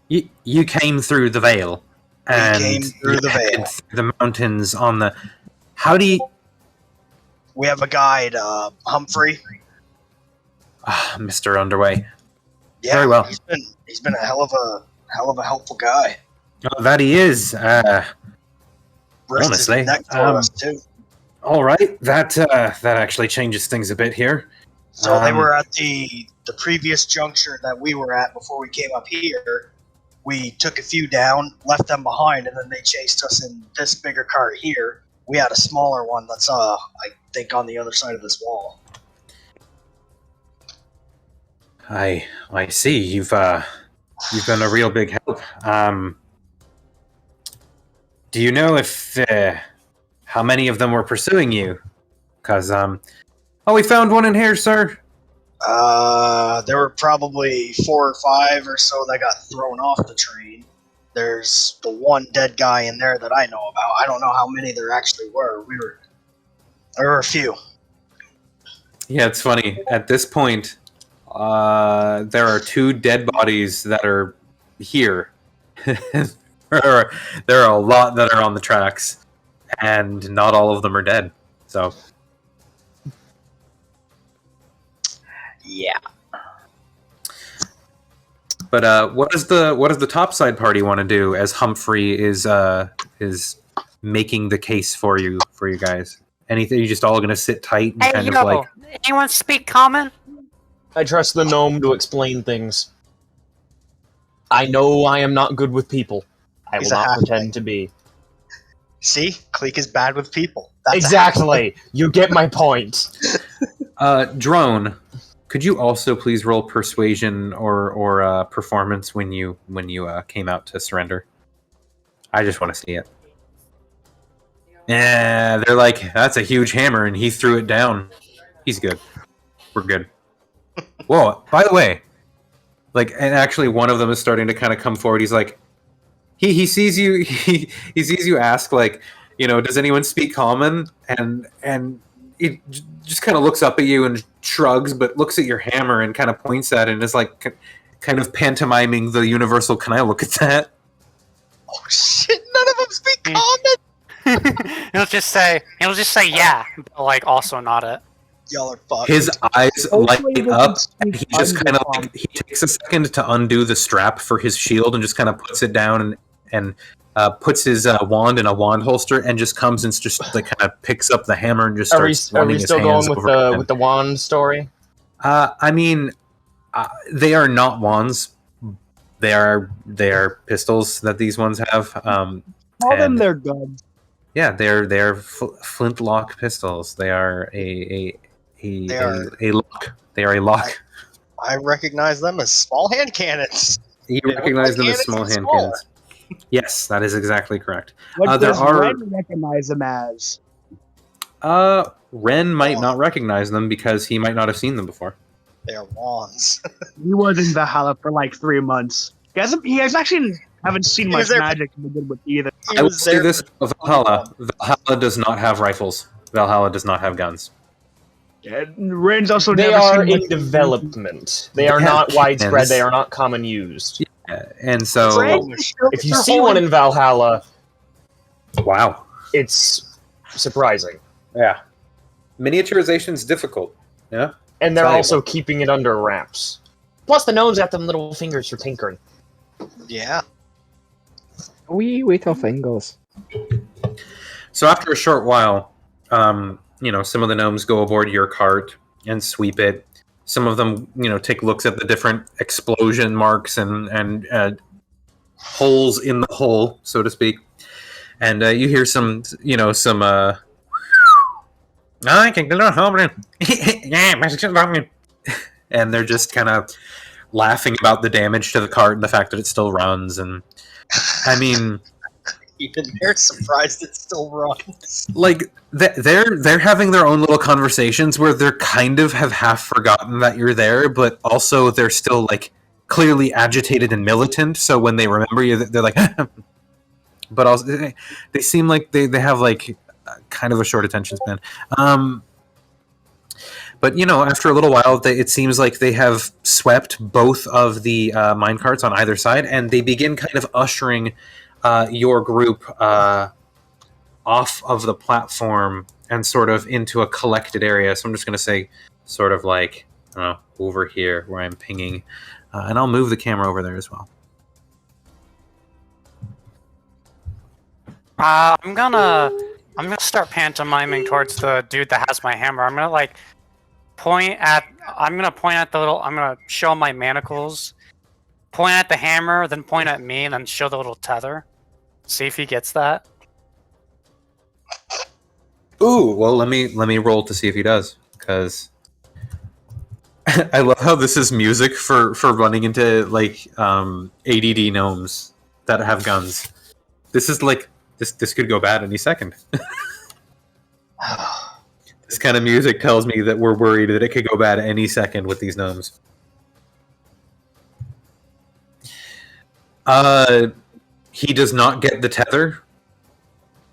You came through the Vale, We and came through the headed Vale. through the mountains on the. How do you? We have a guide, Humphrey. Mr. Underway. Yeah, Very well. He's been a hell of a helpful guy. Oh, that he is. Risked Honestly, his neck for us too. All right, that actually changes things a bit here. So they were at the previous juncture that we were at before we came up here. We took a few down, left them behind, and then they chased us in this bigger cart here. We had a smaller one that's I think on the other side of this wall. I see. You've been a real big help. Do you know if how many of them were pursuing you? Because we found one in here, sir. There were probably 4 or 5 or so that got thrown off the train. There's the one dead guy in there that I know about. I don't know how many there actually were. There were a few. Yeah, it's funny. At this point, there are 2 dead bodies that are here. there are a lot that are on the tracks, and not all of them are dead. So, Yeah. but what does the topside party want to do? As Humphrey is making the case for you guys. Anything? You just all going to sit tight and Hey, kind yo, of like. anyone speak common? I trust the gnome to explain things. I know I am not good with people. I He's will a not halfling. pretend to be. See? Clique is bad with people. That's Exactly. You get my point. Drone, could you also please roll persuasion or performance when you came out to surrender? I just want to see it. Yeah, they're like, that's a huge hammer, and he threw it down. He's good. We're good. Whoa, by the way, like, and actually one of them is starting to kind of come forward. He's like, he sees you, he sees you ask, like, does anyone speak common? And he just kind of looks up at you and shrugs, but looks at your hammer and kind of points at it and is like, kind of pantomiming the universal, can I look at that? Oh shit, none of them speak common! He'll just say yeah, but like also not it. Y'all are fucked. His eyes light Hopefully they up, can and speak he just kind of undercommon. like, he takes a second to undo the strap for his shield and just kind of puts it down and puts his wand in a wand holster and just comes and just like kind of picks up the hammer and just Are we, starts are running we his still hands going over it. with the wand story? I mean, they are not wands. They are pistols that these ones have. Call them and- their guns. Yeah, they're flintlock pistols. They are a lock. They are a lock. I recognize them as small hand cannons. You They look recognize like them as cannons small and hand smaller. cannons. Yes, that is exactly correct. What there does are- Ren recognize them as? Ren might not recognize them because he might not have seen them before. They are wands. He was in Valhalla for like 3 months. He has actually haven't seen He was much there- magic to begin with either. He I will was say there this: for- Valhalla does not have rifles. Valhalla does not have guns. Ren's also They never are seen in much- development. They are They not have widespread. cannons. They are not common used. And so, Ren- If you see one in Valhalla, wow, it's surprising. yeah, miniaturization's difficult. Yeah, And they're Valuable. also keeping it under wraps. Plus, the gnomes got them little fingers for tinkering. Yeah. We tell Fingles. So after a short while, some of the gnomes go aboard your cart and sweep it. Some of them, take looks at the different explosion marks and holes in the hole, so to speak. And you hear some. I can get and they're just kind of laughing about the damage to the cart and the fact that it still runs. And I mean, Even they're surprised it still runs. like they're having their own little conversations where they're kind of have half forgotten that you're there, but also they're still like clearly agitated and militant. So when they remember you, they're like, but also they seem like they have like kind of a short attention span. But But after a little while, it seems like they have swept both of the minecarts on either side, and they begin kind of ushering your group off of the platform and sort of into a collected area. So I'm just going to say, sort of like over here where I'm pinging, and I'll move the camera over there as well. I'm gonna start pantomiming towards the dude that has my hammer. I'm gonna point at the little. I'm gonna show my manacles, point at the hammer, then point at me, and then show the little tether. See if he gets that. Ooh, well, let me roll to see if he does, because I love how this is music for running into ADD gnomes that have guns. This is this could go bad any second. This kind of music tells me that we're worried that it could go bad any second with these gnomes. He does not get the tether,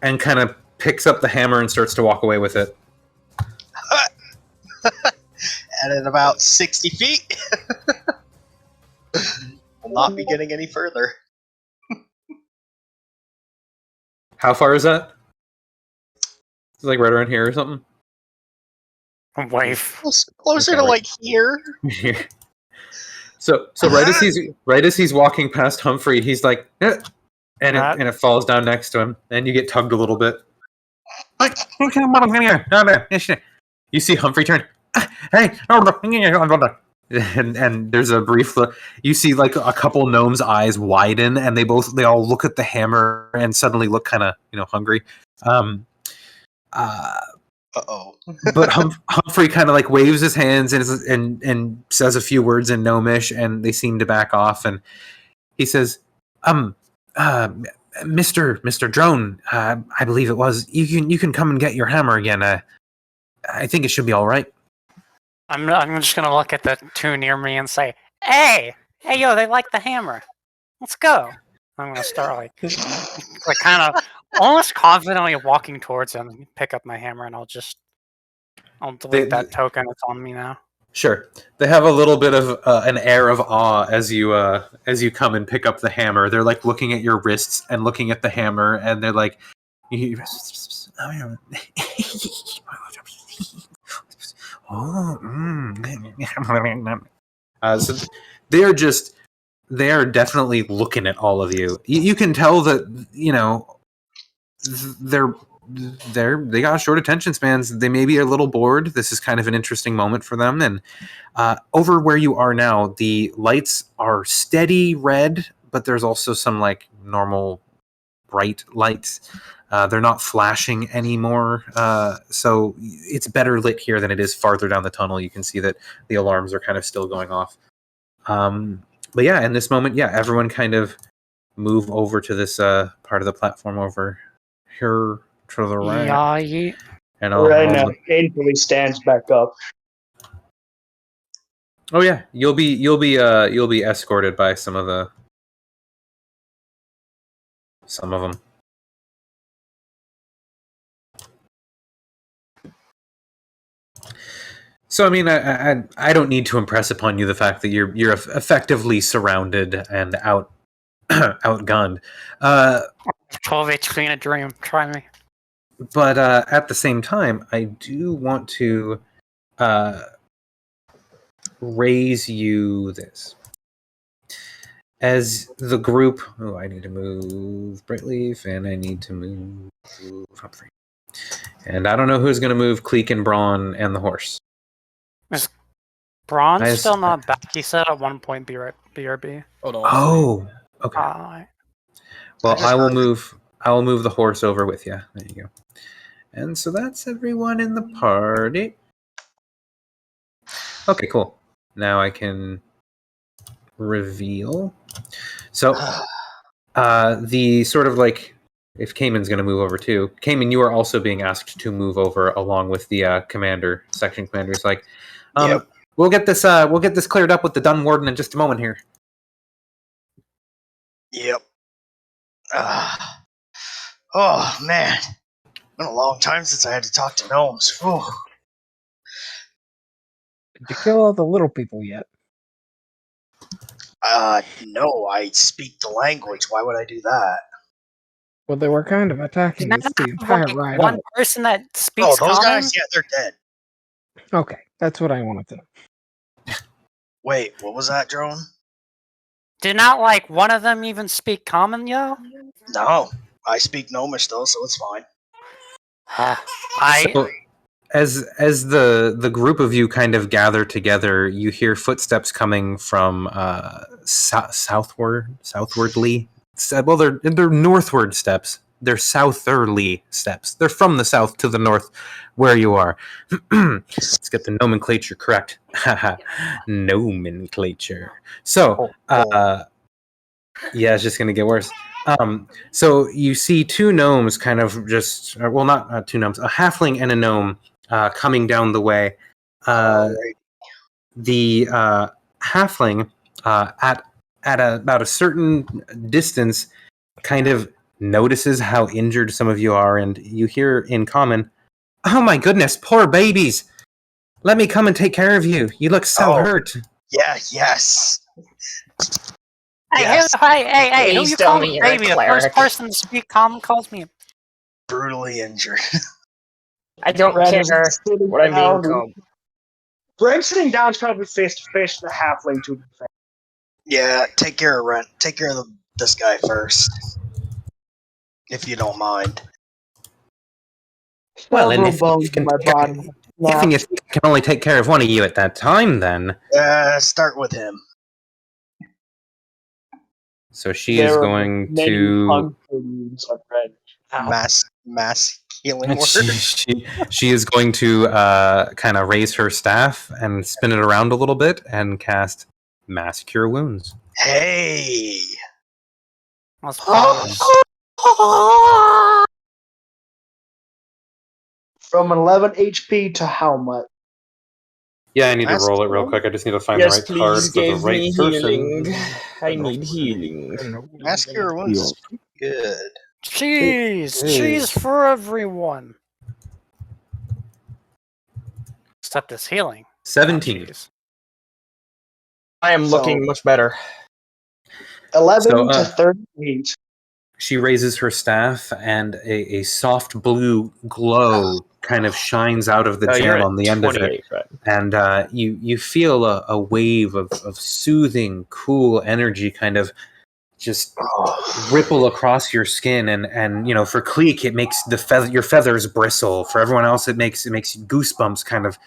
and kind of picks up the hammer and starts to walk away with it. And at about 60 feet, will not be getting any further. How far is that? It's like right around here or something. Wave. Closer Okay, to right. like here. So right as he's walking past Humphrey, he's like, eh, and it falls down next to him, and you get tugged a little bit. You see Humphrey turn. Hey, and there's a brief look. You see like a couple gnomes' eyes widen, and they all look at the hammer and suddenly look kind of hungry. But Humphrey kind of like waves his hands and says a few words in gnomish, and they seem to back off. And he says, Mr. Drone, I believe it was. You can come and get your hammer again. I think it should be all right. I'm just gonna look at the two near me and say, hey, yo, they like the hammer. Let's go. I'm gonna start like kind of almost confidently walking towards him and pick up my hammer, and I'll delete that token. It's on me now. Sure. They have a little bit of an air of awe as you come and pick up the hammer. They're like looking at your wrists and looking at the hammer, and they're like, so they are definitely looking at all of you. You can tell that they got short attention spans. They may be a little bored. This is kind of an interesting moment for them. And over where you are now, the lights are steady red, but there's also some like normal bright lights. They're not flashing anymore, so it's better lit here than it is farther down the tunnel. You can see that the alarms are kind of still going off. But yeah, in this moment, everyone kind of move over to this part of the platform over here to the right. Yeah. And Now, painfully stands back up. Oh yeah, you'll be escorted by some of them. So I mean, I don't need to impress upon you the fact that you're effectively surrounded and outgunned. 12 HP in a dream. Try me. But at the same time, I do want to raise you this. As the group... Oh, I need to move Brightleaf, and I need to move Humphrey. And I don't know who's going to move Cleek and Braun and the horse. Is Braun still not back? He said at one point BRB. Oh, okay. Well, I will move the horse over with you. There you go. And so that's everyone in the party. Okay, cool. Now I can reveal. So, the sort of like, if Cayman's going to move over too. Cayman, you are also being asked to move over along with the section commander. He's like, Yep. we'll get this cleared up with the Dun Warden in just a moment here. Yep. Oh man, been a long time since I had to talk to gnomes. Whew. Did you kill all the little people yet? No, I speak the language. Why would I do that? Well, they were kind of Did attacking not us the have entire like ride one up. person that Oh, speaks those common? guys? Yeah, they're dead. Okay, that's what I wanted to know. Wait, what was that, Drone? Did not like one of them even speak common, yo? No, I speak Gnomish though, so it's fine. I So, as the group of you kind of gather together, you hear footsteps coming from southwardly. Well, they're northward steps. They're southerly steps. They're from the south to the north, where you are. Let's get the nomenclature correct. Nomenclature. So, yeah, it's just gonna get worse. So you see two gnomes kind of just, well, not two gnomes, a halfling and a gnome coming down the way. The halfling at about a certain distance kind of notices how injured some of you are, and you hear in common, "Oh my goodness, poor babies! Let me come and take care of you. You look so hurt." Yeah, yes. Hey, Yes. hey, who Please you tell call me me you're a baby? The first cleric. person to speak common calls me. Brutally injured. I don't Ren is care sitting what I'm being down. called. Ren sitting down is trying to be face to face with the halfling to defend. Yeah, take care of Rent. Take care of this guy first, if you don't mind. Well, and Several if bones you in can my body. if you can only take care of one of you at that time, then. Start with him. So she There is are going many to. hundreds of Ren. Ow. Mass healing word. She is going to kind of raise her staff and spin it around a little bit and cast Mass Cure Wounds. Hey. Let's pause. From 11 HP to how much? Yeah, I need to Mass roll it Cure real Wounds? quick. I just need to find Yes, the right please card for the give right me person. healing. I need healing. Mass Cure Wounds is good. Cheese for everyone. Except it's healing. 17. Cheese. I am So- looking much better. 11 So, to 38. She raises her staff, and a soft blue glow kind of shines out of the You're gem at on the end of it. 28, right? And you feel a wave of soothing, cool energy kind of just ripple across your skin, and you know, for Cleek it makes your feathers bristle. For everyone else, it makes goosebumps kind of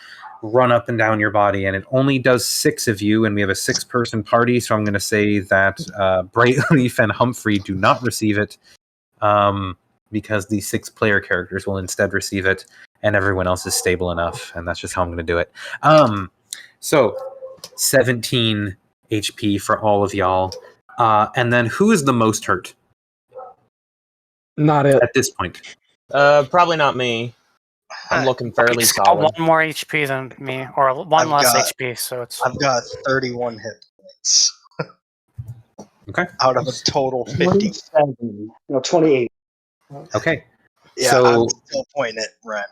run up and down your body. And it only does 6 of you, and we have a 6-person party, so I'm going to say that Brightleaf and Humphrey do not receive it, because the 6-player characters will instead receive it, and everyone else is stable enough, and that's just how I'm going to do it. So 17 HP for all of y'all. And then who is the most hurt Not it. at this point? Probably not me. I'm looking fairly He's got solid. 1 more HP than me, or 1 I've less got- HP, so it's. I've got 31 hit points. Okay. Out of a total 50. 27. No, 28. Okay. Yeah, So- I'm still pointing at Ren.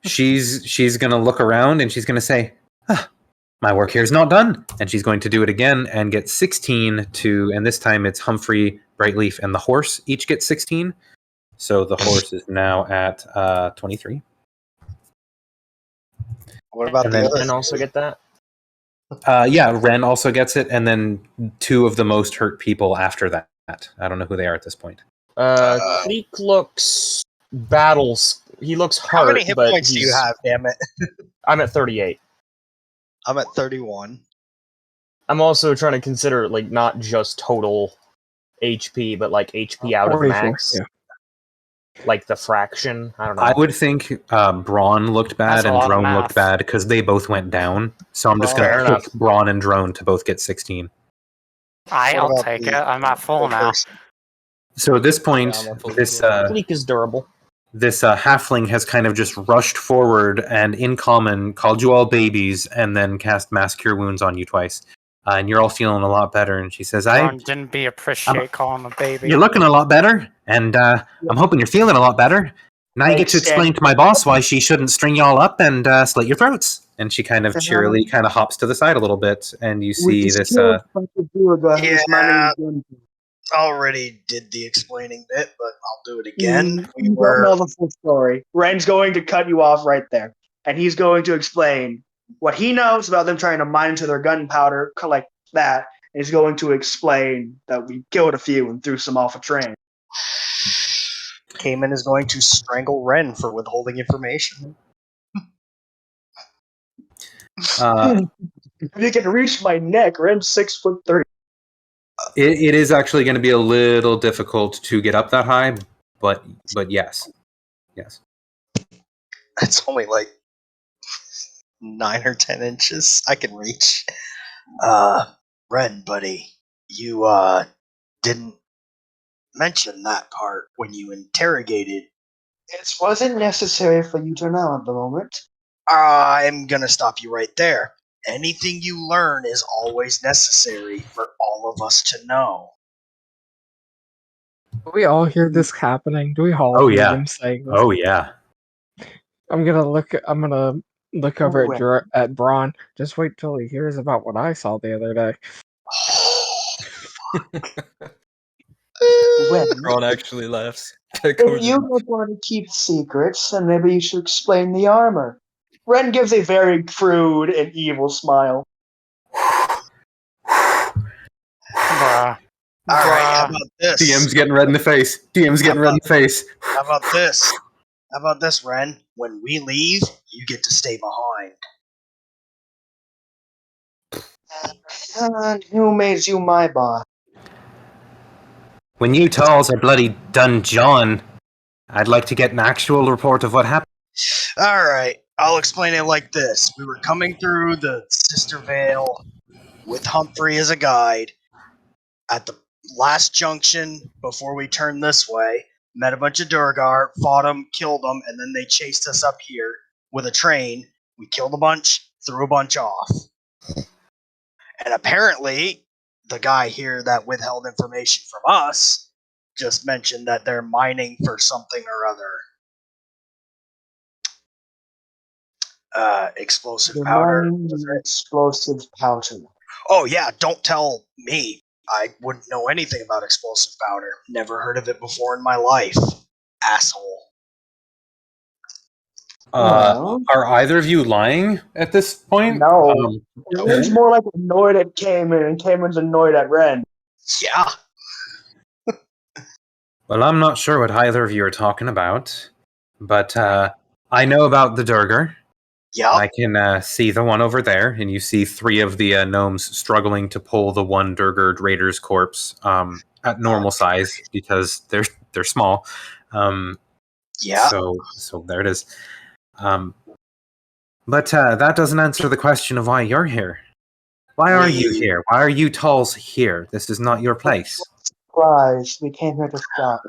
She's gonna look around and she's gonna say, "My work here is not done," and she's going to do it again and get 16 to, and this time it's Humphrey, Brightleaf, and the horse each get 16. So the horse is now at 23. What about And the then- other? And also get that. Yeah, Ren also gets it, and then 2 of the most hurt people after that. I don't know who they are at this point. Cleek looks battles. He looks hurt. How many hit but points do you he's- have, damn it? I'm at 38. I'm at 31. I'm also trying to consider like not just total HP, but like HP out of 44, max. yeah. Like the fraction. I don't know. I would think Braun looked That's bad a and lot of Drone math. looked bad because they both went down. So I'm just Fair going to enough. pick Braun and Drone to both get 16. What I'll about take the- it. I'm at full now. So at this point, Yeah, I'm at full this health. Cleek is durable. this halfling has kind of just rushed forward and in common called you all babies and then cast Mass Cure Wounds on you twice. And you're all feeling a lot better. And she says, Ron didn't appreciate calling him a baby. you're looking a lot better. And I'm hoping you're feeling a lot better. Now you get to explain to my boss why she shouldn't string y'all up and slit your throats. And she kind of cheerily kind of hops to the side a little bit, and you We see just this. killed a bunch of Durgas Yeah. manning Already did the explaining bit, but I'll do it You again. don't know the full story. Ren's going to cut you off right there, and he's going to explain what he knows about them trying to mine into their gunpowder, collect that, and he's going to explain that we killed a few and threw some off a train. Cayman is going to strangle Ren for withholding information. If you can reach my neck, Ren's 6'3". It is actually going to be a little difficult to get up that high, but yes. It's only like 9 or 10 inches I can reach. Ren, buddy, you didn't mention that part when you interrogated. It wasn't necessary for you to know at the moment. I'm gonna stop you right there. Anything you learn is always necessary for all of us to know. Do we all hear this happening? Do we all Oh, hear yeah. them saying this? Oh yeah. I'm gonna look over at Braun. Just wait till he hears about what I saw the other day. Ron actually laughs. If you don't want to keep secrets, then maybe you should explain the armor. Ren gives a very crude and evil smile. Bruh. All right, how Bruh. about this? DM's getting red in the face. DM's getting red in the face. How about this? How about this, Ren? When we leave, you get to stay behind. And who made you my boss? When you talls are bloody done John, I'd like to get an actual report of what happened. All right, I'll explain it like this. We were coming through the Sister Vale with Humphrey as a guide. At the last junction, before we turned this way, met a bunch of Durgar, fought them, killed them, and then they chased us up here with a train. We killed a bunch, threw a bunch off. And apparently, the guy here that withheld information from us just mentioned that they're mining for something or other. Explosive powder. Explosive powder. Oh yeah, don't tell me. I wouldn't know anything about explosive powder. Never heard of it before in my life. Asshole. Well. Are either of you lying at this point? No. Ren's more like annoyed at Cayman, and Cayman's annoyed at Ren. Yeah. Well, I'm not sure what either of you are talking about, but I know about the Durgar. Yeah. I can see the one over there, and you see 3 of the gnomes struggling to pull the one Durgar raider's corpse at normal size because they're small. Yeah. So there it is. But that doesn't answer the question of why you're here. Why are you here? Why are you talls here? This is not your place. Supplies. We came here to stop.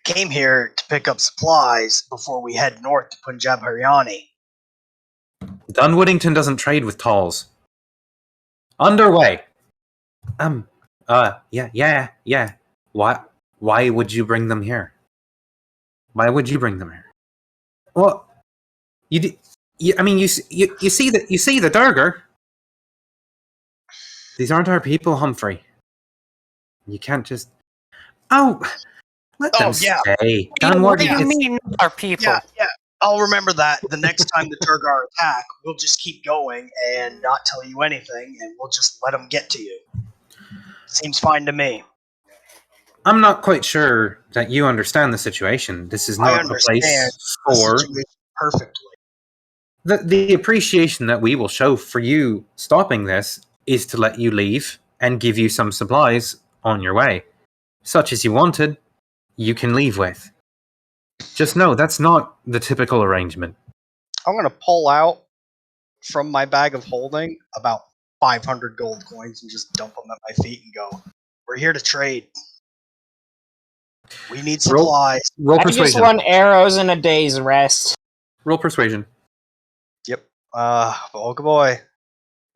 Came here to pick up supplies before we head north to Punjab Haryani. Dunwoodington doesn't trade with talls. Underway. Yeah. Why would you bring them here? Why would you bring them here? Well, you see the Durgar. These aren't our people, Humphrey. You can't just. Oh, let them stay. What do you mean, our people? Yeah. I'll remember that the next time the Durgar attack. We'll just keep going and not tell you anything, and we'll just let them get to you. Seems fine to me. I'm not quite sure that you understand the situation. This is not the place for perfectly. The appreciation that we will show for you stopping this is to let you leave and give you some supplies on your way. Such as you wanted, you can leave with. Just know that's not the typical arrangement. I'm going to pull out from my bag of holding about 500 gold coins and just dump them at my feet and go, we're here to trade. We need supplies. Roll persuasion. I just want arrows and a day's rest. Roll persuasion. Yep. Oh boy.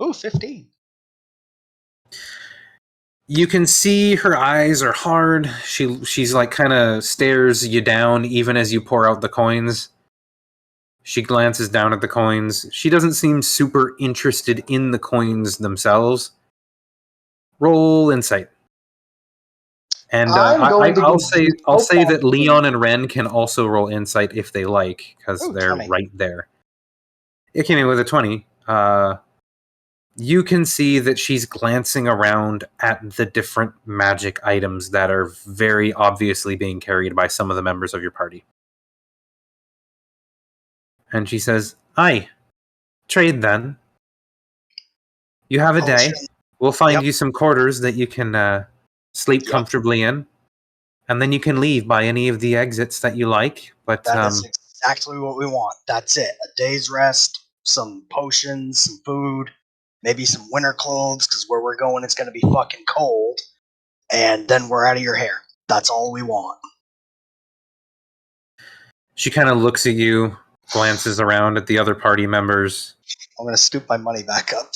Ooh, 15. You can see her eyes are hard. She's like kind of stares you down even as you pour out the coins. She glances down at the coins. She doesn't seem super interested in the coins themselves. Roll insight. And I'll say that Leon and Ren can also roll insight if they like, because they're 20. right there. It came in with a 20. You can see that she's glancing around at the different magic items that are very obviously being carried by some of the members of your party. And she says, "Aye, trade then. You have a day. Potion. We'll find Yep. you some quarters that you can sleep Yep. comfortably in. And then you can leave by any of the exits that you like. But That is exactly what we want. That's it. A day's rest, some potions, some food, maybe some winter clothes, because where we're going, it's going to be fucking cold. And then we're out of your hair. That's all we want. she kind of looks at you, glances around at the other party members. I'm going to scoop my money back up.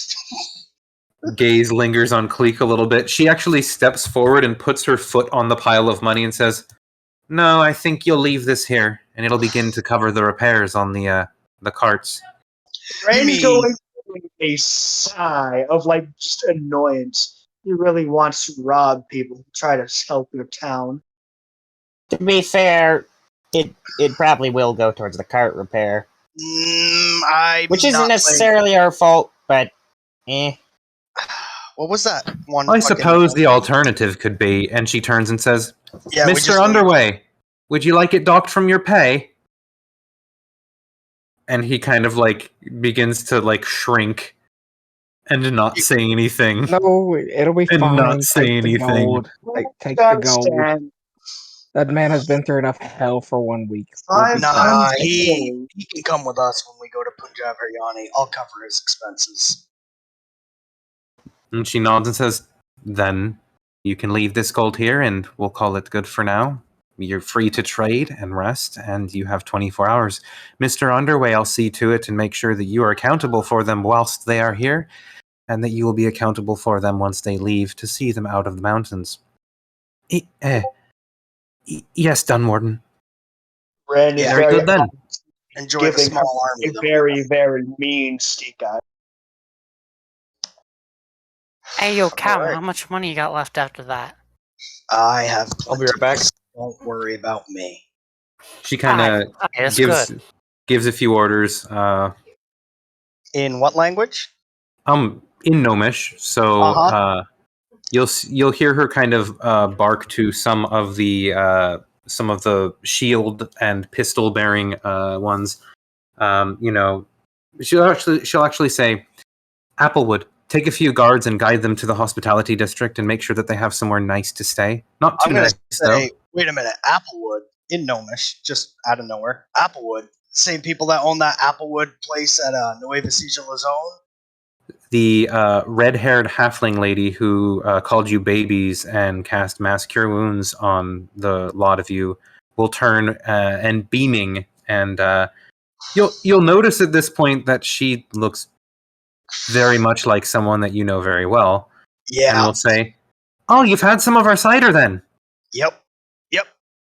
Gaze lingers on Cleek a little bit. She actually steps forward and puts her foot on the pile of money and says, "No, I think you'll leave this here, and it'll begin to cover the repairs on the carts." Ren's going through a sigh of like just annoyance. He really wants to rob people to try to help your town. To be fair, it probably will go towards the cart repair, which isn't necessarily our fault, but eh. What was that one? I suppose the alternative could be, and she turns and says, Yeah, we "Mr. just- Underway, would you like it docked from your pay?" And he kind of like begins to like shrink and not say anything. No, it'll be And fine. not say Take the anything. gold. Take the gold. Stan, That man has been through enough hell for 1 week. We'll be Five fine. Nah, times he can come with us when we go to Punjab Haryani. I'll cover his expenses. And she nods and says, "Then you can leave this gold here and we'll call it good for now. You're free to trade and rest, and you have 24 hours. Mr. Underway, I'll see to it and make sure that you are accountable for them whilst they are here, and that you will be accountable for them once they leave to see them out of the mountains." Yes, Dunwarden. Ren is Yeah. Very good then. Enjoy the giving small a army, though. very, very mean stink eye. Hey, yo, Cam, Alright. how much money you got left after that? I have I'll be plenty. right back. Don't worry about me. She kind of That's gives good. gives a few orders. In what language? In Gnomish, so Uh-huh. you'll hear her kind of bark to some of the shield and pistol bearing ones. She'll actually say, "Applewood, take a few guards and guide them to the hospitality district and make sure that they have somewhere nice to stay. Not too I'm going nice, to say, wait a minute, Applewood in Gnomish, just out of nowhere. Applewood, same people that own that Applewood place at Nueva Cija Lazone. The red-haired halfling lady who called you babies and cast mass cure wounds on the lot of you will turn and beaming, and you'll notice at this point that she looks very much like someone that you know very well. Yeah. And will say, "Oh, you've had some of our cider then." Yep.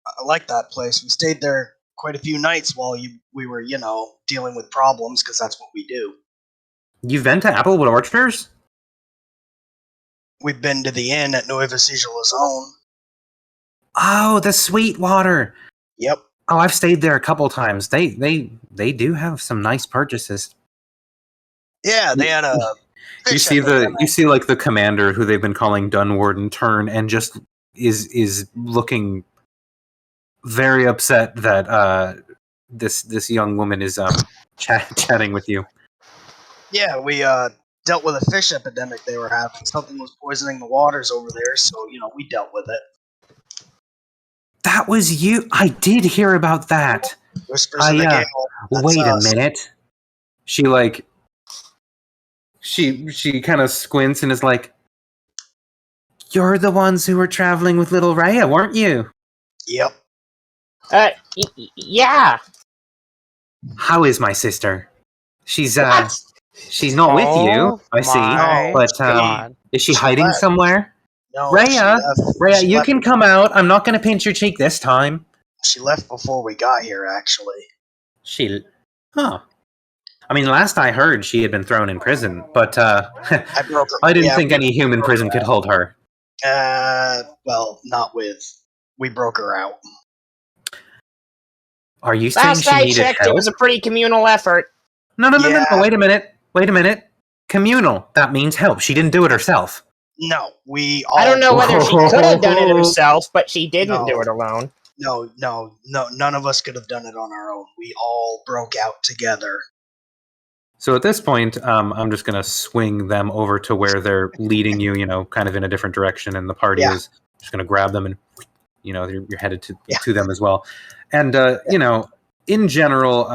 I like that place. We stayed there quite a few nights while we were, dealing with problems, because that's what we do. You've been to Applewood Orchards? We've been to the inn at Nueva Cija Lazone. Oh, the Sweetwater. Yep. Oh, I've stayed there a couple times. They do have some nice purchases. Yeah, they had a. You see like the commander who they've been calling Dunwarden turn and just is looking very upset that this young woman is chatting with you. Yeah, we dealt with a fish epidemic they were having. Something was poisoning the waters over there, so we dealt with it. That was you. I did hear about that. Whispers of the Gale. Wait a minute. She she kind of squints and is like, "You're the ones who were traveling with little Rhea, weren't you?" Yep. Yeah. How is my sister? She's What? she's not with you, Oh I see. my But God. is she She hiding left. somewhere? No, Rhea, she you left, can come out. I'm not going to pinch your cheek this time. She left before we got here, actually. Huh. I mean, last I heard, she had been thrown in prison, but I broke her. I didn't Yeah, think any human prison could hold her. well, not with. We broke her out. Are you saying Last she I needed checked, help? it was a pretty communal effort. No. Yeah. Wait a minute. Communal. That means help. She didn't do it herself. No, we all. I don't know whether she could have done it Whoa. herself, but she didn't No. do it alone. No, none of us could have done it on our own. We all broke out together. So at this point, I'm just going to swing them over to where they're leading you, kind of in a different direction, and the party Yeah. is just going to grab them and, you're headed Yeah. to them as well. And, in general,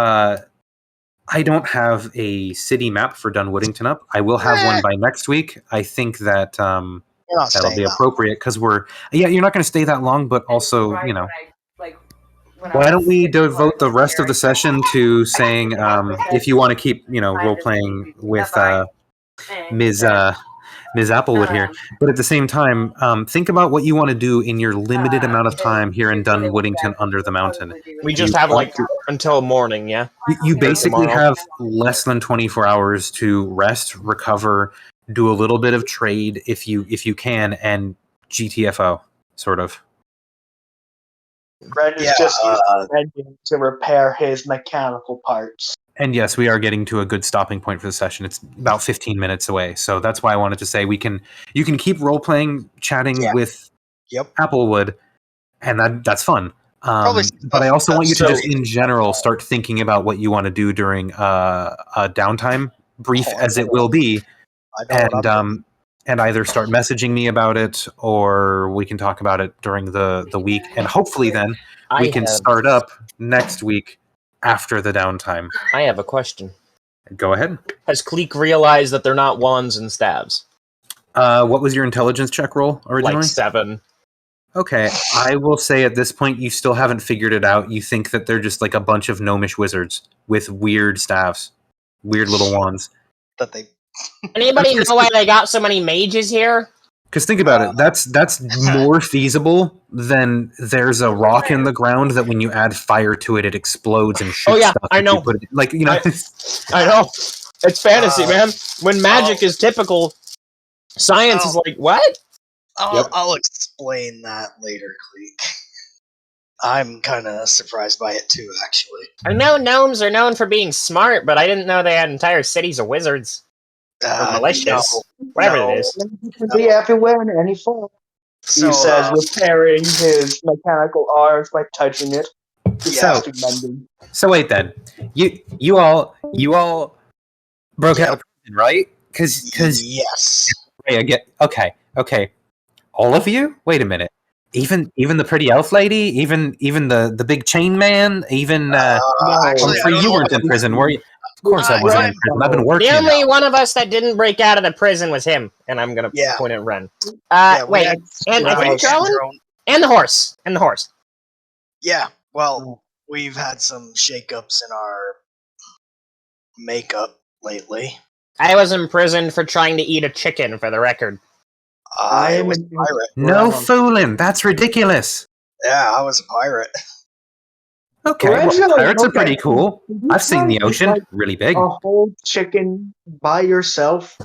I don't have a city map for Dunwoodington up. I will have one by next week. I think that We're not that'll staying be up. appropriate because you're not going to stay that long, but also, why don't we devote the rest of the session to saying, if you want to keep, role playing with Ms. Applewood here, but at the same time, think about what you want to do in your limited amount of time here in Dunwoodington under the mountain. We just You have want until morning, yeah. You basically tomorrow. have less than 24 hours to rest, recover, do a little bit of trade if you can, and GTFO, sort of. Ren is Yeah, just using engine to repair his mechanical parts. And yes, we are getting to a good stopping point for the session. It's about 15 minutes away, so that's why I wanted to say you can keep role playing, chatting Yeah. with Yep. Applewood, and that's fun. Probably But I also want you to so- just, in general, start thinking about what you want to do during a downtime, brief Oh, I as it know. will be, I know what I'm doing. and either start messaging me about it, or we can talk about it during the week, and hopefully then we can start up next week after the downtime. I have a question. Go ahead. Has Cleek realized that they're not wands and stabs? What was your intelligence check roll originally? Like 7. Okay, I will say at this point you still haven't figured it out. You think that they're just like a bunch of gnomish wizards with weird staffs, weird little wands. That they. Anybody know why they got so many mages here? Because think about it, that's more feasible than there's a rock in the ground that when you add fire to it, it explodes and shoots stuff. I know. You put it, I know. It's fantasy, man. When magic is typical, science is like, what? I'll explain that later, Cleek. I'm kind of surprised by it too, actually. I know gnomes are known for being smart, but I didn't know they had entire cities of wizards. Or malicious. Whatever it is. He can be everywhere in any form. So, He says repairing his mechanical arms by touching it. So- Mending. So wait then, you all broke out of prison, right? Because yes. I get okay. All of you? Wait a minute. Even the pretty elf lady, even the big chain man, even Actually, I Humphrey, don't you know weren't in prison, were you? Of course I wasn't in prison. I've been working. The only one of us that didn't break out of the prison was him, and I'm gonna Yeah. point at Ren. Yeah, we wait, had- and I think we had Drone? And the horse. Yeah, well, we've had some shakeups in our makeup lately. I was imprisoned for trying to eat a chicken, for the record. I was a pirate. No fooling. That's ridiculous. Yeah, I was a pirate. Okay, well, pirates are pretty cool. I've seen the ocean. Really big. A whole chicken by yourself.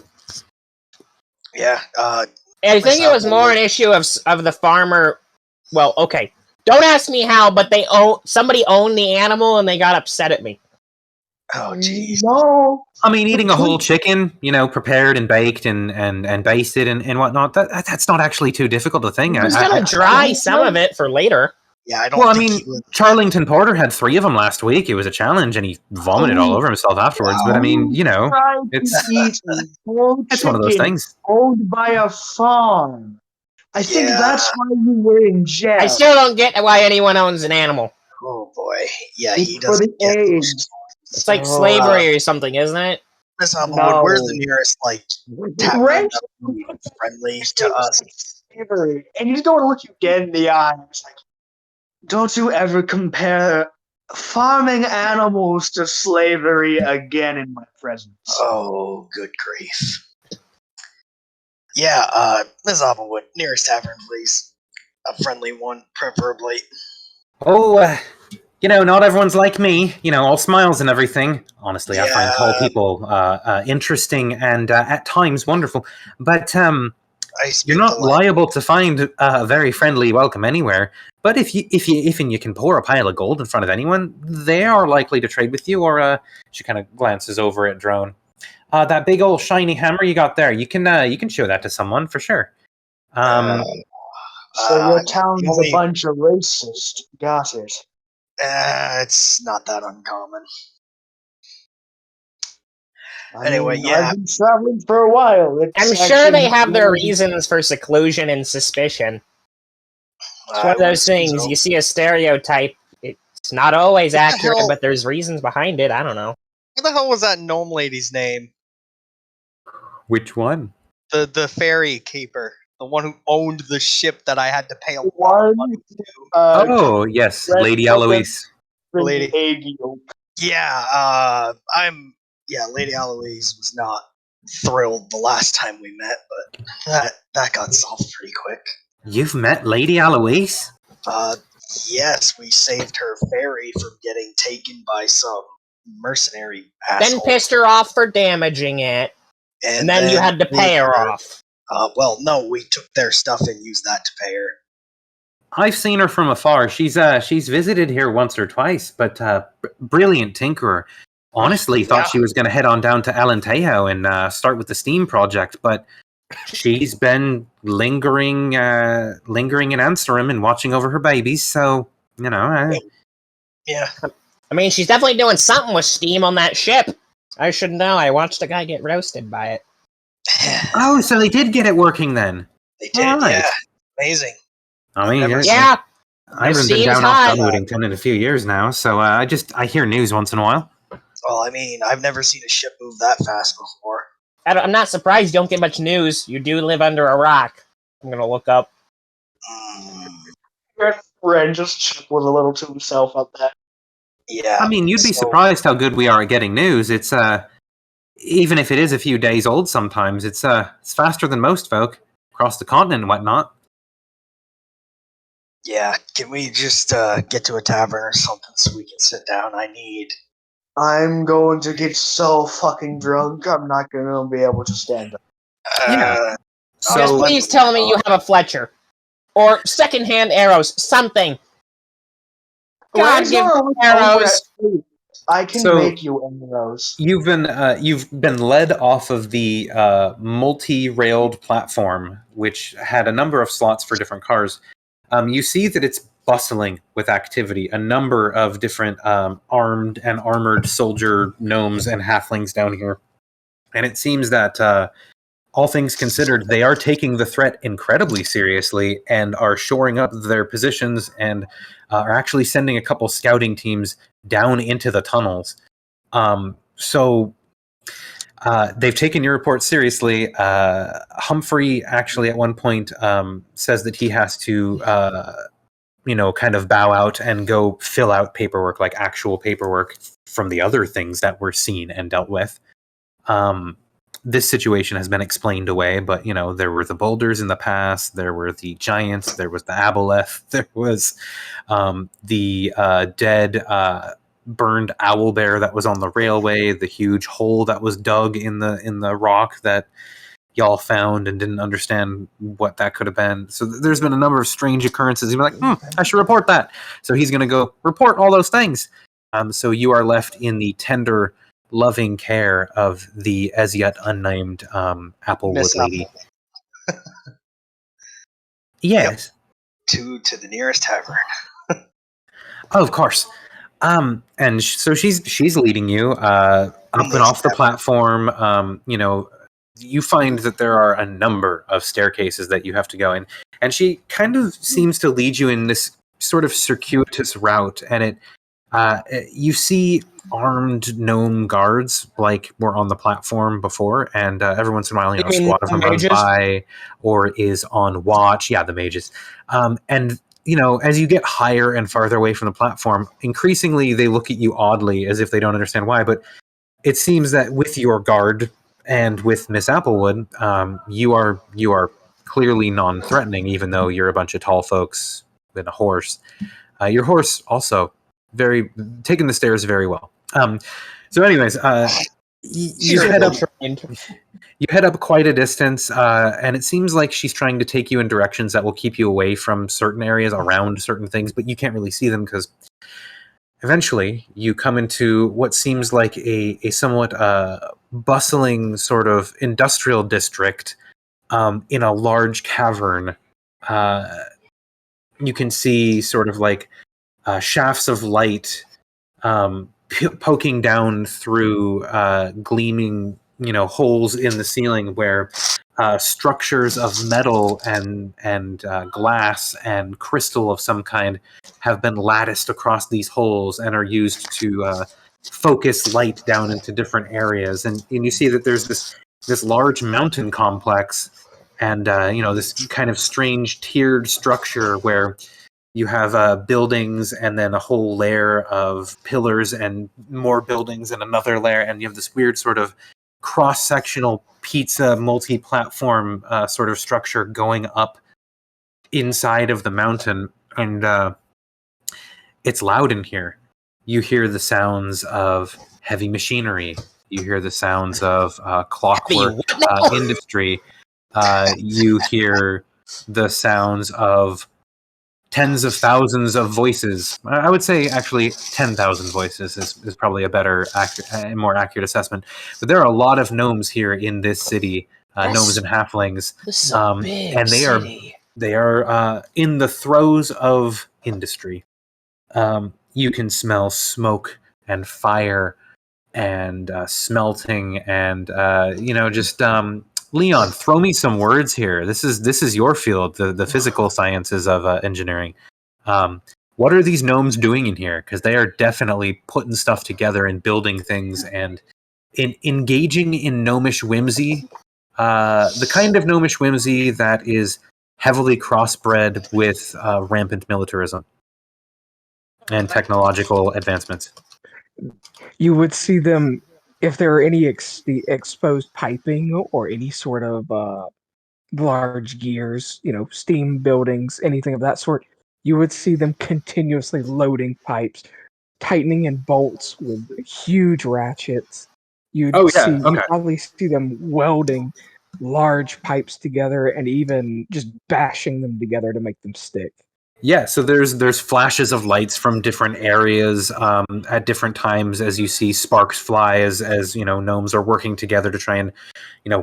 Yeah, I think it was more an issue of the farmer. Well, okay. Don't ask me how, but somebody owned the animal and they got upset at me. oh jeez. No. I mean, eating a whole chicken, prepared and baked and basted and whatnot, that's not actually too difficult a thing. I was gonna dry some of it for later. Yeah, I don't Well, I think mean, he was. Charlington Porter had 3 of them last week. It was a challenge, and he vomited all over himself afterwards. But I mean, it's Eat a whole it's one of those chicken things. owned by a farm. I think Yeah. that's why you were in jail. I still don't get why anyone owns an animal. Oh boy. Yeah, he It's for doesn't the get age. those. It's like slavery or something, isn't it? Miss Applewood, No. where's the nearest tavern Right? that's friendly to us? And he's going to look you dead in the eye. It's like, don't you ever compare farming animals to slavery again in my presence. Oh, good grief. Yeah, Miss Applewood, nearest tavern, please. A friendly one, preferably. Oh, not everyone's like me, all smiles and everything. Honestly, I find tall Yeah. people interesting and at times wonderful. But I speak you're the not language. liable to find a very friendly welcome anywhere. But if you can pour a pile of gold in front of anyone, they are likely to trade with you. Or she kind of glances over at Drone. That big old shiny hammer you got there, you can show that to someone for sure. So your The town's only- a bunch of racist. Got it. it's not that uncommon. I Anyway, mean, yeah. I've been traveling for a while. I'm It's sure they actually have their really- reasons for seclusion and suspicion. It's I one of would those assume things. so. You see a stereotype. It's not always What the accurate, hell? but there's reasons behind it. I don't know. What the hell was that gnome lady's name? Which one? The ferry keeper, the one who owned the ship that I had to pay a lot of money to. Oh yes, Red Lady Velvet. Eloise. Lady. Agio. Yeah, Lady Eloise was not thrilled the last time we met, but that got solved pretty quick. You've met Lady Eloise? Yes, we saved her ferry from getting taken by some mercenary Then asshole. pissed her off for damaging it, and then you had to pay her off. Well, no, we took their stuff and used that to pay her. I've seen her from afar. She's visited here once or twice, but brilliant tinkerer. Honestly, thought she was going to head on down to Alentejo and start with the steam project, but she's been lingering in Amsterdam and watching over her babies. So Yeah. I mean, she's definitely doing something with steam on that ship. I should know. I watched a guy get roasted by it. Oh, so they did get it working then. They did, All right. yeah. Amazing. I mean, Never Yeah, I haven't been Steam's down hot. off Dunwoodington in a few years now, so I hear news once in a while. Well, I mean, I've never seen a ship move that fast before. I'm not surprised you don't get much news. You do live under a rock. I'm gonna look up. Ren just was a little to himself on that. Yeah. I mean, you'd be so- surprised how good we are at getting news. It's even if it is a few days old sometimes, it's faster than most folk across the continent and whatnot. Yeah, can we just get to a tavern or something so we can sit down? I'm going to get so fucking drunk, I'm not going to be able to stand up. Yeah. Just So please tell me you have a Fletcher. Or secondhand arrows. Something. God, Ren's give not over arrows. at sleep. I can So- make you arrows. you've been led off of the multi-railed platform, which had a number of slots for different cars. You see that it's bustling with activity. A number of different armed and armored soldier gnomes and halflings down here, and it seems that all things considered, they are taking the threat incredibly seriously and are shoring up their positions and are actually sending a couple scouting teams down into the tunnels. So they've taken your report seriously. Humphrey actually at one point says that he has to, kind of bow out and go fill out paperwork, like actual paperwork from the other things that were seen and dealt with. This situation has been explained away, but there were the boulders in the past, there were the giants, there was the aboleth, there was the dead burned owl bear that was on the railway, the huge hole that was dug in the rock that y'all found and didn't understand what that could have been. So there's been a number of strange occurrences. You're like, I should report that. So he's going to go report all those things. So you are left in the tender, loving care of the as yet unnamed Applewood Miss lady. Apple. Yes. To the nearest tavern. Oh, of course. And so she's leading you up and off the platform. You find that there are a number of staircases that you have to go in, and she kind of seems to lead you in this sort of circuitous route. And you see armed gnome guards like were on the platform before, and every once in a while, a squad of them runs by or is on watch. Yeah, the mages. And as you get higher and farther away from the platform, increasingly they look at you oddly as if they don't understand why. But it seems that with your guard and with Miss Applewood, you are clearly non-threatening, even though you're a bunch of tall folks and a horse. Your horse also taking the stairs very well. So anyways, you Sure, head up. trained. You head up quite a distance, and it seems like she's trying to take you in directions that will keep you away from certain areas around certain things, but you can't really see them because eventually you come into what seems like a somewhat bustling sort of industrial district in a large cavern. You can see sort of like shafts of light poking down through gleaming, holes in the ceiling where structures of metal and glass and crystal of some kind have been latticed across these holes and are used to focus light down into different areas. And you see that there's this large mountain complex and this kind of strange tiered structure where you have buildings and then a whole layer of pillars and more buildings and another layer, and you have this weird sort of cross-sectional pizza multi-platform sort of structure going up inside of the mountain, and it's loud in here. You hear the sounds of heavy machinery. You hear the sounds of clockwork industry. You hear the sounds of tens of thousands of voices. I would say actually 10,000 voices is probably a better, more accurate assessment. But there are a lot of gnomes here in this city, gnomes and halflings, This is a big and city. they are in the throes of industry. You can smell smoke and fire and smelting and just Leon, throw me some words here. This is your field, the physical sciences of engineering. What are these gnomes doing in here? Because they are definitely putting stuff together and building things and engaging in gnomish whimsy. The kind of gnomish whimsy that is heavily crossbred with rampant militarism and technological advancements. You would see them if there are any exposed piping or any sort of large gears, steam buildings, anything of that sort. You would see them continuously loading pipes, tightening in bolts with huge ratchets. You'd probably see them welding large pipes together and even just bashing them together to make them stick. Yeah, so there's flashes of lights from different areas at different times as you see sparks fly as gnomes are working together to try and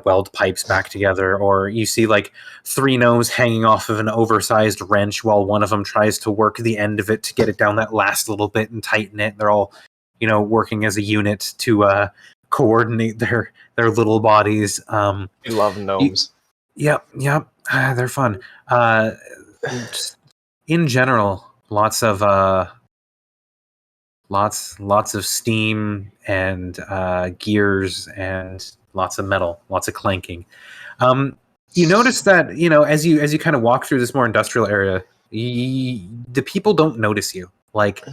weld pipes back together, or you see like three gnomes hanging off of an oversized wrench while one of them tries to work the end of it to get it down that last little bit and tighten it. They're all working as a unit to coordinate their little bodies. I love gnomes. Yep, they're fun. Just, in general, lots of steam and gears and lots of metal, lots of clanking. You notice that as you kind of walk through this more industrial area, the people don't notice you. Like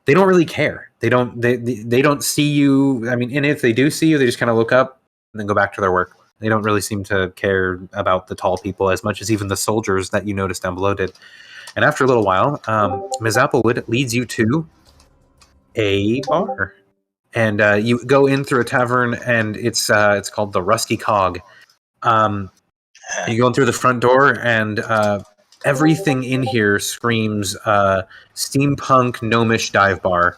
they don't really care. They don't see you. I mean, and if they do see you, they just kind of look up and then go back to their work. They don't really seem to care about the tall people as much as even the soldiers that you noticed down below did. And after a little while, Ms. Applewood leads you to a bar, and you go in through a tavern, and it's called the Rusty Cog. You go in through the front door, and everything in here screams steampunk gnomish dive bar.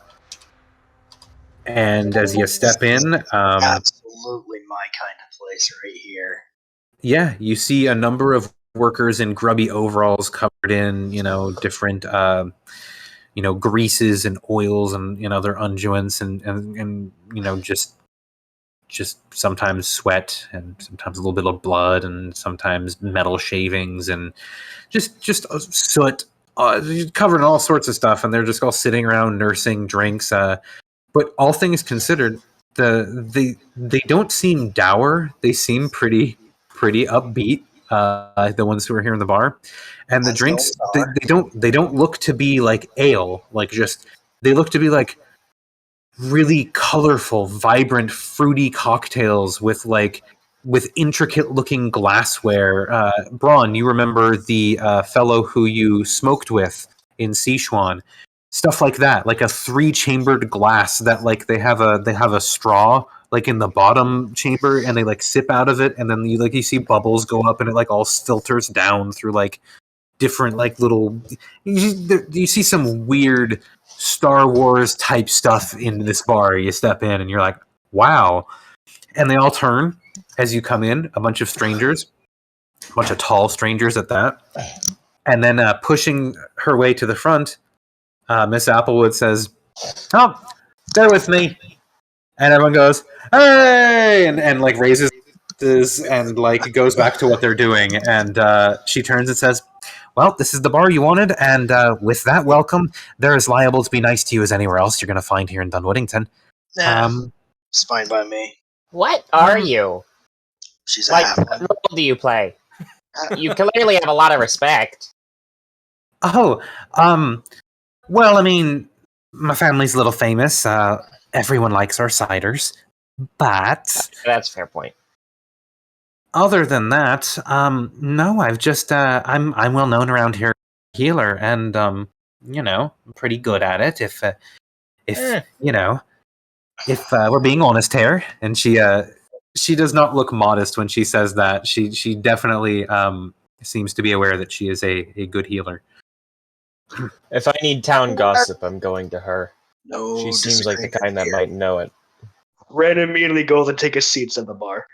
And as you step in, absolutely my kind of place right here. Yeah, you see a number of workers in grubby overalls covered in different greases and oils and other unguents and just sometimes sweat and sometimes a little bit of blood and sometimes metal shavings and just soot covered in all sorts of stuff, and they're just all sitting around nursing drinks. But all things considered, they don't seem dour. They seem pretty upbeat. The ones who are here in the bar, and the drinks they don't look to be like ale. Like they look to be like really colorful, vibrant, fruity cocktails with intricate looking glassware. Braun, you remember the fellow who you smoked with in Sichuan? stuff like that, like a 3-chambered glass that like they have a straw like in the bottom chamber, and they like sip out of it, and then you see bubbles go up, and it like all filters down through like different like little. You see some weird Star Wars type stuff in this bar. You step in, and you're like, wow. And they all turn as you come in. A bunch of strangers, a bunch of tall strangers at that, and then pushing her way to the front, Miss Applewood says, "Oh, bear with me." And everyone goes, "Hey!" and like raises and like goes back to what they're doing. And she turns and says, "Well, this is the bar you wanted, and with that welcome, they're as liable to be nice to you as anywhere else you're going to find here in Dunwoodington." Nah, it's fine by me. What are you? She's a Like, half what role do you play? You clearly have a lot of respect. Oh, well, I mean, my family's a little famous. Everyone likes our ciders, but That's a fair point. other than that, no, I've just I'm well known around here, healer, and you know, I'm pretty good at it. If you know, if we're being honest here, and she does not look modest when she says that. She definitely seems to be aware that she is a good healer. If I need town gossip, I'm going to her. No, She seems like the kind that here. might know it. Ren immediately goes and takes his seats at the bar.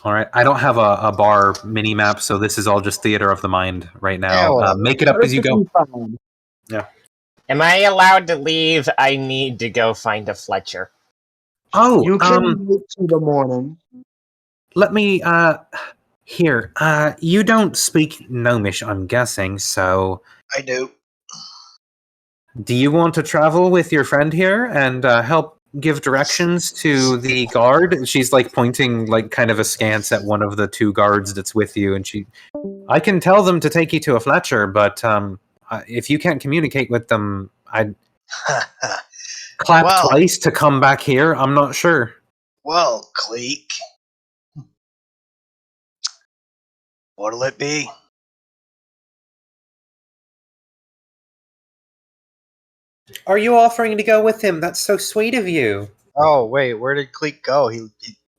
All right, I don't have a bar mini map, so this is all just theater of the mind right now. Yeah, well, make it up as you go. Am I allowed to leave? I need to go find a Fletcher. Oh, You can wait till the morning. let me here. You don't speak Gnomish, I'm guessing. So, I do. do you want to travel with your friend here and help give directions to the guard? She's like pointing like kind of askance at one of the 2 guards that's with you, and I can tell them to take you to a Fletcher, but if you can't communicate with them, I'd clap Well. twice to come back here. I'm not sure. Well, Cleek. What'll it be? Are you offering to go with him? That's so sweet of you. Oh, wait, where did Cleek go? He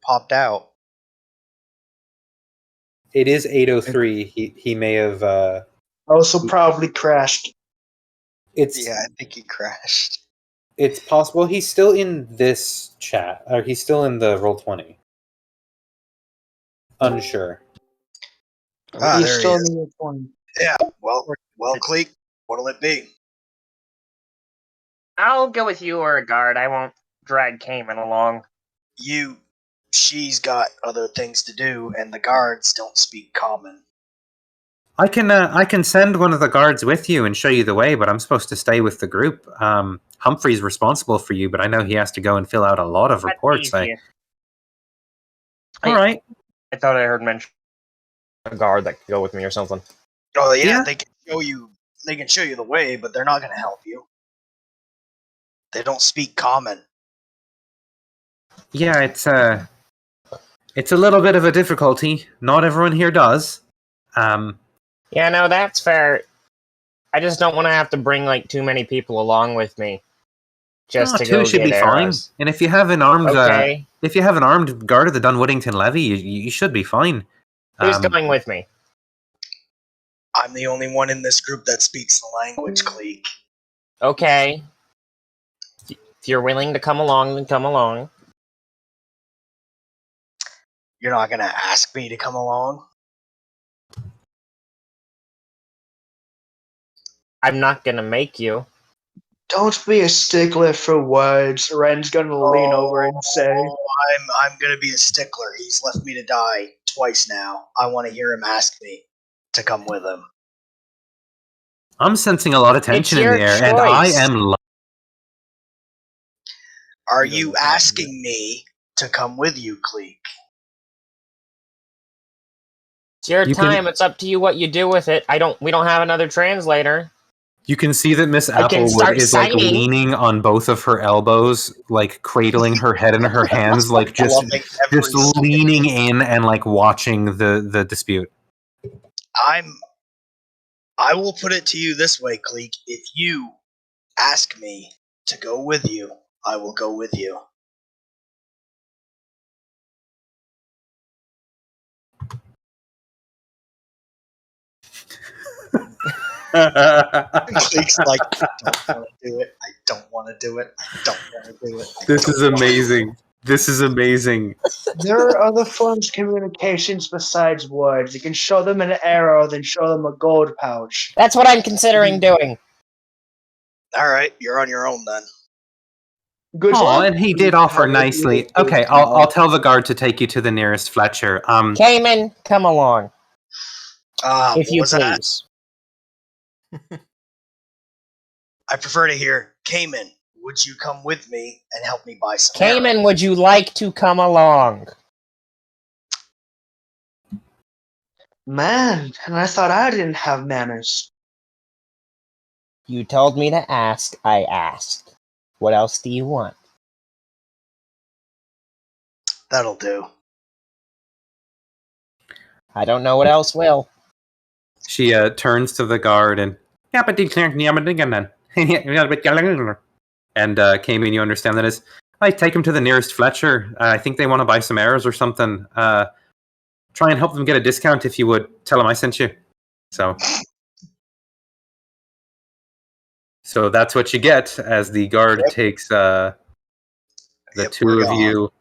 popped out. It is 8:03. He may have. Also, probably crashed. It's Yeah, I think he crashed. It's possible he's still in this chat, or he's still in the Roll20. Unsure. Ah, He's there still he in is. the 20. Yeah, well, Cleek, what'll it be? I'll go with you or a guard. I won't drag Cayman along. She's got other things to do, and the guards don't speak common. I can send one of the guards with you and show you the way, but I'm supposed to stay with the group. Humphrey's responsible for you, but I know he has to go and fill out a lot of reports. All right. I thought I heard mention a guard that could go with me or something. Oh yeah, Yeah. they can show you. They can show you the way, but they're not going to help you. They don't speak common. Yeah, it's a little bit of a difficulty. Not everyone here does. Yeah, no, that's fair. I just don't want to have to bring like too many people along with me. Just to 2 go should get be arrows. fine. And if you have an armed, Okay. if you have an armed guard of the Dunwoodington Levy, you should be fine. Who's going with me? I'm the only one in this group that speaks the language, Cleek. Okay. If you're willing to come along, then come along. You're not going to ask me to come along? I'm not gonna make you. Don't be a stickler for words. Ren's gonna lean over and say, I'm going to be a stickler. He's left me to die twice now. I want to hear him ask me to come with him. I'm sensing a lot of tension in your the air, and I choice. am. Are you asking me to come with you, Cleek? It's your You can- time. It's up to you what you do with it. We don't have another translator. You can see that Miss I can Applewood start is like signing. leaning on both of her elbows, like cradling her head in her hands, like just Loving every second. leaning in and like watching the dispute. I will put it to you this way, Cleek. If you ask me to go with you, I will go with you. Clake's like, I don't want to do it. I don't want to do it. I don't want to do it. This is amazing. This is amazing. There are other forms of communications besides words. You can show them an arrow, then show them a gold pouch. That's what I'm considering doing. All right, you're on your own then. Good Oh, luck. and he did offer nicely. Okay, I'll tell the guard to take you to the nearest Fletcher. Cayman, come along, if What you was that? please. I prefer to hear, Cayman, would you come with me and help me buy some Cayman, arrows? would you like to come along? Man, and I thought I didn't have manners. You told me to ask, I asked. What else do you want? That'll do. I don't know what else will. She turns to the guard and and Cayman, you understand that is, I take him to the nearest Fletcher. I think they want to buy some arrows or something. Try and help them get a discount if you would. Tell them I sent you. So that's what you get as the guard takes the two we're of gone. you,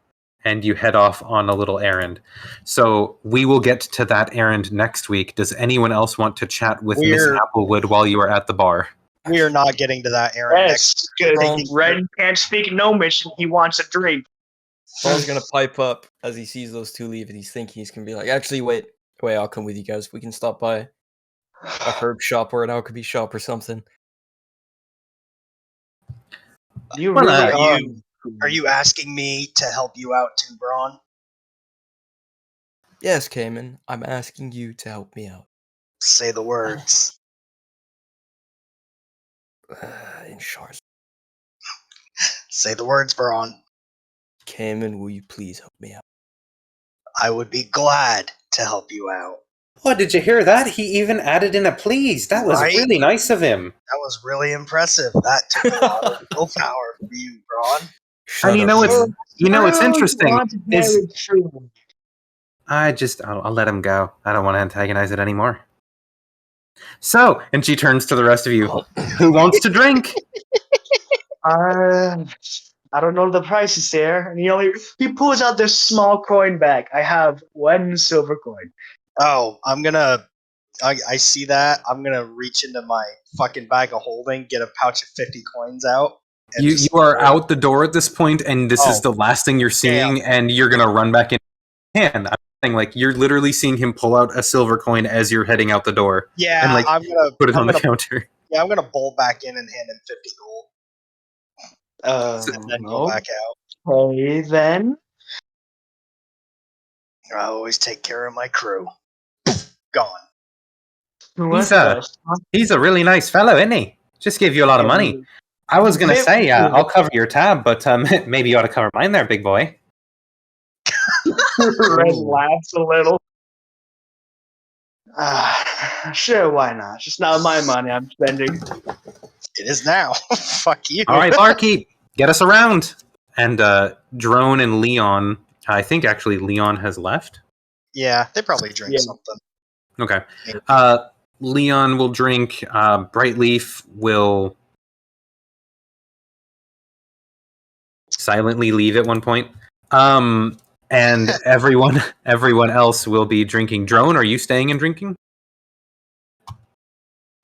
and you head off on a little errand. So we will get to that errand next week. Does anyone else want to chat with Miss Applewood while you are at the bar? We are not getting to that errand Yes, next. good. Thinking- Ren can't speak Gnomish and he wants a drink. Paul's gonna pipe up as he sees those two leave, and he's thinking he's gonna be like, actually, wait, I'll come with you guys. We can stop by a herb shop or an alchemy shop or something. You Well, really Are you asking me to help you out too, Braun? Yes, Cayman, I'm asking you to help me out. Say the words. In short, Say the words, Braun. Cayman, will you please help me out? I would be glad to help you out. Oh, did you hear that? He even added in a please. That was Right? really nice of him. That was really impressive. That took a lot of willpower for you, Braun. Shut And up, it's Cayman. interesting. Is true. I'll let him go. I don't want to antagonize it anymore. So, and she turns to the rest of you. Who wants to drink? I don't know the prices there. And he pulls out this small coin bag. I have 1 silver coin. Oh, I see that. I'm gonna reach into my fucking bag of holding, get a pouch of 50 coins out. And You just- are out the door at this point, and this is Oh. the last thing you're seeing, and you're gonna run back in. Hand. I'm saying, like, you're literally seeing him pull out a silver coin as you're heading out the door. Yeah, and, like, I'm gonna Put it I'm on the gonna, counter. Yeah, I'm gonna bowl back in and hand him 50 gold, and then go back out. Okay, then. I always take care of my crew. Gone. He's a really nice fellow, isn't he? Just gave you a lot of money. I was gonna say, I'll cover your tab, but maybe you ought to cover mine there, big boy. Red laughs a little. Sure, why not? It's just not my money I'm spending. It is now. Fuck you. All right, barkeep, get us around. And Drone and Leon, I think actually Leon has left. Yeah, they probably drink something. Okay. Leon will drink. Brightleaf will silently leave at one point. And everyone else will be drinking. Drone, are you staying and drinking?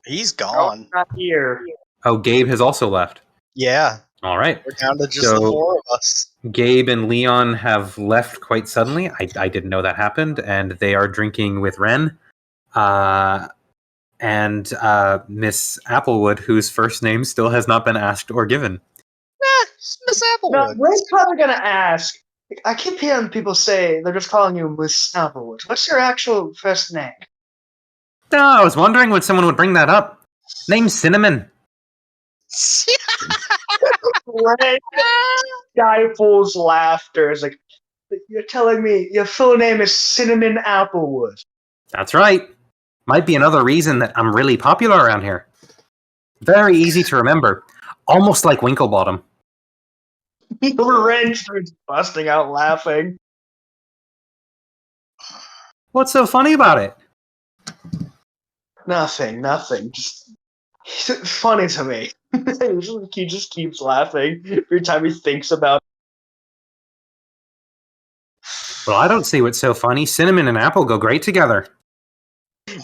He's gone. Not here. Oh, Gabe has also left. Yeah. All right. We're down to just the 4 of us. Gabe and Leon have left quite suddenly. I didn't know that happened, and they are drinking with Ren. And Miss Applewood, whose first name still has not been asked or given. Miss Applewood. No, Red's probably gonna ask. I keep hearing people say they're just calling you Miss Applewood. What's your actual first name? No, I was wondering when someone would bring that up. Name's Cinnamon. Red stifles laughter. It's like, you're telling me your full name is Cinnamon Applewood. That's right. Might be another reason that I'm really popular around here. Very easy to remember. almost like Winklebottom. Ren starts busting out laughing. What's so funny about it? Nothing. Just it's funny to me. He just keeps laughing every time he thinks about. Well, I don't see what's so funny. Cinnamon and apple go great together.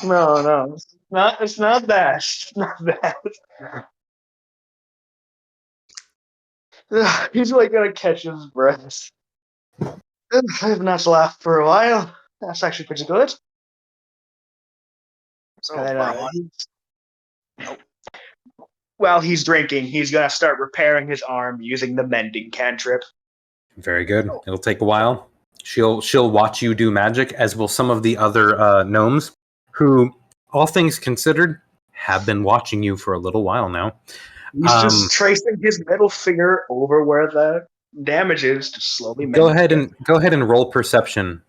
No, it's not that. It's not that. He's like gonna catch his breath. I've not laughed for a while. That's actually pretty good. So, And then, Braun, while he's drinking, he's gonna start repairing his arm using the mending cantrip. Very good. It'll take a while. She'll watch you do magic, as will some of the other gnomes, who, all things considered, have been watching you for a little while now. He's just tracing his middle finger over where the damage is to slowly mend Go it. ahead and roll perception.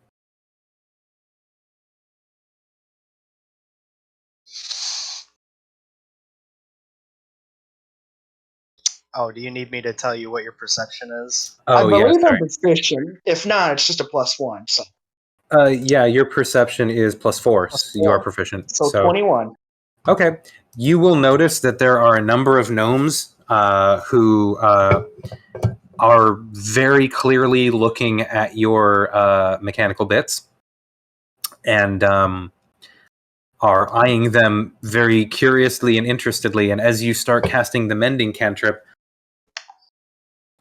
oh, do you need me to tell you what your perception is? Oh, I yeah, believe sorry. I'm proficient. If not, it's just a +1. So, Yeah, your perception is +4. So you are proficient. so 21. Okay. You will notice that there are a number of gnomes who are very clearly looking at your mechanical bits and are eyeing them very curiously and interestedly. And as you start casting the mending cantrip,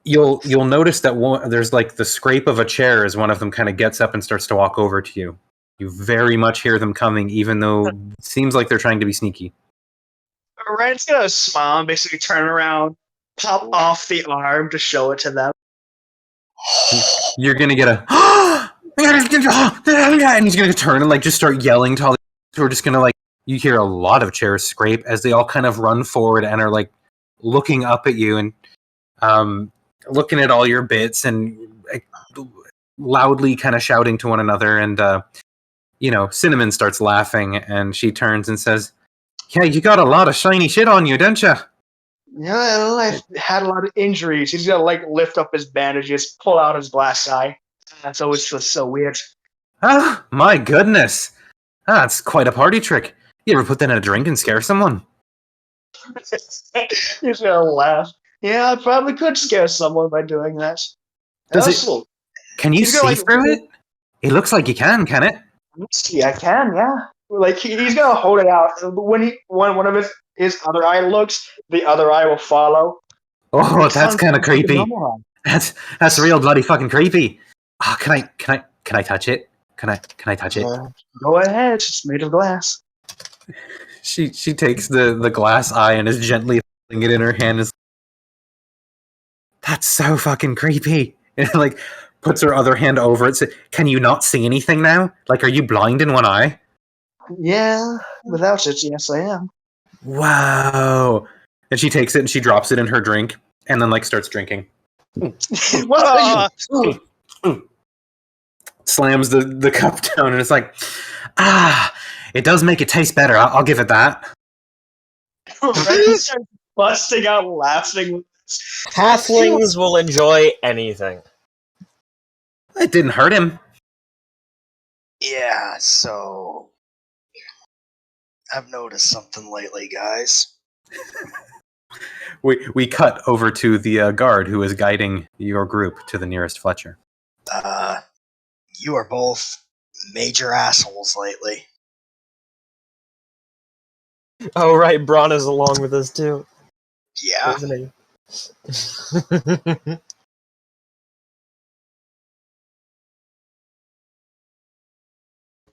you'll notice that there's like the scrape of a chair as one of them kind of gets up and starts to walk over to you. You very much hear them coming, even though it seems like they're trying to be sneaky. Ren's gonna smile and basically turn around, pop off the arm to show it to them. You're gonna get a and he's gonna turn and like just start yelling to all the who are just gonna like. You hear a lot of chairs scrape as they all kind of run forward and are like looking up at you and looking at all your bits and loudly kind of shouting to one another. And Cinnamon starts laughing and she turns and says, "Yeah, you got a lot of shiny shit on you, don't you?" Yeah, I've had a lot of injuries. He's gonna like lift up his bandages, pull out his glass eye. That's always just so weird. Ah, my goodness. That's quite a party trick. You ever put that in a drink and scare someone? He's gonna laugh. Yeah, I probably could scare someone by doing that. Can you He's see gonna, through it? It looks like you can it? See, I can, yeah. Like he's gonna hold it out. When one of his other eye looks, the other eye will follow. Oh, that's kind of creepy. That's real bloody fucking creepy. Oh, can I touch it? Can I touch it? Go ahead. It's made of glass. She takes the glass eye and is gently holding it in her hand. That's so fucking creepy. And like puts her other hand over it. Can you not see anything now? Like, are you blind in one eye? Yeah, without it, yes, I am. Wow. And she takes it and she drops it in her drink and then like starts drinking. What are you? Slams the cup down and it's like, it does make it taste better. I'll give it that. Ren starts busting out laughing. Halflings will enjoy anything. It didn't hurt him. Yeah, so I've noticed something lately, guys. We cut over to the guard who is guiding your group to the nearest Fletcher. You are both major assholes lately. Oh right, Braun is along with us too, Yeah. isn't he?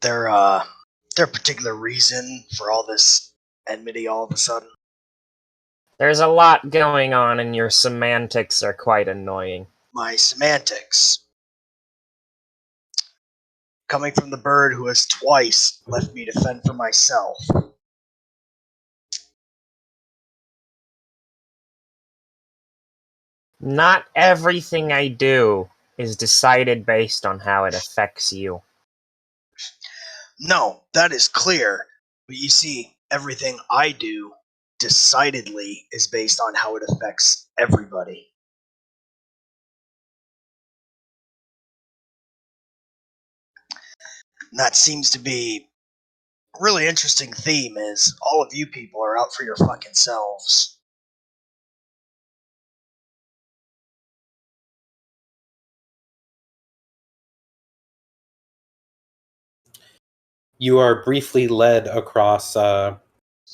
Their particular reason for all this enmity all of a sudden. There's a lot going on, and your semantics are quite annoying. My semantics. Coming from the bird who has twice left me to fend for myself. Not everything I do is decided based on how it affects you. No, that is clear. But you see, everything I do decidedly is based on how it affects everybody. And that seems to be a really interesting theme, is all of you people are out for your fucking selves. You are briefly led across a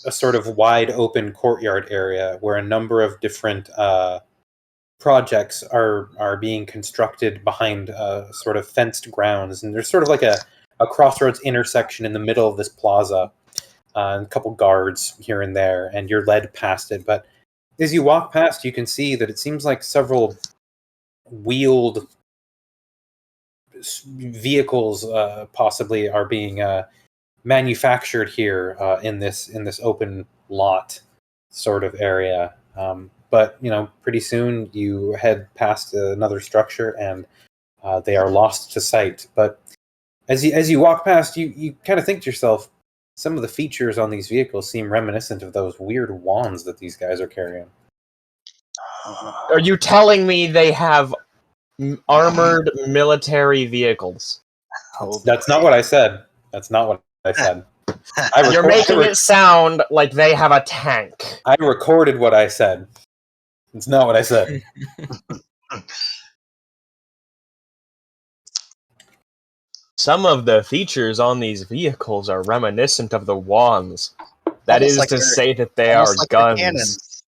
sort of wide open courtyard area where a number of different projects are being constructed behind sort of fenced grounds, and there's sort of like a crossroads intersection in the middle of this plaza, and a couple guards here and there, and you're led past it. But as you walk past, you can see that it seems like several wheeled vehicles possibly are being manufactured here in this open lot sort of area. But pretty soon you head past another structure, and they are lost to sight. But as you walk past, you kind of think to yourself, some of the features on these vehicles seem reminiscent of those weird wands that these guys are carrying. Are you telling me they have armored military vehicles? Oh, That's not what I said. That's not what I said. You're making it sound like they have a tank. I recorded what I said. It's not what I said. Some of the features on these vehicles are reminiscent of the wands. That Almost is like to they're- say that they are almost like the guns. cannons.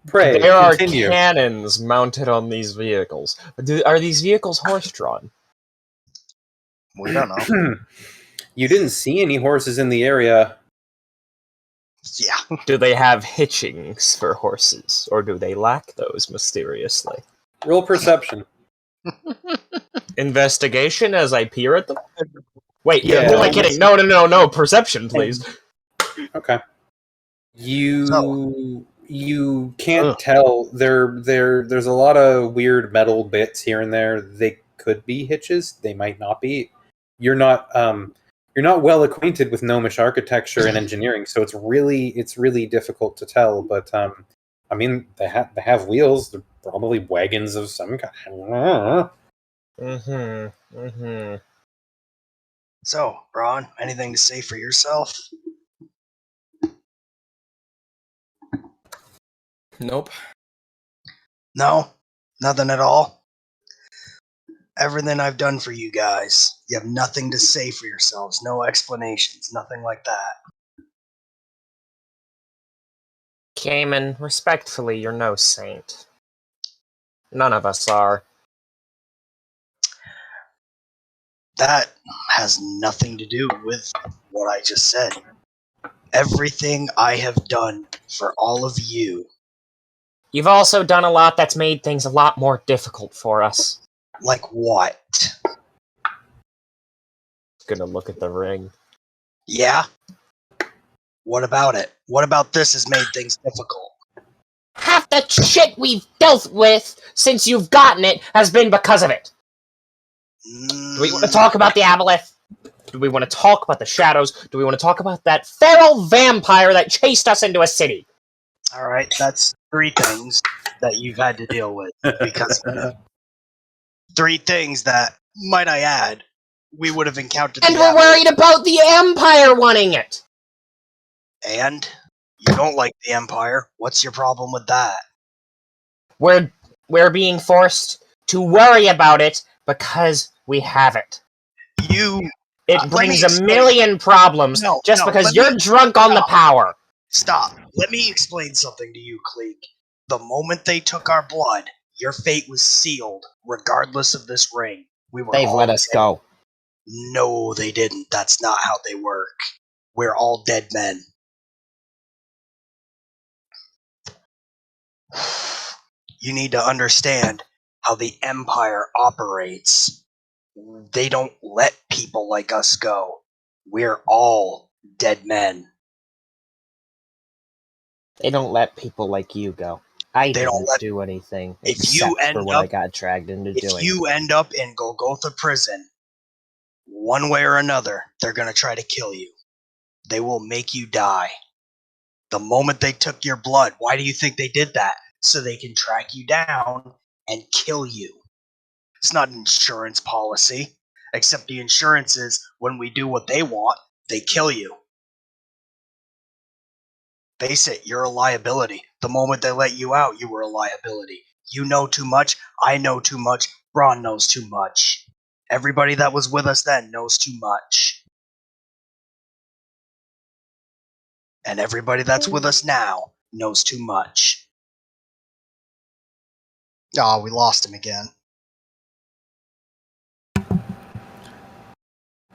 Pray, There are continue. cannons mounted on these vehicles. Are these vehicles horse-drawn? We don't know. You didn't see any horses in the area. Yeah. Do they have hitchings for horses, or do they lack those mysteriously? Roll perception. Investigation as I peer at them? Wait, Yeah. who am I kidding? No, perception, please. Okay. You can't Ugh. tell. There's a lot of weird metal bits here and there. They could be hitches. They might not be. You're not well acquainted with gnomish architecture and engineering, so it's really difficult to tell. But I mean, they have wheels. They're probably wagons of some kind. So, Ron, anything to say for yourself? Nope. No? Nothing at all? Everything I've done for you guys, you have nothing to say for yourselves, no explanations, nothing like that. Cayman, respectfully, you're no saint. None of us are. That has nothing to do with what I just said. Everything I have done for all of you. You've also done a lot that's made things a lot more difficult for us. Like what? Gonna look at the ring. Yeah? What about it? What about this has made things difficult? Half the shit we've dealt with since you've gotten it has been because of it. Do we want to talk about the aboleth? Do we want to talk about the shadows? Do we want to talk about that feral vampire that chased us into a city? Alright, that's 3 things that you've had to deal with. Because 3 things that, might I add, we would have encountered. And we're worried about the Empire wanting it! And? You don't like the Empire? What's your problem with that? We're being forced to worry about it because we have it. It brings a million problems just because you're drunk on the power. Stop. Let me explain something to you, Cleek. The moment they took our blood, your fate was sealed, regardless of this ring. They've let us go. No, they didn't. That's not how they work. We're all dead men. You need to understand how the Empire operates. They don't let people like us go. We're all dead men. They don't let people like you go. I They don't didn't let- do anything If except you for end what I up- got dragged into If doing. you end up in Golgotha prison, one way or another, they're going to try to kill you. They will make you die. The moment they took your blood, why do you think they did that? So they can track you down and kill you. It's not an insurance policy, except the insurance is when we do what they want, they kill you. Face it, you're a liability. The moment they let you out, you were a liability. You know too much, I know too much, Braun knows too much. Everybody that was with us then knows too much. And everybody that's with us now knows too much. Oh, we lost him again.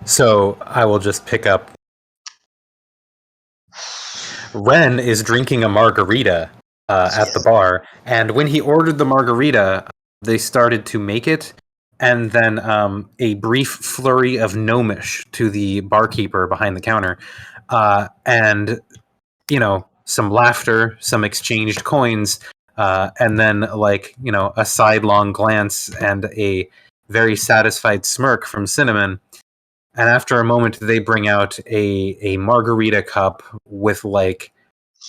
So I will just pick up. Ren is drinking a margarita at the bar, and when he ordered the margarita, they started to make it, and then a brief flurry of gnomish to the barkeeper behind the counter, and some laughter, some exchanged coins, and then a sidelong glance and a very satisfied smirk from Cinnamon. And after a moment, they bring out a margarita cup with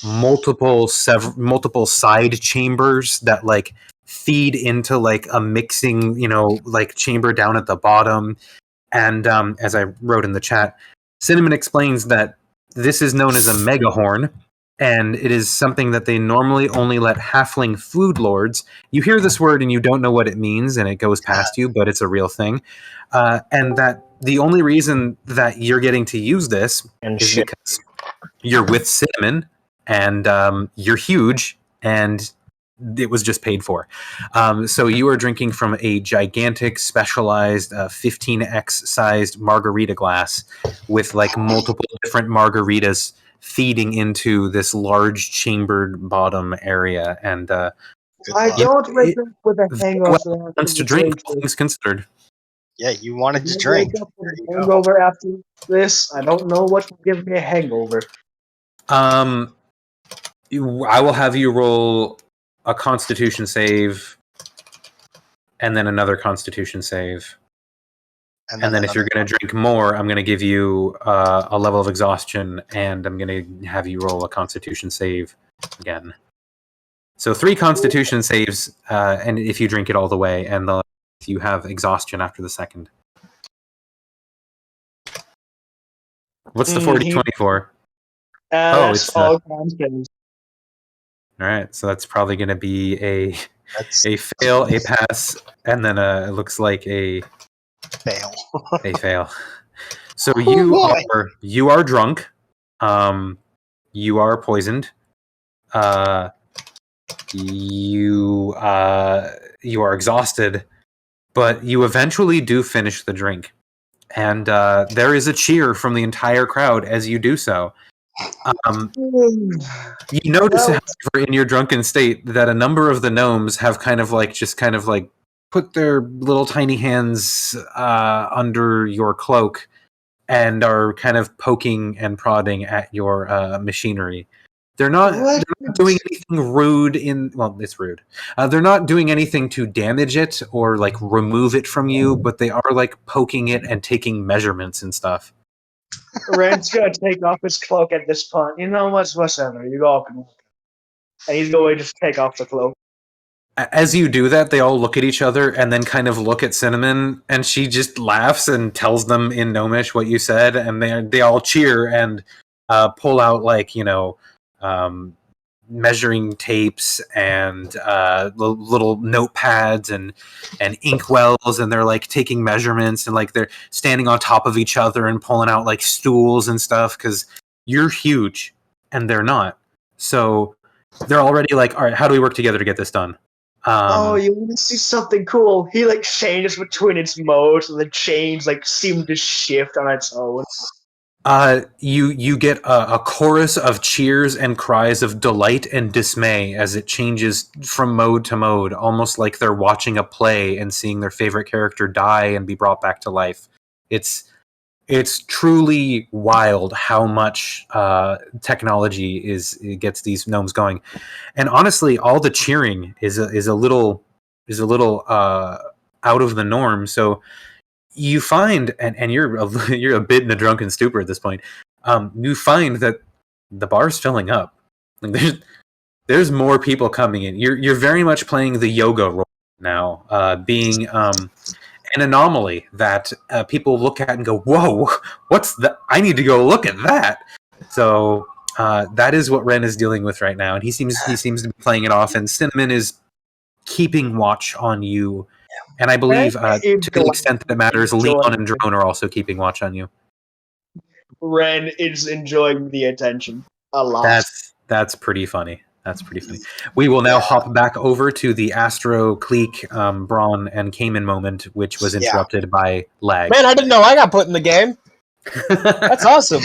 multiple side chambers that feed into a mixing chamber down at the bottom. And as I wrote in the chat, Cinnamon explains that this is known as a megahorn, and it is something that they normally only let halfling food lords. You hear this word and you don't know what it means, and it goes past you, but it's a real thing. And that the only reason that you're getting to use this is because you're with Cinnamon, and you're huge, and it was just paid for. So you are drinking from a gigantic, specialized 15x sized margarita glass with multiple different margaritas feeding into this large chambered bottom area. And I don't wake up with a hangover. Wants to drink, all things considered. Yeah, you wanted to I drink. wake up with a hangover after this. I don't know what will give me a hangover. I will have you roll a Constitution save, and then another Constitution save. And then if you're going to drink more, I'm going to give you a level of exhaustion, and I'm going to have you roll a Constitution save again. So 3 Constitution saves, and if you drink it all the way, and if you have exhaustion after the second. What's the 40-20 for? That's all constants. All right, so that's probably going to be a fail, a pass, and then it looks like a fail. A fail. So you are drunk. You are poisoned. You are exhausted, but you eventually do finish the drink, and there is a cheer from the entire crowd as you do so. You notice, however, in your drunken state, that a number of the gnomes have kind of put their little tiny hands under your cloak and are kind of poking and prodding at your machinery. They're not doing anything rude it's rude. They're not doing anything to damage it or remove it from you, but they are poking it and taking measurements and stuff. Rent's gonna take off his cloak at this point. You know whatsoever. You all can. And he's going to just take off the cloak. As you do that, they all look at each other and then kind of look at Cinnamon, and she just laughs and tells them in Gnomish what you said, and they all cheer and pull out measuring tapes and little notepads and ink wells, and they're taking measurements, and they're standing on top of each other and pulling out stools and stuff, because you're huge and they're not. So they're already all right, how do we work together to get this done? You want to see something cool? He changes between its modes, and the chains seem to shift on its own. You get a chorus of cheers and cries of delight and dismay as it changes from mode to mode, almost like they're watching a play and seeing their favorite character die and be brought back to life. It's truly wild how much technology gets these gnomes going, and honestly, all the cheering is a little out of the norm. So you find, and you're a bit in a drunken stupor at this point. You find that the bar's filling up. Like, there's more people coming in. You're very much playing the yoga role now, being an anomaly that people look at and go, "Whoa, what's that? I need to go look at that." So that is what Ren is dealing with right now, and he seems to be playing it off. And Cinnamon is keeping watch on you, and I believe to the extent that it matters, Leon and Drone are also keeping watch on you. Ren is enjoying the attention a lot. That's pretty funny. That's pretty funny. We will now hop back over to the Astro, Cleek, Braun, and Cayman moment, which was interrupted by lag. Man, I didn't know I got put in the game. That's awesome.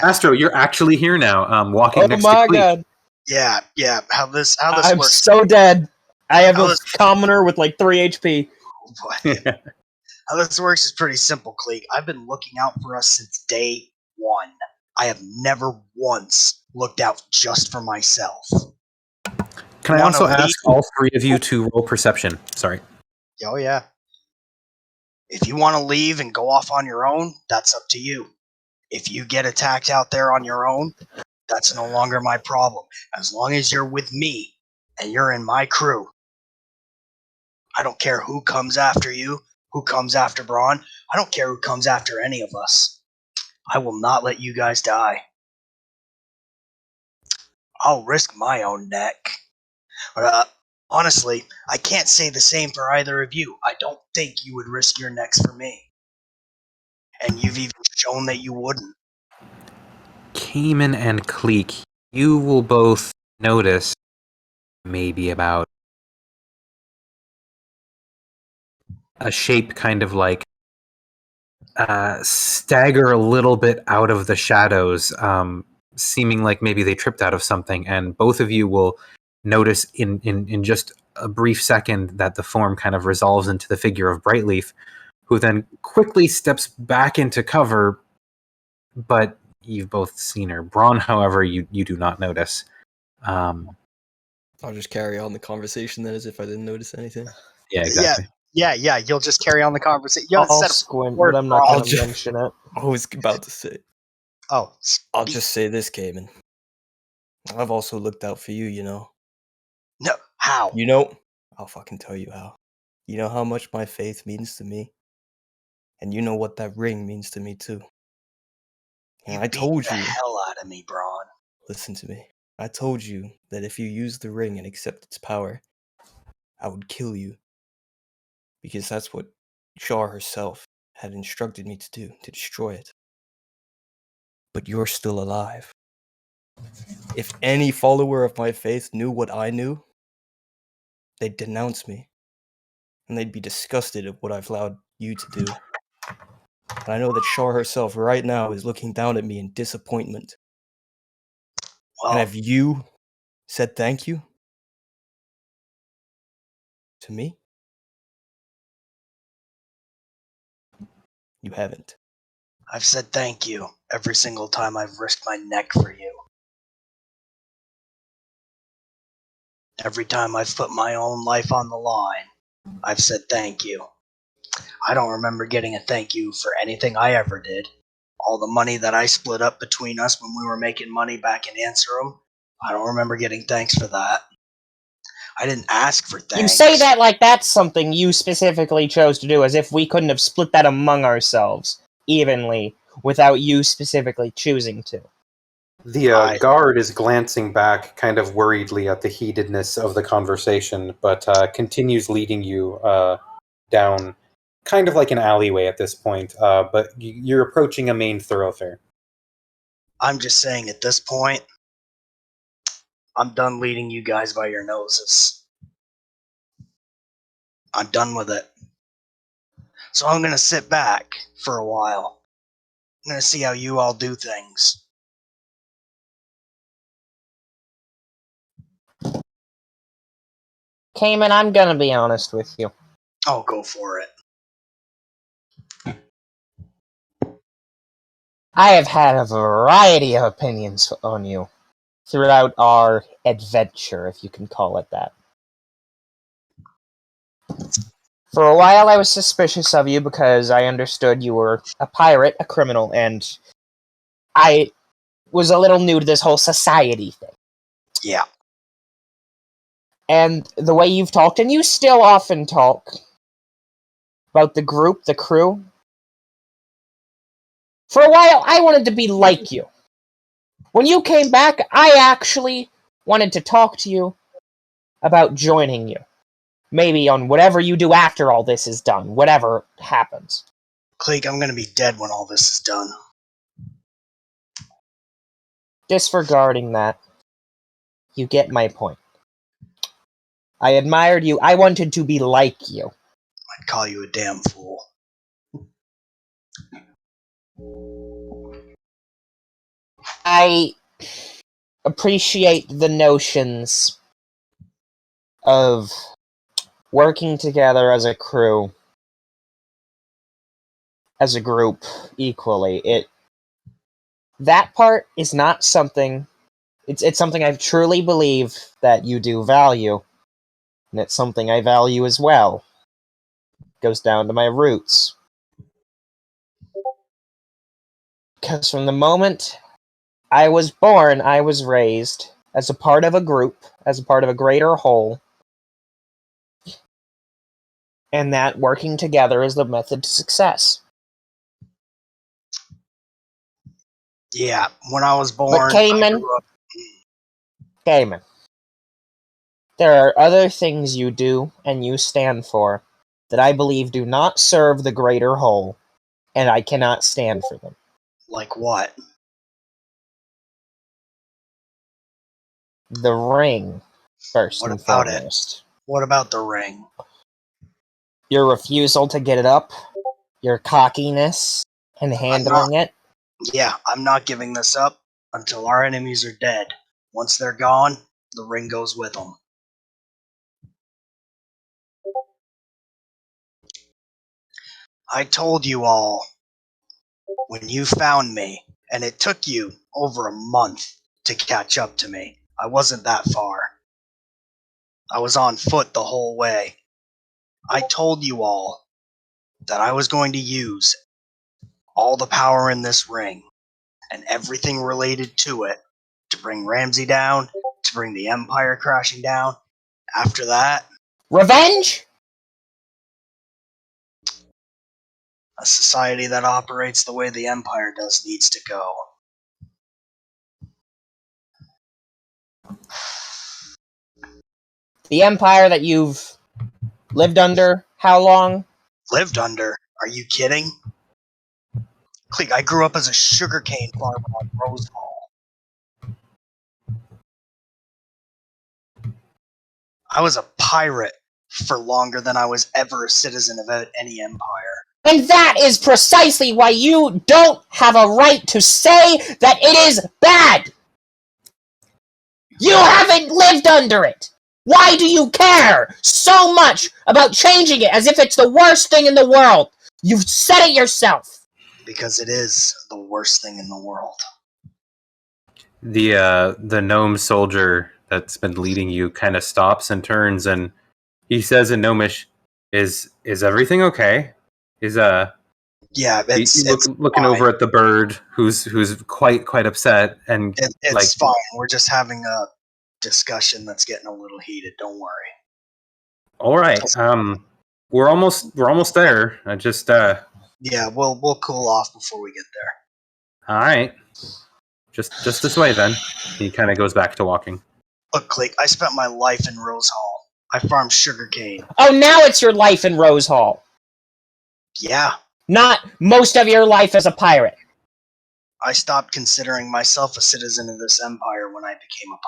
Astro, you're actually here now, walking next to Oh my Cleek. god. Yeah. How this I'm works? so dead. I have a commoner with like 3 HP. Oh boy. How this works is pretty simple, Cleek. I've been looking out for us since day one. I have never once looked out just for myself. Can I also ask all three of you to roll perception? Sorry. Oh, yeah. If you want to leave and go off on your own, that's up to you. If you get attacked out there on your own, that's no longer my problem. As long as you're with me and you're in my crew, I don't care who comes after you, who comes after Braun. I don't care who comes after any of us. I will not let you guys die. I'll risk my own neck. Honestly, I can't say the same for either of you. I don't think you would risk your necks for me. And you've even shown that you wouldn't. Cayman and Cleek, you will both notice maybe about a shape kind of like stagger a little bit out of the shadows, seeming like maybe they tripped out of something, and both of you will notice in just a brief second that the form kind of resolves into the figure of Brightleaf, who then quickly steps back into cover, but you've both seen her. Braun, however, you do not notice. I'll just carry on the conversation then as if I didn't notice anything. Yeah, exactly. Yeah, you'll just carry on the conversation. I'll squint, but I'm not going to mention it. I was about to say. Oh, I'll just say this, Cayman. I've also looked out for you, you know. No, how? You know, I'll fucking tell you how. You know how much my faith means to me? And you know what that ring means to me, too. And I told you. The hell out of me, Braun. Listen to me. I told you that if you use the ring and accept its power, I would kill you. Because that's what Shaw herself had instructed me to do, to destroy it. But you're still alive. If any follower of my faith knew what I knew, they'd denounce me. And they'd be disgusted at what I've allowed you to do. And I know that Shaw herself right now is looking down at me in disappointment. Well, and have you said thank you? To me? You haven't. I've said thank you every single time I've risked my neck for you. Every time I've put my own life on the line, I've said thank you. I don't remember getting a thank you for anything I ever did. All the money that I split up between us when we were making money back in Anserum, I don't remember getting thanks for that. I didn't ask for thanks. You say that like that's something you specifically chose to do, as if we couldn't have split that among ourselves evenly without you specifically choosing to. The guard is glancing back kind of worriedly at the heatedness of the conversation, but continues leading you down kind of like an alleyway at this point, but you're approaching a main thoroughfare. I'm just saying at this point, I'm done leading you guys by your noses. I'm done with it. So I'm going to sit back for a while. I'm going to see how you all do things. Cayman, I'm gonna be honest with you. I'll go for it. I have had a variety of opinions on you throughout our adventure, if you can call it that. For a while, I was suspicious of you because I understood you were a pirate, a criminal, and I was a little new to this whole society thing. Yeah. And the way you've talked, and you still often talk about the group, the crew. For a while, I wanted to be like you. When you came back, I actually wanted to talk to you about joining you. Maybe on whatever you do after all this is done, whatever happens. Cleek, I'm gonna be dead when all this is done. Disregarding that, you get my point. I admired you. I wanted to be like you. I'd call you a damn fool. I appreciate the notions of working together as a crew, as a group, equally. That part is not something. It's something I truly believe that you do value, and it's something I value as well. It goes down to my roots. Because from the moment I was born, I was raised as a part of a group, as a part of a greater whole, and that working together is the method to success. Yeah, when I was born, But Cayman, there are other things you do and you stand for that I believe do not serve the greater whole, and I cannot stand for them. like what? The ring, first What and about it? foremost. What about the ring? Your refusal to get it up, your cockiness in handling it. Yeah, I'm not giving this up until our enemies are dead. Once they're gone, the ring goes with them. I told you all when you found me, and it took you over a month to catch up to me. I wasn't that far. I was on foot the whole way. I told you all that I was going to use all the power in this ring and everything related to it to bring Ramsey down, to bring the Empire crashing down. After that, Revenge? a society that operates the way the Empire does needs to go. The empire that you've lived under, how long? Lived under? Are you kidding? Click, I grew up as a sugarcane farmer on Rose Hall. I was a pirate for longer than I was ever a citizen of any empire. And that is precisely why you don't have a right to say that it is bad! You haven't lived under it! Why do you care so much about changing it as if it's the worst thing in the world? You've said it yourself! Because it is the worst thing in the world. The gnome soldier that's been leading you kind of stops and turns, and he says in Gnomish, "Is everything okay? Is Yeah, it's looking fine. over at the bird who's quite upset, and It's like, fine. We're just having a discussion that's getting a little heated. Don't worry. all right, we're almost there. I just Yeah, we'll cool off before we get there. all right, just this way then." He kind of goes back to walking. Look, Cleek, I spent my life in Rose Hall. I farmed sugarcane. Oh, now it's your life in Rose Hall. Yeah, Not most of your life as a pirate. I stopped considering myself a citizen of this empire when I became a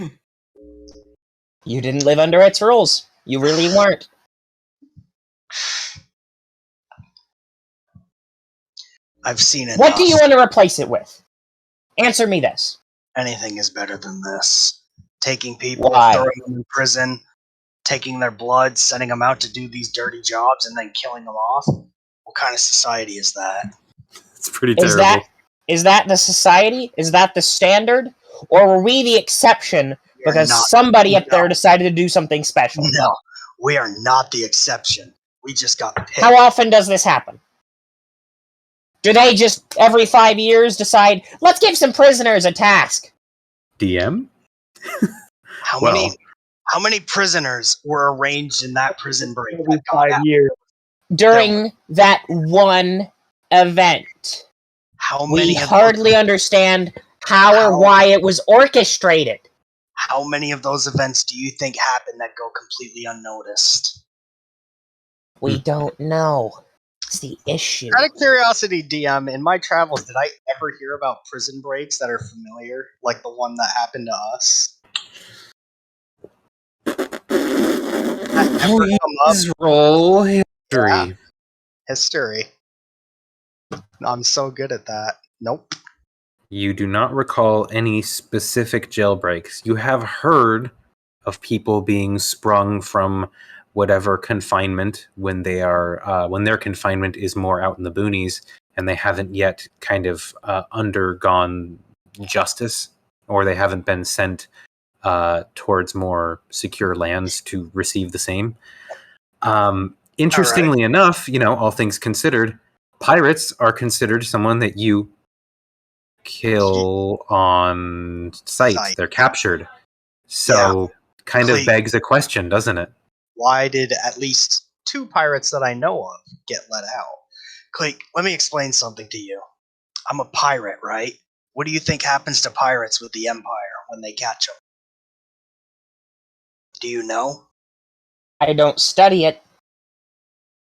pirate. You didn't live under its rules. You really weren't. I've seen enough. What do you want to replace it with? Answer me this. Anything is better than this. Taking people, Why? throwing them in prison, taking their blood, sending them out to do these dirty jobs, and then killing them off. What kind of society is that? It's pretty terrible. Is that the society? Is that the standard? Or were we the exception because somebody up there decided to do something special? No, we are not the exception. We just got picked. How often does this happen? Do they just, every 5 years, decide, let's give some prisoners a task? DM? How Well- many prisoners were arranged in that prison break? Every that got 5 out? years. During that one event, How we many? hardly understand how or How- why it was orchestrated. How many of those events do you think happen that go completely unnoticed? We don't know. It's the issue. Out of curiosity, DM, in my travels, did I ever hear about prison breaks that are familiar, like the one that happened to us? That ever come up? Please roll history. Yeah. History. I'm so good at that. Nope. You do not recall any specific jailbreaks. You have heard of people being sprung from whatever confinement when they are when their confinement is more out in the boonies and they haven't yet kind of undergone justice, or they haven't been sent towards more secure lands to receive the same. Interestingly enough, all things considered, pirates are considered someone that you kill on sight. They're captured. So kind of begs a question, doesn't it? Why did at least 2 pirates that I know of get let out? Click, let me explain something to you. I'm a pirate, right? What do you think happens to pirates with the Empire when they catch them? Do you know? I don't study it.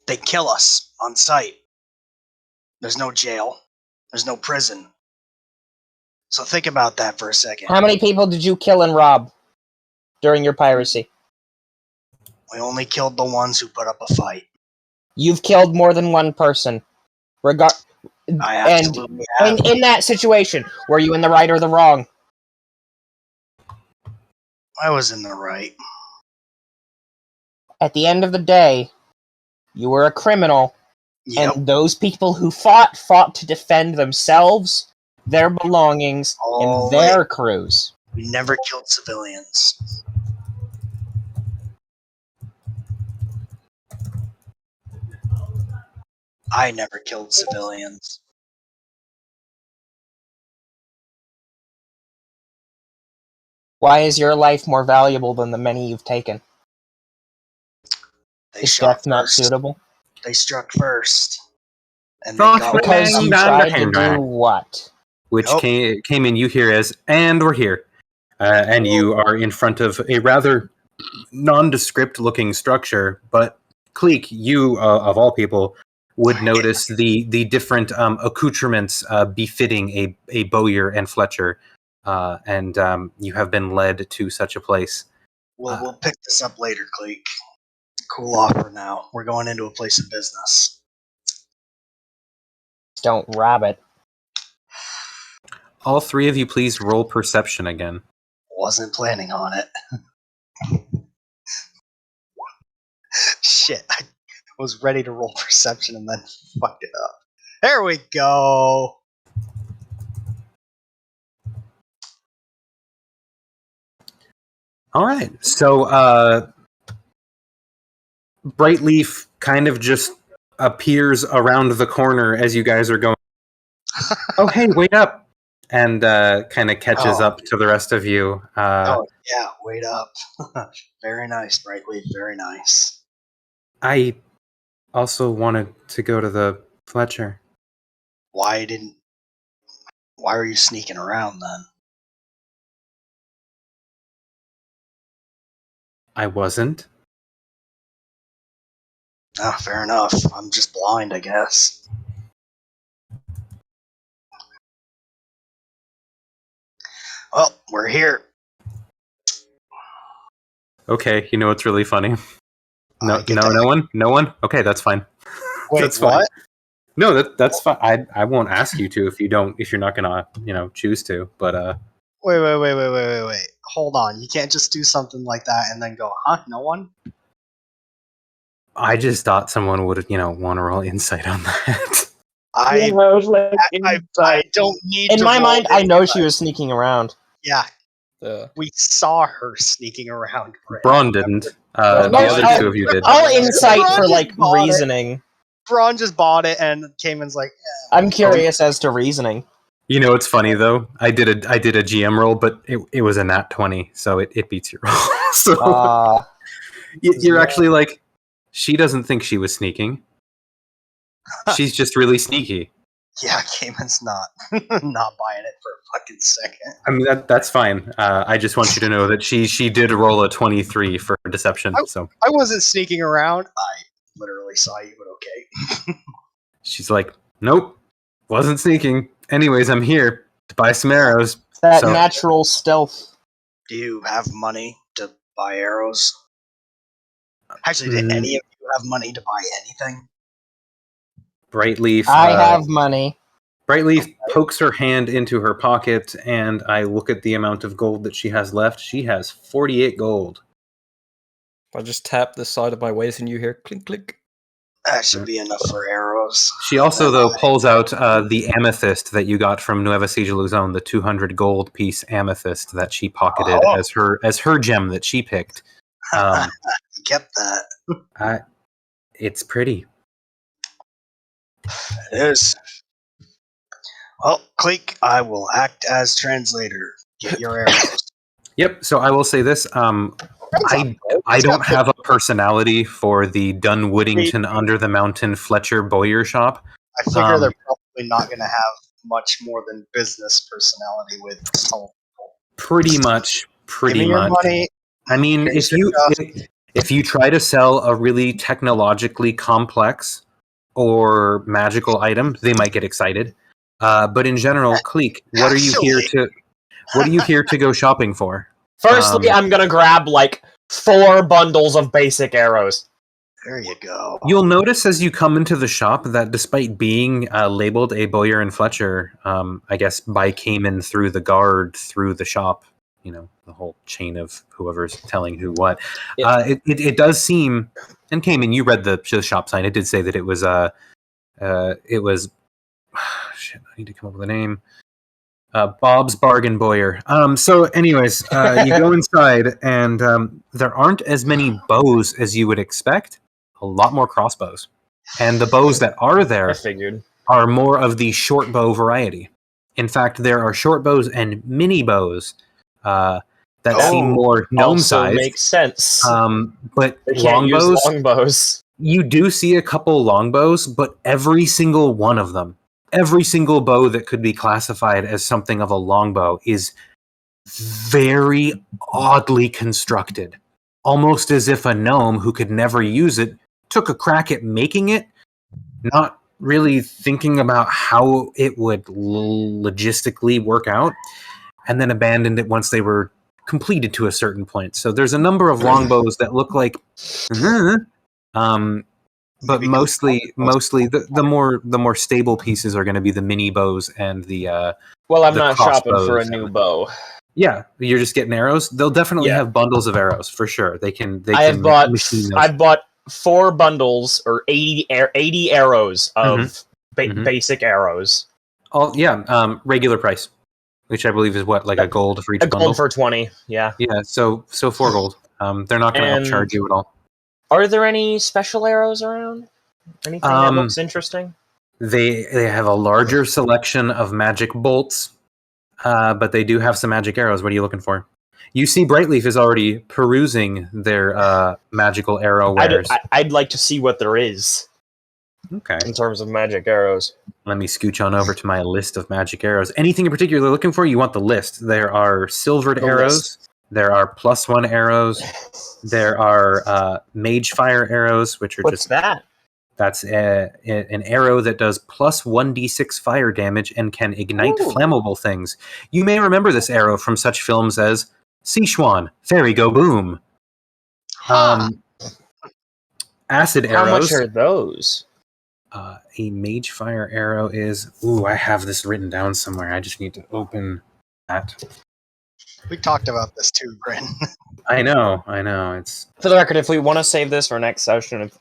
They kill us on sight. There's no jail. There's no prison. So think about that for a second. How many people did you kill and rob during your piracy? We only killed the ones who put up a fight. You've killed more than one person. I absolutely have. And in that situation, were you in the right or the wrong? I was in the right. At the end of the day, you were a criminal, Yep. and those people who fought to defend themselves, their belongings, and their crews. We never killed civilians. I never killed civilians. Why is your life more valuable than the many you've taken? They Is shot death not first. suitable? They struck first. And they Frost got went Because you tried to do Nope. what? Which Nope. came in you hear as, and we're here. And you are in front of a rather nondescript looking structure, but Cleek, you, of all people, would notice the different accoutrements befitting a Bowyer and Fletcher, and you have been led to such a place. We'll pick this up later, Cleek. Cool off for now. We're going into a place of business. Don't rob it. All 3 of you, please roll perception again. Wasn't planning on it. Shit, I was ready to roll perception and then fucked it up. There we go. All right, so Brightleaf kind of just appears around the corner as you guys are going. Oh, hey, wait up! And kind of catches up to the rest of you. Oh, yeah, wait up. Very nice, Brightleaf, very nice. I also wanted to go to the Fletcher. Why are you sneaking around then? I wasn't. Ah, fair enough. I'm just blind, I guess. Well, we're here. Okay, you know what's really funny? No, I get no, that. no one. Okay, that's fine. Wait, That's fine. what? No, that's fine. I won't ask you to if you're not gonna choose to. But Wait. Hold on. You can't just do something like that and then go, huh? No one? I just thought someone would want to roll insight on that. I was like, I don't need In to my roll mind, I know insight. she was sneaking around. Yeah, The we saw her sneaking around. Braun didn't. The No, other 2 of you did. I'll insight Braun for just like bought it. reasoning. Braun just bought it and Cayman's like, I'm curious as to reasoning. You know, it's funny though. I did a GM roll, but it was a nat 20, so it beats your roll. So you're actually like, she doesn't think she was sneaking. She's just really sneaky. Yeah, Cayman's not not buying it for a fucking second. I mean that's fine. I just want you to know that she did roll a 23 for deception. So I wasn't sneaking around. I literally saw you, but okay. she's like, nope, wasn't sneaking. Anyways, I'm here to buy some arrows. That So- natural stealth. Do you have money to buy arrows? Actually, did any of you have money to buy anything? Brightleaf. I have money. Brightleaf pokes her hand into her pocket, and I look at the amount of gold that she has left. She has 48 gold. I just tap the side of my waist and you hear clink clink. That should be enough for arrows. She also, though, pulls out the amethyst that you got from Nueva Sigil Luzon, the 200 gold piece amethyst that she pocketed as her gem that she picked. You kept that. It's pretty. It is. Well, Cleek, I will act as translator. Get your arrows. Yep. So I will say this. I don't have a personality for the Dunwoodington Under the Mountain Fletcher Bowyer shop. I figure they're probably not going to have much more than business personality with some people. Pretty much. Give me your money. I mean, if you try to sell a really technologically complex or magical item, they might get excited. But in general, Cleek, what are you here to go shopping for? Firstly, I'm gonna grab like 4 bundles of basic arrows. There you go. You'll notice as you come into the shop that despite being labeled a Bowyer and Fletcher, I guess by Cayman through the guard, through the shop, you know, the whole chain of whoever's telling who what, it does seem, and Cayman, you read the shop sign, it did say that it was, shit, I need to come up with a name. Bob's Bargain Bowyer. So anyways, you go inside and there aren't as many bows as you would expect. A lot more crossbows. And the bows that are there I figured. are more of the short bow variety. In fact, there are short bows and mini bows that seem more gnome-sized. Makes sense. But They can't use longbows, longbows. you do see a couple longbows, but every single one of them, every single bow that could be classified as something of a longbow is very oddly constructed. Almost as if a gnome who could never use it took a crack at making it, not really thinking about how it would logistically work out, and then abandoned it once they were completed to a certain point. So there's a number of longbows that look like but mostly the more stable pieces are going to be the mini bows and the Well, I'm the not shopping for a crossbows new and- bow. Yeah, you're just getting arrows. They'll definitely have bundles of arrows for sure. They can I've bought 4 bundles or 80 arrows of basic arrows. Regular price, which I believe is what, like a gold for each A bundle. gold for 20. Yeah. Yeah, so 4 gold. They're not going to And- upcharge you at all. Are there any special arrows around? Anything that looks interesting? They have a larger selection of magic bolts, but they do have some magic arrows. What are you looking for? You see Brightleaf is already perusing their magical arrow wares. I'd like to see what there is Okay. in terms of magic arrows. Let me scooch on over to my list of magic arrows. Anything in particular you're looking for? You want the list. There are silvered arrows. There are +1 arrows. There are mage fire arrows, which are What's that? That's an arrow that does +1d6 fire damage and can ignite flammable things. You may remember this arrow from such films as Sichuan, Fairy Go Boom. Acid arrows. How much are those? A mage fire arrow is... Ooh, I have this written down somewhere. I just need to open that. We talked about this too, Bryn. I know. It's For the record, if we want to save this for next session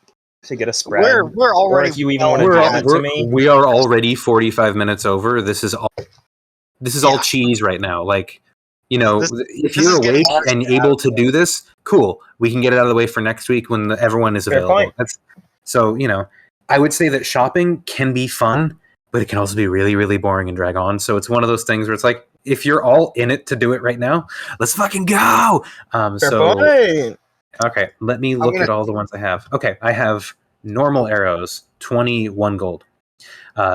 to get a spread, We're already. or if you even want to we're, DM it to me, we are already 45 minutes over. This is all cheese right now. Like, you know, if this you're is getting awake and able to do this, cool. We can get it out of the way for next week when everyone is Fair available. point. So, you know, I would say that shopping can be fun but it can also be really, really boring and drag on. So it's one of those things where it's like, if you're all in it to do it right now, let's fucking go. Point. Okay, let me look at all the ones I have. Okay, I have normal arrows, 21 gold.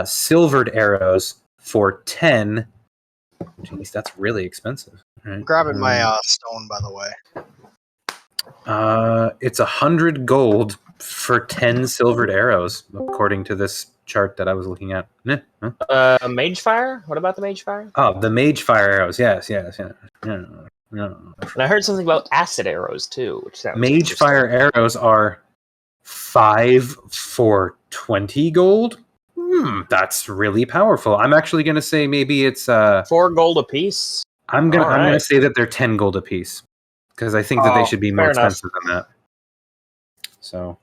Silvered arrows for 10. Jeez, that's really expensive. Right. I'm grabbing my stone, by the way. It's 100 gold for 10 silvered arrows, according to this chart that I was looking at. Mage fire? What about the mage fire? Oh, the mage fire arrows. Yes. Yeah. And I heard something about acid arrows too, which sounds Mage interesting. fire arrows are 5 for 20 gold. That's really powerful. I'm actually going to say maybe it's 4 gold apiece. I'm gonna say that they're 10 gold apiece because I think that they should be more expensive than that. So,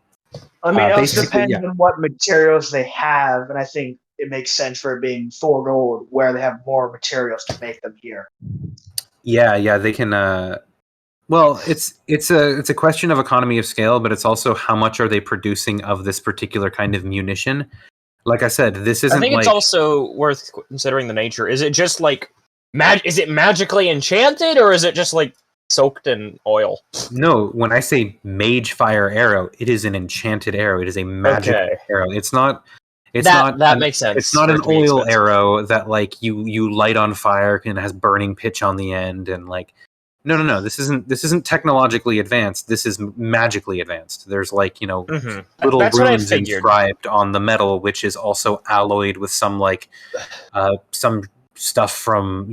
I mean, it also basically, depends on what materials they have, and I think it makes sense for it being 4 gold where they have more materials to make them here. yeah, they can. Well, it's a question of economy of scale, but it's also how much are they producing of this particular kind of munition. Like I said, this isn't. I think it's also worth considering the nature. Is it just like is it magically enchanted, or is it just like soaked in oil? No, when I say mage fire arrow, it is an enchanted arrow. It is a magic arrow. It's not. That makes sense. It's not an oil arrow that like you light on fire and has burning pitch on the end and like. No. This isn't technologically advanced. This is magically advanced. There's like little runes inscribed on the metal, which is also alloyed with some like some stuff from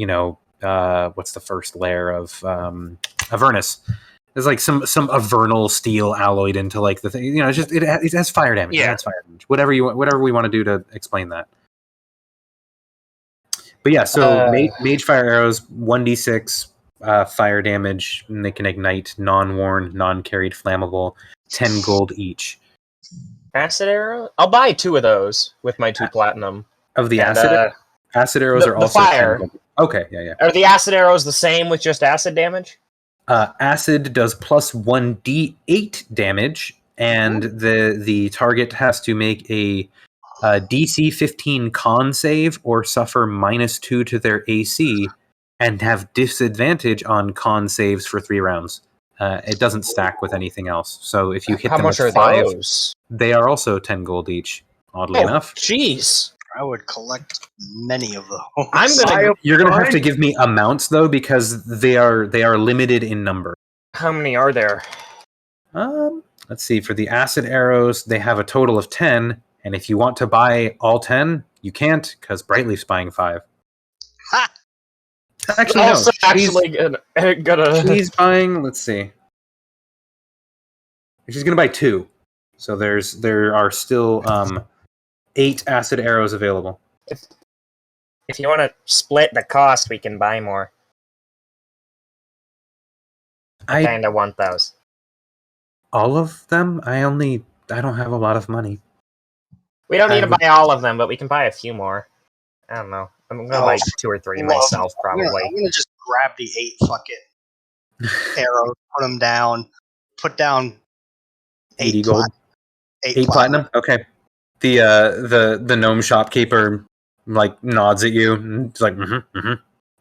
what's the first layer of Avernus. There's like some Avernal steel alloyed into like the thing. It's just it has fire damage. Yeah, it has fire damage. Whatever we want to do to explain that. But yeah, so mage fire arrows 1d6. Fire damage, and they can ignite, non-worn, non-carried, flammable, 10 gold each. Acid arrow? I'll buy 2 of those with my 2 platinum. Of the acid arrows are also fire. 10 gold. Okay, yeah. Are the acid arrows the same with just acid damage? Acid does plus 1d8 damage, and the target has to make a DC 15 con save or suffer -2 to their AC and have disadvantage on con saves for 3 rounds. It doesn't stack with anything else. So if you hit them with 5, they are also 10 gold each. Oddly enough. Jeez. I would collect many of those. You're gonna have to give me amounts though, because they are limited in number. How many are there? Let's see. For the acid arrows, they have a total of 10, and if you want to buy all 10, you can't because Brightleaf's buying 5. Ha! Actually, no. She's buying. Let's see. She's gonna buy 2. So there are still 8 acid arrows available. If you want to split the cost, we can buy more. I kind of want those. All of them? I don't have a lot of money. We don't need to buy all of them, but we can buy a few more. I don't know. I'm gonna buy 2 or 3 myself, probably. I'm gonna just grab the 8 fucking arrows, put them down, put down 80 gold. 8 platinum. Okay. The gnome shopkeeper like nods at you and it's like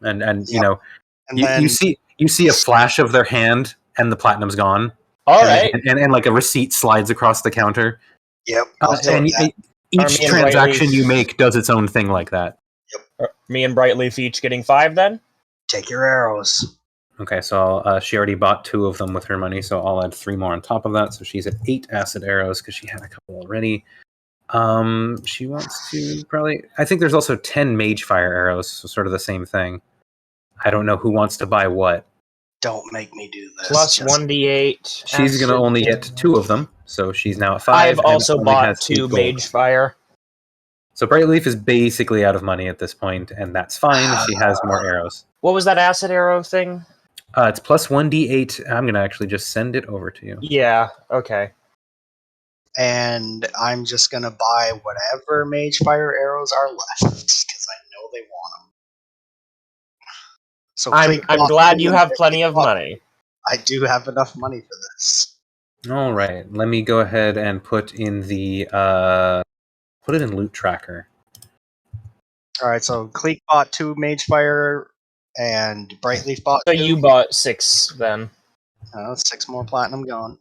and yep. You see a flash of their hand and the platinum's gone. All right. And like a receipt slides across the counter. Yep. Each transaction you make does its own thing like that. Yep. Me and Brightleaf each getting 5 then? Take your arrows. Okay, so she already bought 2 of them with her money, so I'll add 3 more on top of that. So she's at 8 acid arrows because she had a couple already. She wants to probably... I think there's also 10 mage fire arrows, so sort of the same thing. I don't know who wants to buy what. Don't make me do this. Plus 1d8. She's going to only get 2 of them, so she's now at 5. I've also bought 2 mage fire. So Brightleaf is basically out of money at this point, and that's fine. She has more arrows. What was that acid arrow thing? It's plus 1d8. I'm going to actually just send it over to you. Yeah, okay. And I'm just going to buy whatever mage fire arrows are left, because I know they want them. So I'm glad you have plenty of money. I do have enough money for this. All right, let me go ahead and put in the put it in loot tracker. All right, so Cleek bought 2 Mage Fire, and Brightleaf bought So 2. you bought 6 then. 6 more platinum gone.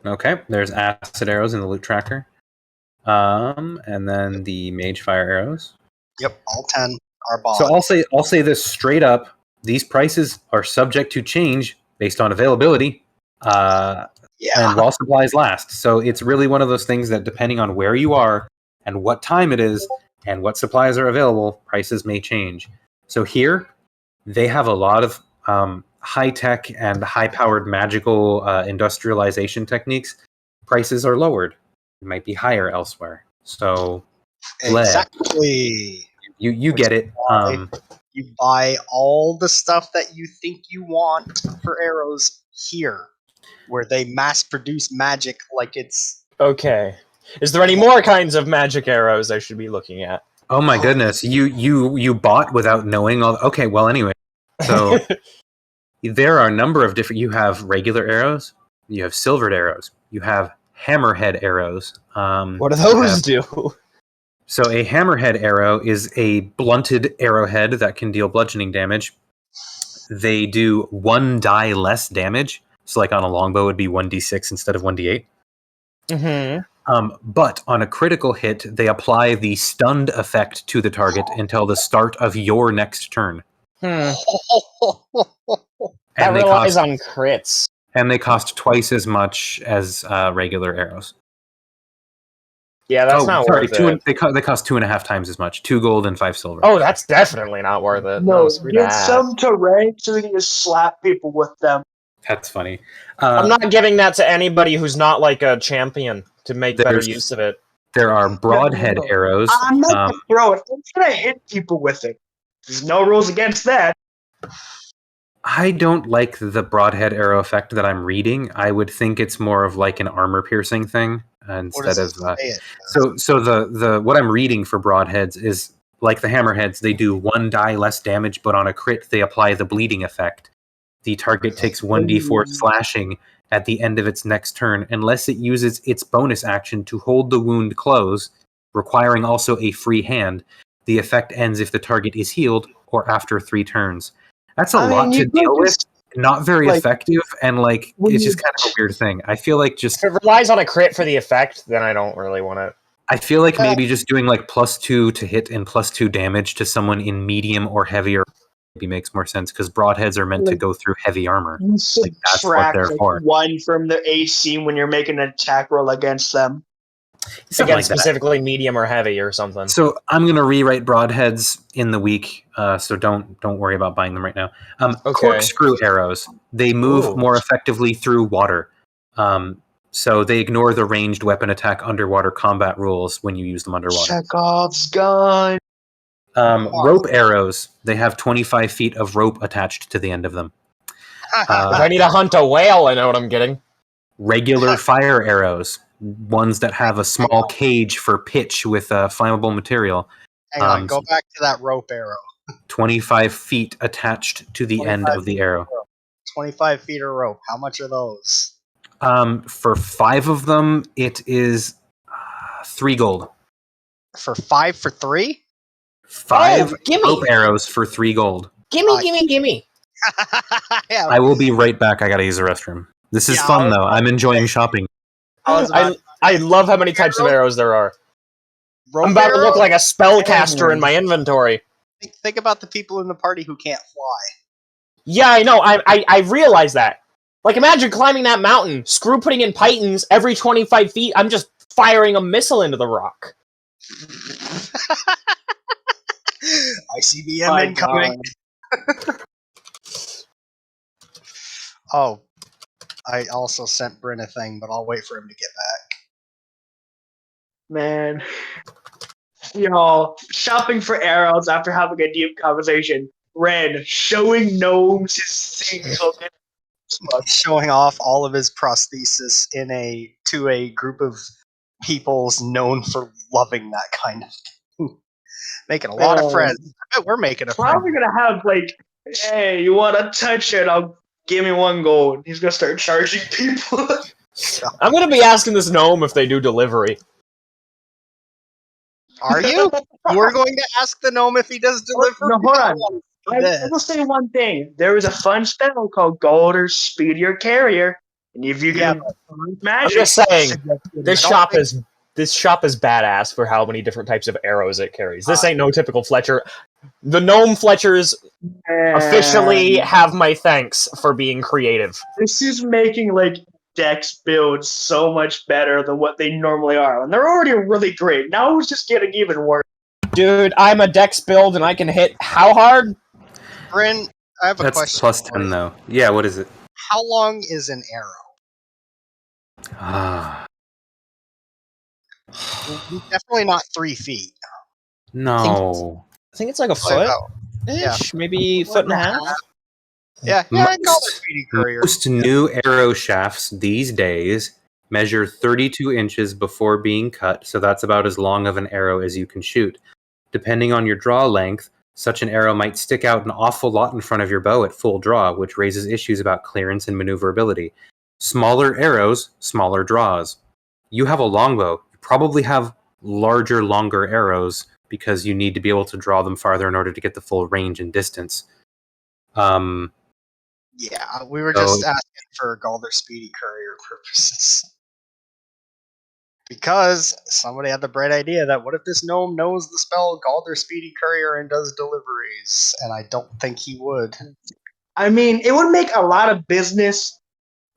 Okay, there's acid arrows in the loot tracker. And then the mage fire arrows. Yep, all 10 are bought. So I'll say this straight up: these prices are subject to change based on availability, and while supplies last. So it's really one of those things that, depending on where you are and what time it is and what supplies are available, prices may change. So here, they have a lot of high tech and high powered magical industrialization techniques. Prices are lowered. It might be higher elsewhere. So exactly. You get it. You buy all the stuff that you think you want for arrows here, where they mass produce magic like it's... Okay. Is there any more kinds of magic arrows I should be looking at? Oh my goodness! You bought without knowing all. Okay, well anyway, so there are a number of different. You have regular arrows. You have silvered arrows. You have hammerhead arrows. What do those do? So a hammerhead arrow is a blunted arrowhead that can deal bludgeoning damage. They do 1 die less damage. So like on a longbow, it would be 1d6 instead of 1d8. Mm-hmm. But on a critical hit, they apply the stunned effect to the target until the start of your next turn. That And relies on crits. And they cost twice as much as regular arrows. Yeah, that's not worth it. They cost 2.5 times as much. 2 gold and 5 silver. Oh, that's definitely not worth it. No, screw get that. some to rank so you can just slap people with them. That's funny. I'm not giving that to anybody who's not like a champion to make better use of it. There are broadhead arrows. I'm not gonna throw it. I'm gonna hit people with it. There's no rules against that. I don't like the broadhead arrow effect that I'm reading. I would think it's more of like an armor piercing thing instead of. So the what I'm reading for broadheads is like the hammerheads. They do 1 die less damage, but on a crit they apply the bleeding effect. The target takes 1d4 slashing at the end of its next turn, unless it uses its bonus action to hold the wound close, requiring also a free hand. The effect ends if the target is healed or after 3 turns. That's a lot to deal with. Not very effective, and it's just kind of a weird thing. I feel like if it relies on a crit for the effect, then I don't really want it. I feel like maybe just doing +2 to hit and +2 damage to someone in medium or heavier maybe makes more sense, because broadheads are meant to go through heavy armor. You That's what they're for. 1 from the AC when you're making an attack roll against them. Again, specifically medium or heavy or something. So I'm gonna rewrite broadheads in the week. So don't worry about buying them right now. Corkscrew arrows. They move more effectively through water. So they ignore the ranged weapon attack underwater combat rules when you use them underwater. Chekhov's gun. Rope arrows. They have 25 feet of rope attached to the end of them. If I need to hunt a whale, I know what I'm getting. Regular fire arrows. Ones that have a small cage for pitch with flammable material. Hang on, go back to that rope arrow. 25 feet attached to the end of the arrow. 25 feet of rope. How much are those? For 5 of them, it is 3 gold. For 5 for 3? 5 rope arrows for 3 gold. Gimme. Yeah. I will be right back. I gotta use the restroom. This is fun, though. I'm enjoying shopping. I love how many types of arrows there are. I'm about to look like a spellcaster in my inventory. Think about the people in the party who can't fly. Yeah, I know. I realize that. Like, imagine climbing that mountain, screw putting in pythons every 25 feet. I'm just firing a missile into the rock. ICBM incoming. Oh, I also sent Bryn a thing, but I'll wait for him to get back. Man. Y'all, shopping for arrows after having a deep conversation. Ren, showing gnomes his thing token. Showing off all of his prosthesis to a group of peoples known for loving that kind of thing. Making a lot of friends. I bet we're making a friend. Probably gonna have hey, you wanna touch it? Give me 1 gold. He's gonna start charging people. I'm gonna be asking this gnome if they do delivery. Are you? We're going to ask the gnome if he does deliver. No, hold I on. wanna see I this. will say one thing. There is a fun spell called Gold or Speedier Carrier, and if you Yeah, can I'm magic, just saying, suggest this don't shop think- is badass for how many different types of arrows it carries. This ain't no typical Fletcher. The gnome Fletchers officially have my thanks for being creative. This is making like Dex builds so much better than what they normally are, and they're already really great. Now it's just getting even worse. Dude, I'm a Dex build and I can hit how hard? Bryn, I have a That's question. plus for 10, you. though. Yeah, what is it? How long is an arrow? Ah, Definitely not 3 feet. no. I think it's like a Like, foot oh, yeah. ish, maybe foot and a half. Yeah, I call it speedy courier. Most new arrow shafts these days measure 32 inches before being cut, so that's about as long of an arrow as you can shoot. Depending on your draw length, such an arrow might stick out an awful lot in front of your bow at full draw, which raises issues about clearance and maneuverability. Smaller arrows, smaller draws. You have a longbow. You probably have larger, longer arrows because you need to be able to draw them farther in order to get the full range and distance. Yeah, we were just asking for Galder speedy courier purposes. Because somebody had the bright idea that what if this gnome knows the spell Galder speedy courier and does deliveries? And I don't think he would. I mean, it would make a lot of business.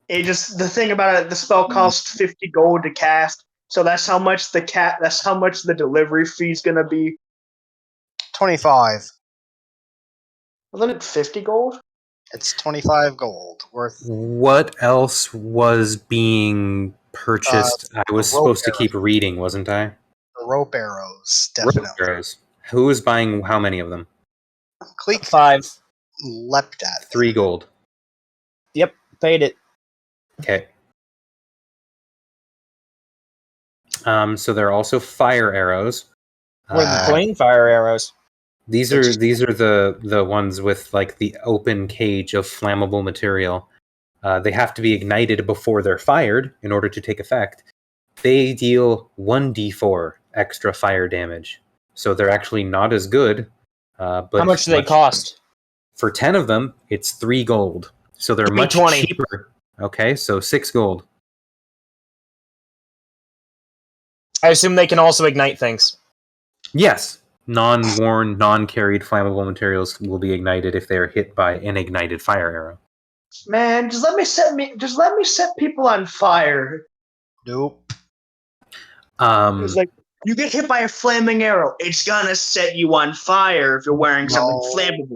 It just the thing about it, the spell costs 50 gold to cast, so that's how much that's how much the delivery fee's gonna be. 25. Wasn't it 50 gold? It's 25 gold worth. What else was being purchased? I was the rope supposed to keep reading, wasn't I? The rope arrows, Rope definitely. arrows. Who was buying how many of them? Cleek 5. leapt at 3 gold. Yep, paid it. Okay. So there are also fire arrows. Flame fire arrows. These are the ones with like the open cage of flammable material. They have to be ignited before they're fired in order to take effect. They deal 1d4 extra fire damage, so they're actually not as good. But How much do they cost? For 10 of them, it's 3 gold. So they're Give me much 20. cheaper. Okay, so 6 gold. I assume they can also ignite things. Yes, non-worn, non-carried flammable materials will be ignited if they are hit by an ignited fire arrow. Man, just let me set people on fire. Nope. It's like you get hit by a flaming arrow, it's gonna set you on fire if you're wearing something flammable.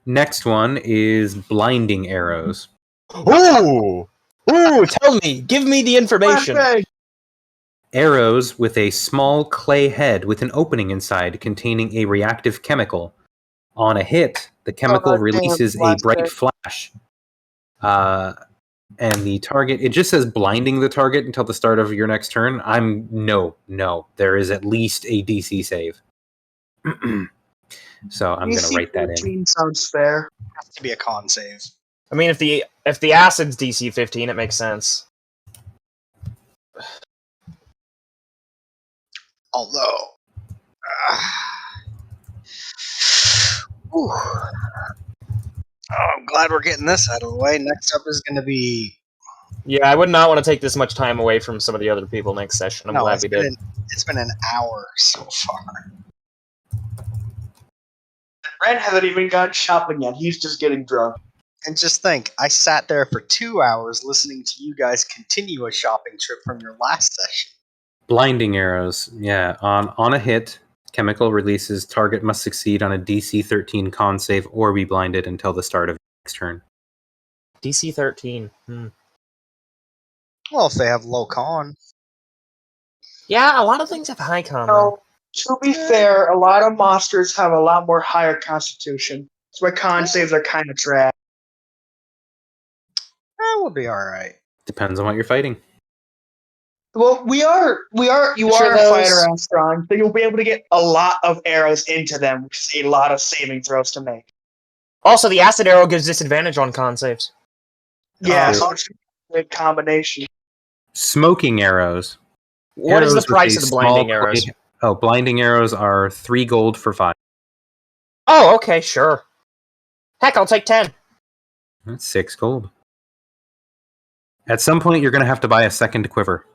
Next one is blinding arrows. Ooh! Ooh, tell me! Give me the information! Arrows with a small clay head with an opening inside containing a reactive chemical. On a hit, the chemical releases a bright flash. And the target, it just says blinding the target until the start of your next turn. No. There is at least a DC save. So I'm going to write that in. Sounds fair. Has to be a con save. I mean, if the acid's DC 15, it makes sense. Although, I'm glad we're getting this out of the way. Next up is going to be. Yeah, I would not want to take this much time away from some of the other people next session. I'm glad we did. It's been an hour so far. Ren hasn't even gone shopping yet. He's just getting drunk. And just think, I sat there for 2 hours listening to you guys continue a shopping trip from your last session. Blinding arrows. Yeah, on a hit, chemical releases. Target must succeed on a DC 13 con save or be blinded until the start of next turn. DC 13. Well, if they have low con. Yeah, a lot of things have high con. So, to be fair, a lot of monsters have a lot more higher constitution. That's why con saves are kind of trash. We'll be alright. Depends on what you're fighting. Well, you are a fighter and strong, so you'll be able to get a lot of arrows into them, which is a lot of saving throws to make. Also, the acid arrow gives disadvantage on con saves. Yeah, so it's a good combination. Smoking arrows. What is the Arrows with price a of the small blinding clay- arrows? Oh, blinding arrows are 3 gold for 5. Oh, okay, sure. Heck, I'll take 10. That's 6 gold. At some point, you're going to have to buy a second quiver.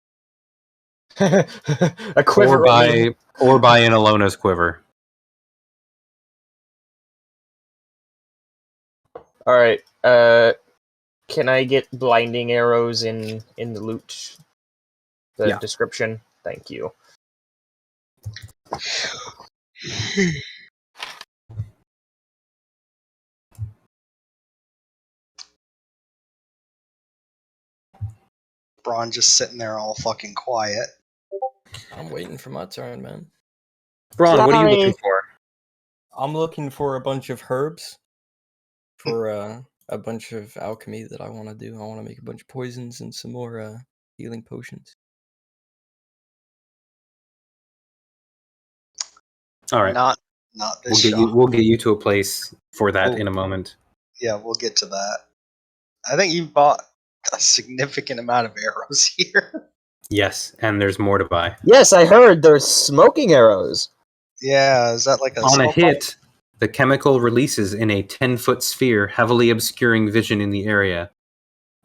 A quiver. Or buy an Alona's quiver. All right. Can I get blinding arrows in the loot? The Yeah. description. Thank you. Braun just sitting there all fucking quiet. I'm waiting for my turn, man. Braun, what are you looking Sorry. for? I'm looking for a bunch of herbs for a bunch of alchemy that I want to do. I want to make a bunch of poisons and some more healing potions. All right. Not this shot. We'll get you to a place for that Oh. in a moment. Yeah, we'll get to that. I think you bought a significant amount of arrows here. Yes, and there's more to buy. Yes, I heard there's smoking arrows. Yeah, is that like a On a smoke hit, the chemical releases in a 10-foot sphere, heavily obscuring vision in the area.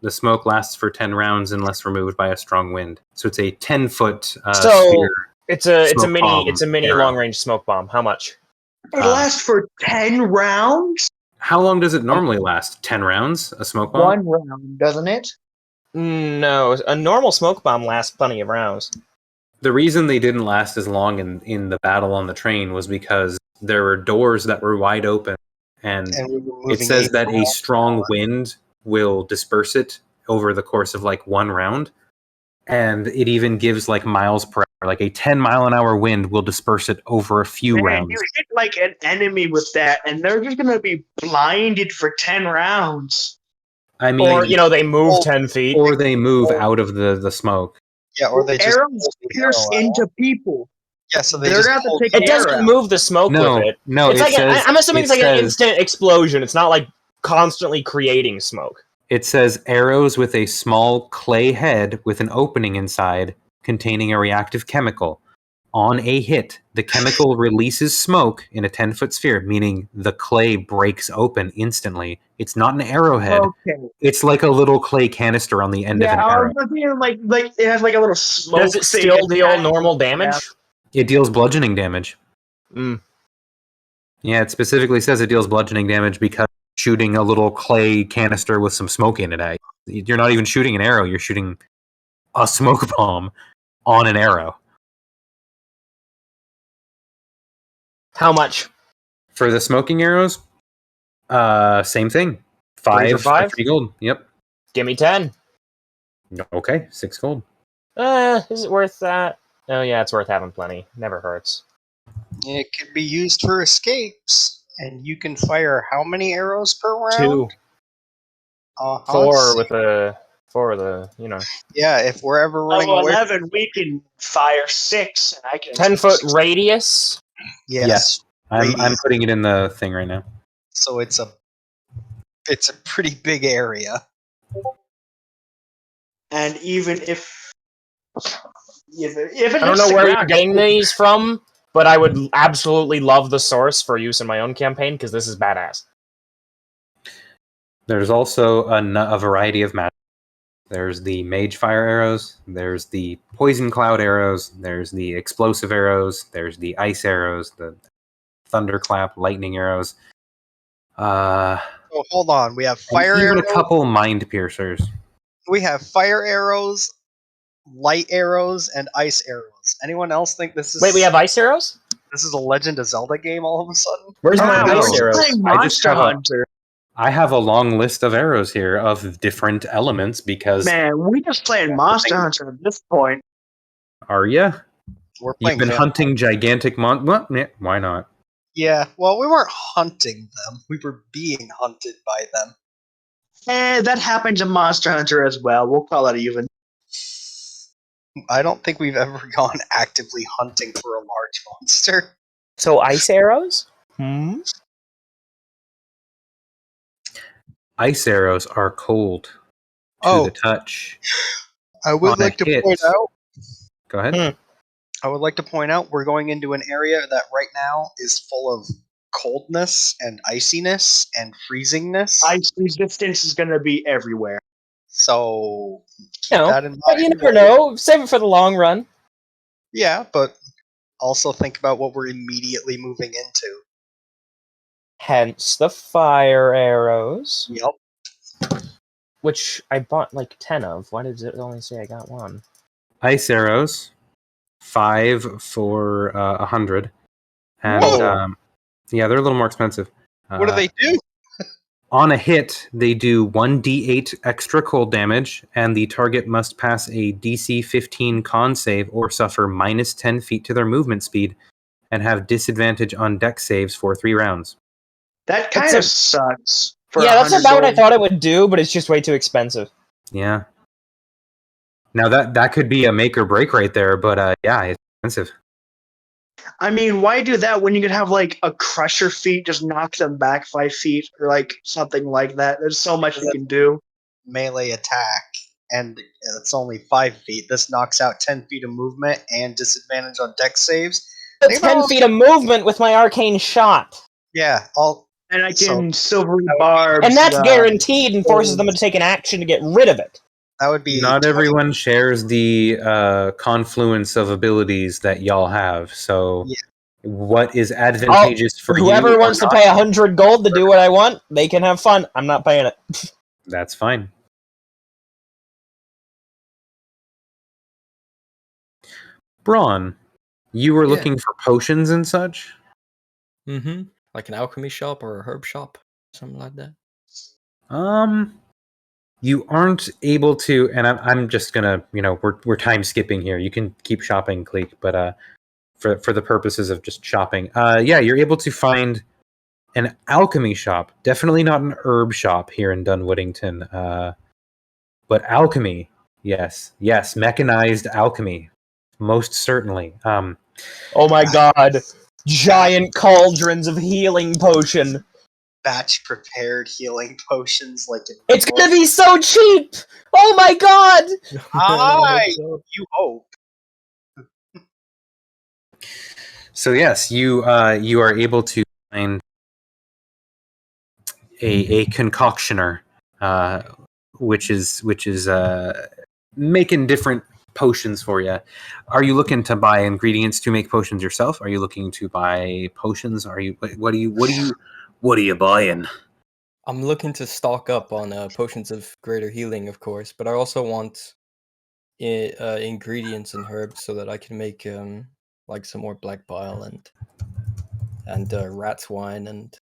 The smoke lasts for 10 rounds unless removed by a strong wind. So it's a 10-foot sphere. It's a Smoke bomb mini arrow. long range smoke bomb. How much? It lasts for 10 rounds? How long does it normally last? 10 rounds? A smoke bomb? 1 round, doesn't it? No, a normal smoke bomb lasts plenty of rounds. The reason they didn't last as long in the battle on the train was because there were doors that were wide open, and and we were moving it says 8 that a miles strong per hour. wind will disperse it over the course of like 1 round, and it even gives like miles per hour. Like a 10-mile-an-hour wind will disperse it over a few Man, rounds. you hit like an enemy with that, and they're just gonna be blinded for 10 rounds. I mean, Or they move Oh, 10 feet. or they move out of the smoke. Yeah, or they just Arrows pull the pierce arrow out. into people. Yeah, so they They're just gonna have to pull take It the doesn't arrow. move the smoke No, with it. no, It's it like says, I'm assuming it's like an says- instant explosion. It's not like constantly creating smoke. It says arrows with a small clay head with an opening inside containing a reactive chemical. On a hit, the chemical releases smoke in a 10-foot sphere, meaning the clay breaks open instantly. It's not an arrowhead. Okay. It's like a little clay canister on the end of Yeah, an I arrow. was thinking like it has like a little smoke. Does it thing still deal attached. normal damage? It deals bludgeoning damage. Mm. Yeah, it specifically says it deals bludgeoning damage because shooting a little clay canister with some smoke in it at you. You're not even shooting an arrow, you're shooting a smoke bomb on an arrow. How much? For the smoking arrows, same thing. 3 for 5 5? 3 gold. Yep. Give me 10. Okay, 6 gold. Is it worth that? Oh yeah, it's worth having plenty. Never hurts. It could be used for escapes, and you can fire how many arrows per round? 2. Uh-huh. 4 with the Yeah, if we're ever running Level away. 11, we can fire 6, and I can 10-foot radius. Yes. I'm Radius. putting it in the thing right now. So it's a pretty big area. And even if it I don't know where you're getting these from, but I would absolutely love the source for use in my own campaign because this is badass. There's also a variety of magic. There's the mage fire arrows, there's the poison cloud arrows, there's the explosive arrows, there's the ice arrows, the thunderclap, lightning arrows. Oh, hold on. We have fire even arrows. a couple mind piercers. We have fire arrows, light arrows, and ice arrows. Anyone else think this is? Wait, we have ice arrows? This is a Legend of Zelda game all of a sudden. Where's my no. ice arrows? playing I just Monster have a- Hunter. I have a long list of arrows here of different elements because Man, we just playing Monster Hunter at this point. are ya? We're You've playing. been Vampire. hunting gigantic well, yeah, why not? Yeah. Well, we weren't hunting them. We were being hunted by them. That happens in Monster Hunter as well. We'll call it even. I don't think we've ever gone actively hunting for a large monster. So ice arrows? Ice arrows are cold to Oh. the touch. I would On a like to hit. point out Go ahead. Hmm. I would like to point out we're going into an area that right now is full of coldness and iciness and freezingness. Ice resistance is going to be everywhere. So keep You know, that in mind. but you never know. Save it for the long run. Yeah, but also think about what we're immediately moving into. Hence the fire arrows, Yep. which I bought like 10 of. Why did it only say I got one? Ice arrows, 5 for 100, and Whoa. yeah, they're a little more expensive. What do they do? On a hit, they do 1d8 extra cold damage, and the target must pass a DC 15 con save or suffer minus 10 feet to their movement speed, and have disadvantage on dex saves for 3 rounds. That kind of sucks. For Yeah, that's 100 about what I gold. thought it would do, but it's just way too expensive. Yeah. Now that could be a make or break right there, but yeah, it's expensive. I mean, why do that when you could have like a crusher feat just knock them back 5 feet or like something like that? There's so much you can do. Melee attack, and it's only 5 feet. This knocks out 10 feet of movement and disadvantage on dex saves. Think about 10 all- feet of movement with my arcane shot. Yeah, all And I So, can silvery barbs. And that's guaranteed and forces them to take an action to get rid of it. that would be Not 20 everyone shares the confluence of abilities that y'all have, so Yeah. what is advantageous for you Whoever or wants to not, pay 100 gold to do what I want, they can have fun. I'm not paying it. that's fine. Braun, you were Yeah. looking for potions and such? Mm-hmm. Like an alchemy shop or a herb shop, something like that. You aren't able to, and I'm just gonna, we're time skipping here. You can keep shopping, Cleek, but for the purposes of just shopping, yeah, you're able to find an alchemy shop. Definitely not an herb shop here in Dunwoodington, but alchemy. Yes, mechanized alchemy, most certainly. Oh my god. Giant cauldrons of healing potion. batch prepared healing potions like in It's gonna be so cheap! Oh my god! Hi! You hope. So yes, you are able to find a concoctioner, which is making different potions for you. Are you looking to buy ingredients to make potions yourself? Are you looking to buy potions? Are you what are you buying? I'm looking to stock up on potions of greater healing, of course, but I also want ingredients and herbs so that I can make like some more black bile and rat's wine and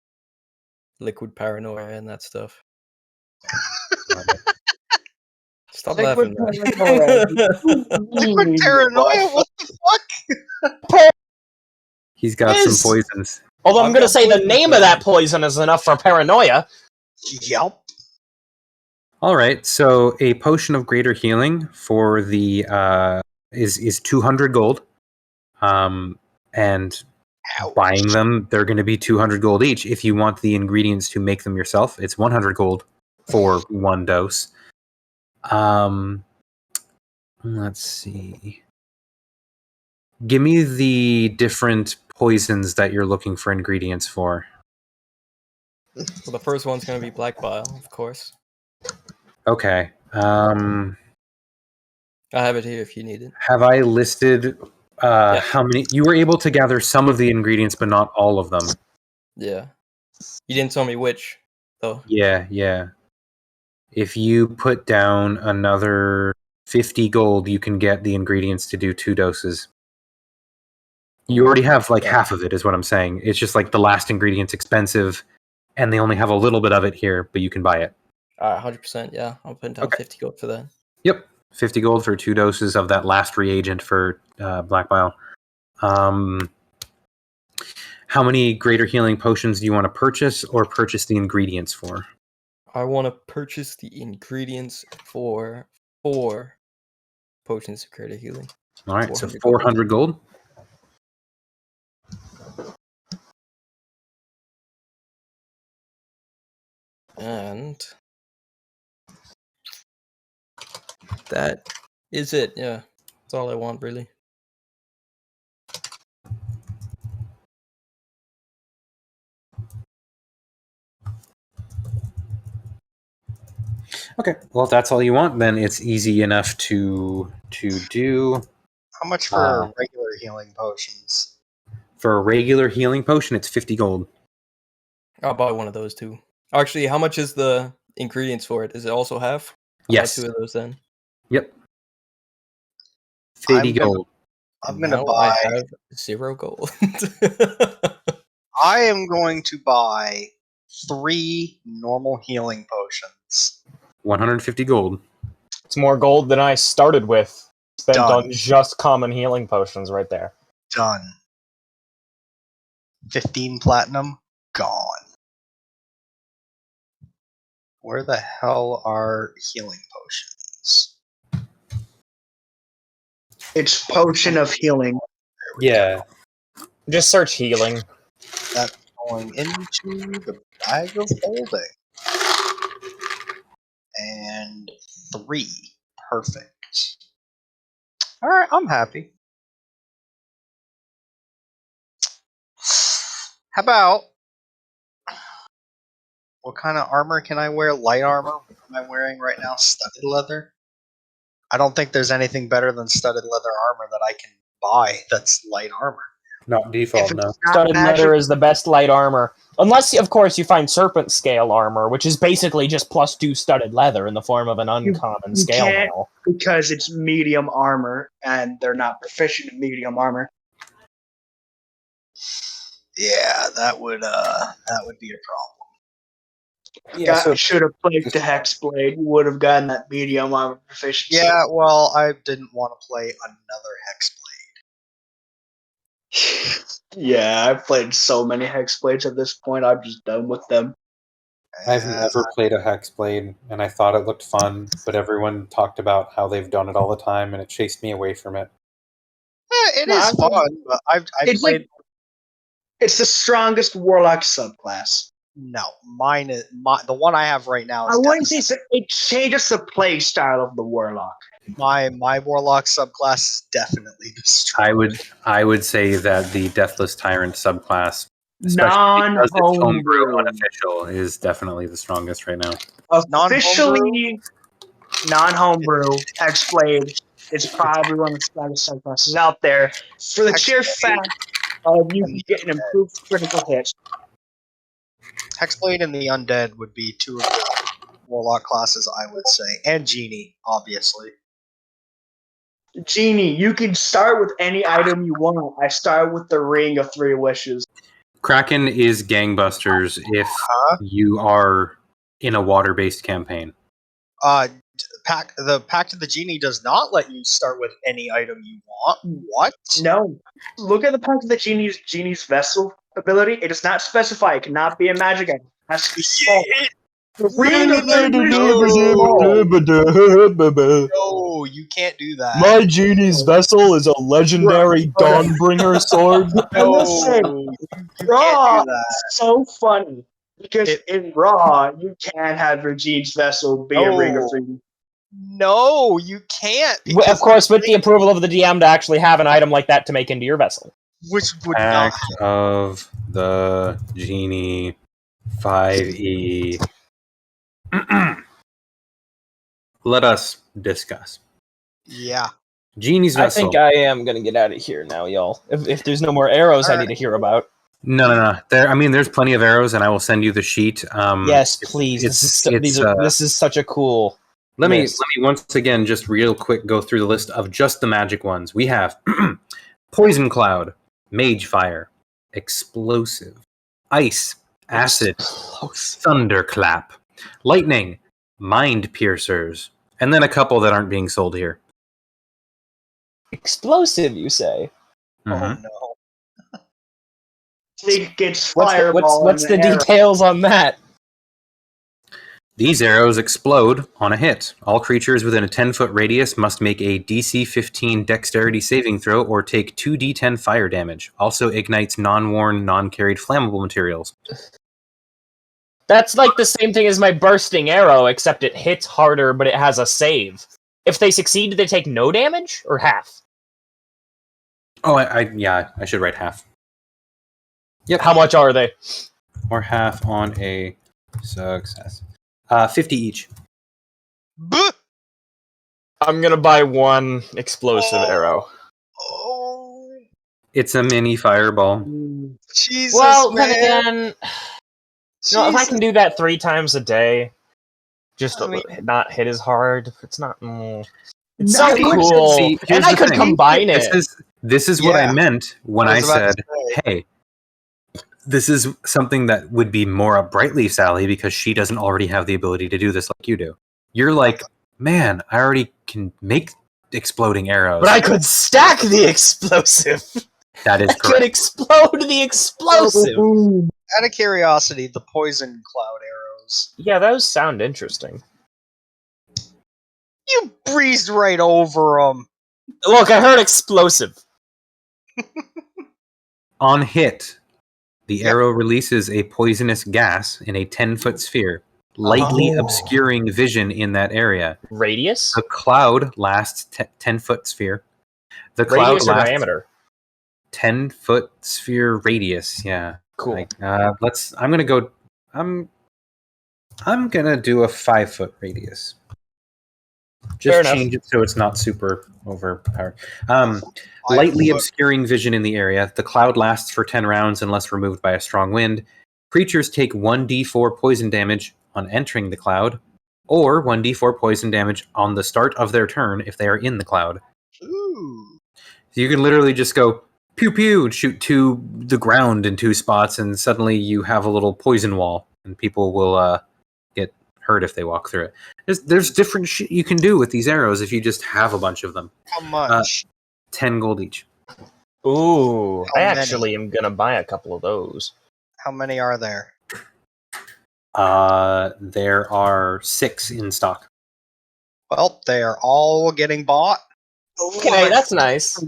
liquid paranoia and that stuff. Stop Liquid laughing, paranoia. Liquid paranoia? What the fuck? He's got some poisons. Although I'm I've gonna got say the poison name for of that you. poison is enough for paranoia. Yep. All right, so a potion of greater healing for the is 200 gold, and Ouch. buying them they're going to be 200 gold each. If you want the ingredients to make them yourself, it's 100 gold for one dose. Let's see. Give me the different poisons that you're looking for ingredients for. Well, the first one's gonna be black bile, of course. Okay. I have it here if you need it. Have I listed Yeah. how many? You were able to gather some of the ingredients, but not all of them. Yeah. You didn't tell me which, though. Yeah. If you put down another 50 gold, you can get the ingredients to do 2 doses. You already have like half of it, is what I'm saying. It's just like the last ingredient's expensive, and they only have a little bit of it here, but you can buy it. 100%, yeah. I'll put down 50 gold for that. Yep, 50 gold for 2 doses of that last reagent for black bile. How many greater healing potions do you want to purchase, or purchase the ingredients for? I want to purchase the ingredients for 4 potions of greater healing. All right, so 400 gold. 400 gold. And that is it, yeah. That's all I want, really. Okay, well, if that's all you want, then it's easy enough to do. How much for regular healing potions? For a regular healing potion, it's 50 gold. I'll buy one of those too. Actually, how much is the ingredients for it? Is it also half? I'll Yes. buy 2 of those then. Yep. 50 I'm gonna- gold. I'm And gonna now buy. I have 0 gold. I am going to buy 3 normal healing potions. 150 gold. It's more gold than I started with. Spent Done. on just common healing potions right there. Done. 15 platinum, gone. Where the hell are healing potions? It's potion of healing. Yeah. Just search healing. That's going into the bag of holding. And 3. Perfect. Alright, I'm happy. How about... What kind of armor can I wear? Light armor? What am I wearing right now? Studded leather? I don't think there's anything better than studded leather armor that I can buy that's light armor. Not default, If no. it's not Studded magic, leather is the best light armor. Unless, of course, you find serpent scale armor, which is basically just +2 studded leather in the form of an uncommon you scale can't- mail. because it's medium armor, and they're not proficient in medium armor. Yeah, that would be a problem. Should have played the Hexblade. You would have gotten that medium armor proficiency. Yeah, well, I didn't want to play another Hexblade. Yeah, I've played so many Hexblades at this point. I'm just done with them. I've never played a Hexblade, and I thought it looked fun, but everyone talked about how they've done it all the time, and it chased me away from it. Yeah, it No, is I've- fun, but I've It's played. like it's the strongest warlock subclass. No, mine is the one I have right now. Is I wouldn't definitely- say it changes the play style of the warlock. my warlock subclass is definitely the strongest. I would say that the Deathless Tyrant subclass, especially because it's homebrew Non-homebrew. unofficial, is definitely the strongest right now. Officially non-homebrew Hexblade is probably one of the strongest subclasses out there for the sheer fact of you can get an improved critical hit. Hexblade and the Undead would be 2 of the warlock classes, I would say, and Genie, obviously. Genie, you can start with any item you want. I start with the Ring of 3 Wishes. Kraken is gangbusters if you are in a water-based campaign. The Pact of the Genie does not let you start with any item you want. What? No. Look at the Pact of the Genie's Vessel ability. It does not specify. It cannot be a magic item. It has to be small. The Ring of 3 Wishes. No, you can't do that. My genie's vessel is a legendary Dawnbringer sword. Listen, you Raw can't do that. is so funny because in Raw you can have your Genie's Vessel be a Ring of 3 Wishes. No, you can't. Of because course, with the approval of the DM to actually have an item like that to make into your vessel. which would not. Pact of the Genie 5e. Let us discuss. Yeah. Genie's I Vessel. think I am going to get out of here now, y'all. If there's no more arrows I need to hear about. No. There's plenty of arrows, and I will send you the sheet. Yes, please. This is such a cool... Let me list. once again just real quick go through the list of just the magic ones. We have Poison Cloud, Mage Fire, Explosive, Ice, Acid, Thunderclap, Lightning, Mind Piercers, and then a couple that aren't being sold here. Explosive, you say? Mhm. Oh no. It gets What's fireball. the and arrow. details on that? These arrows explode on a hit. All creatures within a 10-foot radius must make a DC 15 dexterity saving throw or take 2d10 fire damage. Also ignites non-worn, non-carried flammable materials. That's like the same thing as my bursting arrow, except it hits harder, but it has a save. If they succeed, do they take no damage or half? Oh, I should write half. Yep. How much are they? Or half on a success. 50 each. Buh! I'm gonna buy one explosive arrow. Oh, It's a mini fireball. Jesus, Well, man. then again, if I can do that 3 times a day, just I mean- not hit as hard, it's not. It's No, so I would cool, See, here's and I the could thing. combine it. This is what I Yeah. meant when I I was about to said, say. "Hey, this is something that would be more up Brightleaf's alley because she doesn't already have the ability to do this like you do." You're like, "Man, I already can make exploding arrows." But I could stack the explosive. That is I could correct. explode the explosive. Out of curiosity, the poison cloud arrows. Yeah, those sound interesting. You breezed right over them. Look, I heard explosive. On hit, the Yep. arrow releases a poisonous gas in a 10-foot sphere, lightly Oh. obscuring vision in that area. Radius? The cloud lasts 10-foot sphere. The cloud Radius or lasts diameter? 10-foot sphere radius. Yeah. Cool. Like, I'm gonna go. I'm gonna do a 5-foot radius. Fair Just enough. change it so it's not super overpowered. Lightly 5 foot. obscuring vision in the area. The cloud lasts for 10 rounds unless removed by a strong wind. Creatures take 1d4 poison damage on entering the cloud, or 1d4 poison damage on the start of their turn if they are in the cloud. Ooh. So you can literally just go pew pew and shoot to the ground in 2 spots, and suddenly you have a little poison wall, and people will get hurt if they walk through it. There's different shit you can do with these arrows if you just have a bunch of them. How much? 10 gold each. Ooh, How I many? actually am gonna buy a couple of those. How many are there? There are 6 in stock. Well, they are all getting bought. Okay, that's nice.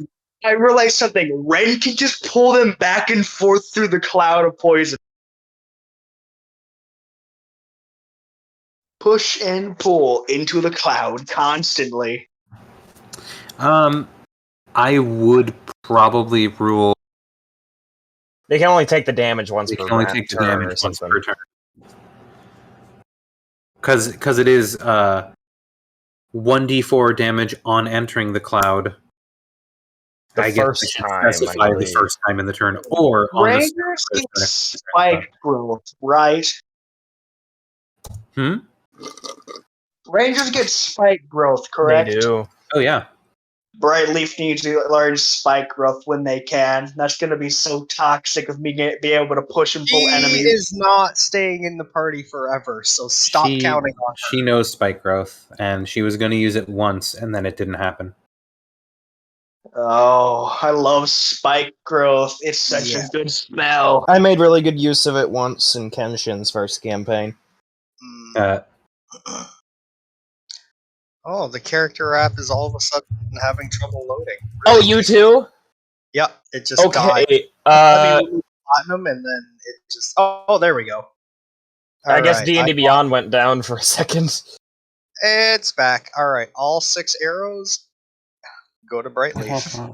I realized something. Ren can just pull them back and forth through the cloud of poison. Push and pull into the cloud constantly. I would probably rule They can only take the damage once they per can only turn take the or damage once something. per turn. Because it is 1d4 damage on entering the cloud. The I guess first I should time, I specify the believe. first time in the turn, or on the Rangers first get turn. spike growth, right? Hmm? Rangers get spike growth, correct? They do. Oh yeah. Brightleaf needs to learn spike growth when they can. That's going to be so toxic of me be able to push and pull He enemies. is not staying in the party forever, so stop counting on her. She knows spike growth, and she was going to use it once, and then it didn't happen. Oh, I love spike growth. It's such Yeah. a good spell. I made really good use of it once in Kenshin's first campaign. Mm. Oh, the character app is all of a sudden having trouble loading. Oh, you too? Yep, it just died. Okay. Platinum, and then it just. Oh, there we go. I guess Alright, D&D Beyond went down for a second. It's back. All right, all 6 arrows go to Brightleaf.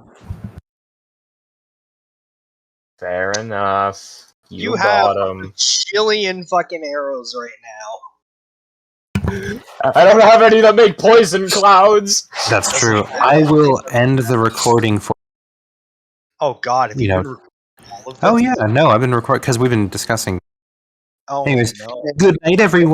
Fair enough. You have bought a 'em. bajillion fucking arrows right now. I don't have any that make poison clouds. That's true. I will end the recording for. Oh God, have you You know. been recording all of them? Oh yeah, no, I've been recording because we've been discussing. Oh Anyways, no. good night, everyone.